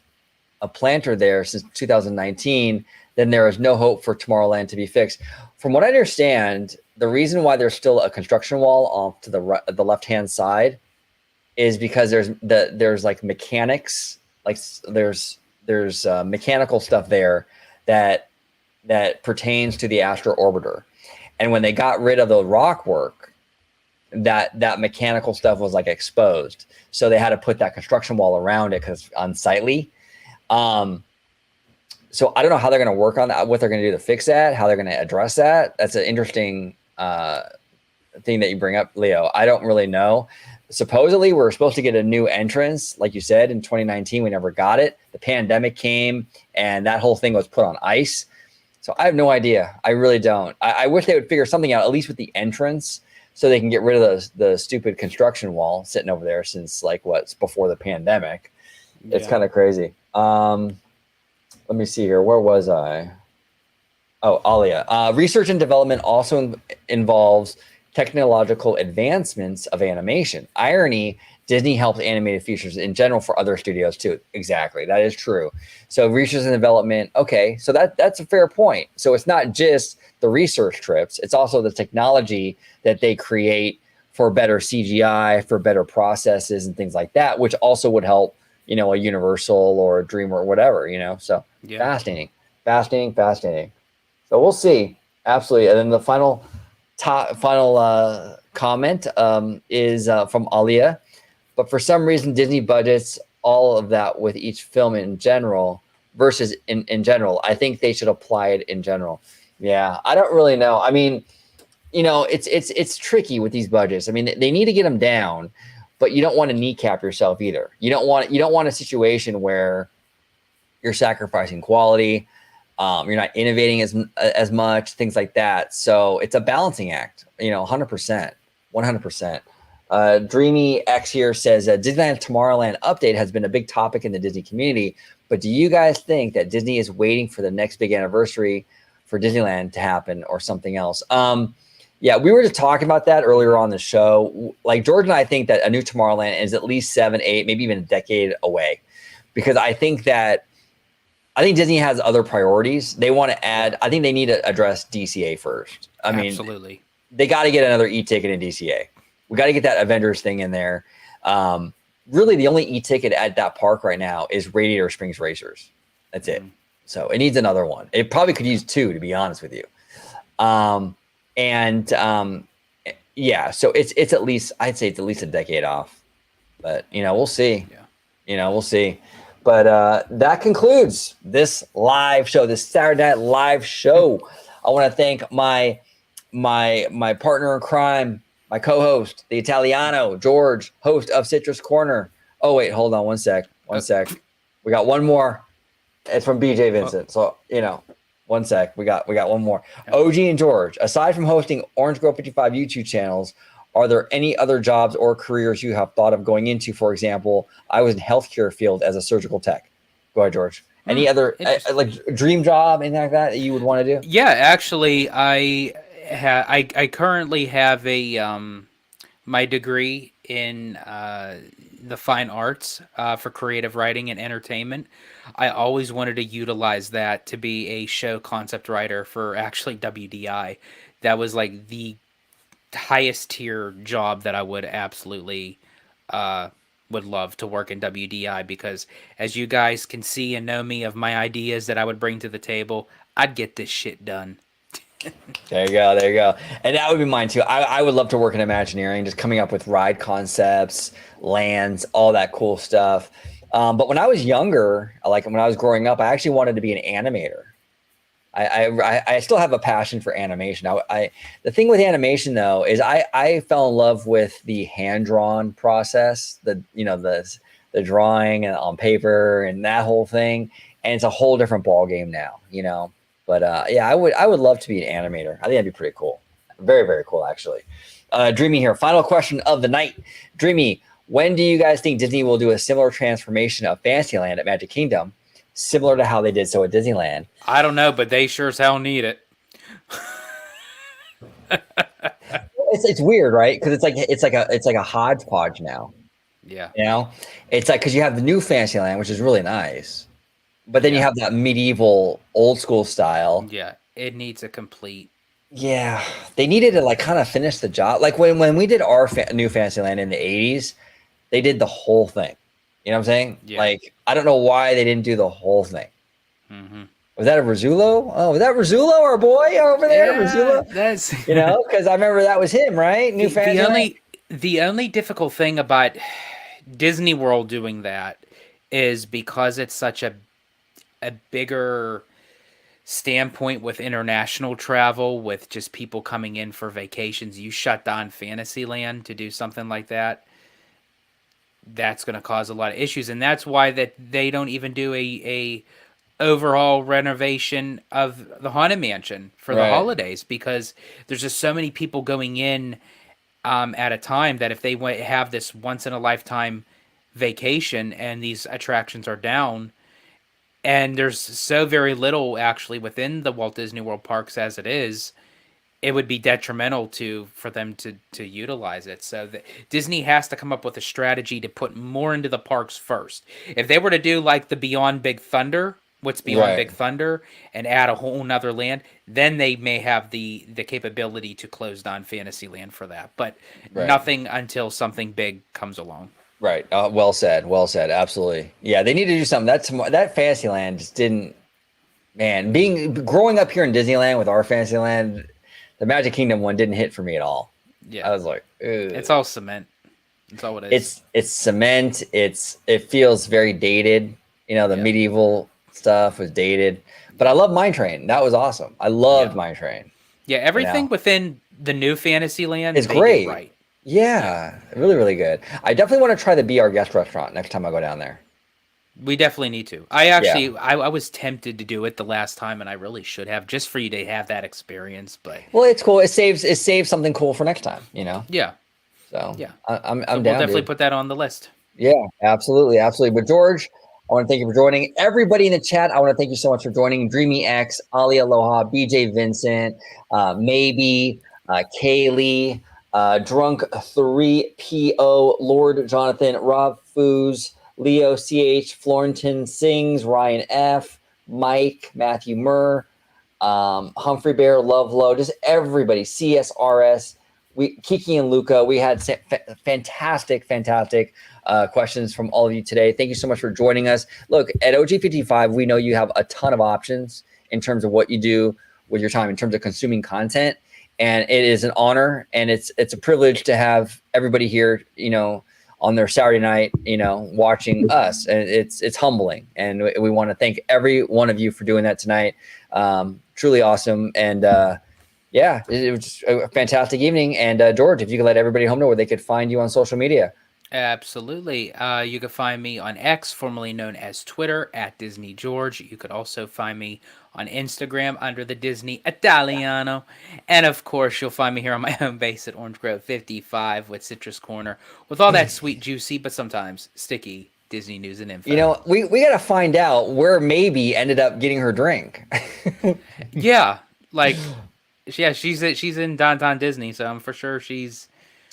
a planter there since 2019, then there is no hope for Tomorrowland to be fixed. From what I understand, the reason why there's still a construction wall off to the left-hand side is because there's like mechanics, like there's mechanical stuff there that pertains to the Astro Orbiter. And when they got rid of the rock work, that mechanical stuff was like exposed. So they had to put that construction wall around it because unsightly. So I don't know how they're going to work on that, what they're going to do to fix that, how they're going to address that. That's an interesting thing that you bring up, Leo. I don't really know. Supposedly, we're supposed to get a new entrance, like you said, in 2019. We never got it. The pandemic came, and that whole thing was put on ice. So I have no idea. I really don't. I wish they would figure something out, at least with the entrance, so they can get rid of the stupid construction wall sitting over there since, like, what's before the pandemic. Yeah. It's kind of crazy. Let me see here. Where was I? Oh, Alia. Research and development also involves technological advancements of animation. Irony, Disney helps animated features in general for other studios too. Exactly. That is true. So research and development. Okay. So that's a fair point. So it's not just the research trips. It's also the technology that they create for better CGI, for better processes and things like that, which also would help, a Universal or a Dream or whatever, so yeah. Fascinating. So we'll see. Absolutely. And then the final comment is from Alia. But for some reason, Disney budgets all of that with each film in general versus in general. I think they should apply it in general. Yeah, I don't really know. I mean, it's tricky with these budgets. I mean, they need to get them down, but you don't want to kneecap yourself either. You don't want a situation where you're sacrificing quality. You're not innovating as much, things like that. So it's a balancing act, 100%. Dreamy X here says Disneyland Tomorrowland update has been a big topic in the Disney community. But do you guys think that Disney is waiting for the next big anniversary for Disneyland to happen or something else? Yeah, we were just talking about that earlier on the show. Like George and I think that a new Tomorrowland is at least 7, 8, maybe even a decade away, because I think Disney has other priorities. They want to add. I think they need to address DCA first. Absolutely. They got to get another e-ticket in DCA. We got to get that Avengers thing in there. Really, the only e-ticket at that park right now is Radiator Springs Racers. That's it. So it needs another one. It probably could use 2, to be honest with you. Yeah. So it's at least, I'd say it's at least a decade off. But we'll see. Yeah. We'll see. But that concludes this live show, this Saturday Night Live show. I want to thank my partner in crime, my co-host, the Italiano, George, host of Citrus Corner. Oh, wait, hold on one sec. We got one more. It's from BJ Vincent. So, one sec. We got one more. OG and George, aside from hosting Orange Grove 55 YouTube channels, are there any other jobs or careers you have thought of going into? For example, I was in healthcare field as a surgical tech. Go ahead, George. Any other like dream job, anything like that you would want to do? Yeah, actually, I currently have a my degree in the fine arts for creative writing and entertainment. I always wanted to utilize that to be a show concept writer for actually WDI. That was like the highest tier job that I would absolutely would love to work in WDI, because as you guys can see and know me of my ideas that I would bring to the table, I'd get this shit done. There you go. And that would be mine too. I would love to work in Imagineering, just coming up with ride concepts, lands, all that cool stuff. But when I was younger, like when I was growing up, I actually wanted to be an animator. I still have a passion for animation. The thing with animation though is I fell in love with the hand-drawn process, the drawing and on paper and that whole thing. And it's a whole different ball game now, But I would love to be an animator. I think that'd be pretty cool. Very, very cool, actually. Dreamy here. Final question of the night. Dreamy, when do you guys think Disney will do a similar transformation of Fantasyland at Magic Kingdom, similar to how they did so at Disneyland? I don't know, but they sure as hell need it. It's weird, right? Because it's like a hodgepodge now. Yeah. It's like, because you have the new Fantasyland, which is really nice. but then you have that medieval old school style. Yeah, it needs a complete. Yeah, they needed to like kind of finish the job. Like when we did our new Fantasyland in the 80s, they did the whole thing. You know what I'm saying? Yeah. Like, I don't know why they didn't do the whole thing. Mm-hmm. Was that a Rizzullo? Oh, was that Rizzullo, our boy over there? Yeah, Rizzullo? that's You know, because I remember that was him, right? New Fantasyland. The only difficult thing about Disney World doing that is because it's such a bigger standpoint with international travel, with just people coming in for vacations. You shut down Fantasyland to do something like that, that's going to cause a lot of issues, and that's why that they don't even do a overhaul renovation of the Haunted Mansion for the holidays, because there's just so many people going in at a time that if they have this once in a lifetime vacation and these attractions are down, and there's so very little actually within the Walt Disney World parks as it is, it would be detrimental for them to utilize it. So Disney has to come up with a strategy to put more into the parks first. If they were to do like the Beyond Big Thunder, what's Beyond Big Thunder, and add a whole nother land, then they may have the capability to close down Fantasyland for that. But nothing until something big comes along. Right. Well said. Well said. Absolutely. Yeah, they need to do something. That Fantasyland just didn't. Man, growing up here in Disneyland with our Fantasyland, the Magic Kingdom one didn't hit for me at all. Yeah, I was like, ugh. It's all cement. That's all it is. It's cement. It feels very dated. You know, the medieval stuff was dated. But I love Mine Train. That was awesome. I loved Mine Train. Yeah, everything within the new Fantasyland is great. Right. Yeah, really, really good. I definitely want to try the Be Our Guest restaurant next time I go down there. We definitely need to. I was tempted to do it the last time, and I really should have, just for you to have that experience. But it's cool. It saves something cool for next time. You know. Yeah. So yeah, I'm down. We'll definitely put that on the list. Yeah, absolutely. But George, I want to thank you for joining. Everybody in the chat, I want to thank you so much for joining. Dreamy X, Ali Aloha, BJ Vincent, Maybe, Kaylee, Drunk 3PO, Lord Jonathan, Rob Foos, Leo CH, Florentin Sings, Ryan F, Mike, Matthew Murr, Humphrey Bear, Love Low, just everybody, CSRS, Kiki and Luca. We had fantastic questions from all of you today. Thank you so much for joining us. Look, at OG55, we know you have a ton of options in terms of what you do with your time, in terms of consuming content. And it is an honor, and it's a privilege to have everybody here, you know, on their Saturday night, you know, watching us. And it's humbling. And we want to thank every one of you for doing that tonight. Truly awesome. And it was a fantastic evening. And George, if you could let everybody home know where they could find you on social media. Absolutely. You can find me on X, formerly known as Twitter, at Disney George. You could also find me on Instagram under the Disney Italiano. And of course, you'll find me here on my home base at Orange Grove 55 with Citrus Corner, with all that sweet, juicy, but sometimes sticky Disney news and info. You know, we got to find out where Maybe ended up getting her drink. Yeah. Like, yeah, she's in downtown Disney, so I'm for sure she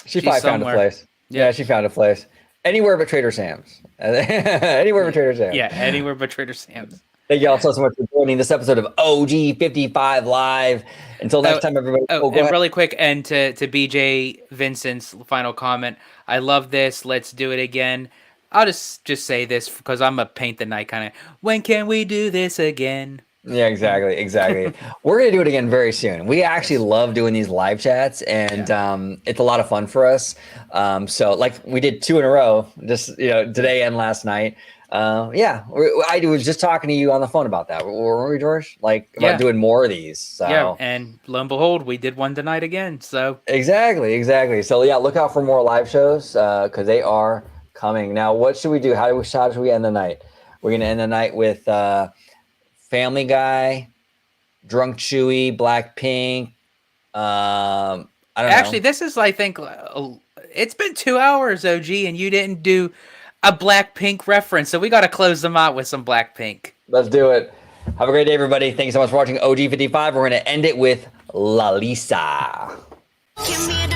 probably found a place. Yeah, she found a place. Anywhere but Trader Sam's. Anywhere but Trader Sam's. Yeah, anywhere but Trader Sam's. Thank you all so much for joining this episode of OG55 Live. Until next time, everybody. And really quick, and to BJ Vincent's final comment, I love this. Let's do it again. I'll just say this because I'm a paint the night kind of. When can we do this again? Yeah, exactly. We're going to do it again very soon. We actually love doing these live chats, and it's a lot of fun for us. So like we did 2 in a row, just, you know, today and last night. I was just talking to you on the phone about that. Weren't we, George? Like about doing more of these. So. Yeah, and lo and behold, we did one tonight again. So exactly. So yeah, look out for more live shows because they are coming. Now, what should we do? How should we end the night? We're going to end the night with Family Guy, Drunk Chewy, Blackpink. I don't know. Actually, this is, I think, it's been 2 hours, OG, and you didn't do a Blackpink reference, so we got to close them out with some Blackpink. Let's do it. Have a great day, everybody. Thank you so much for watching OG55. We're going to end it with La Lisa. Give me a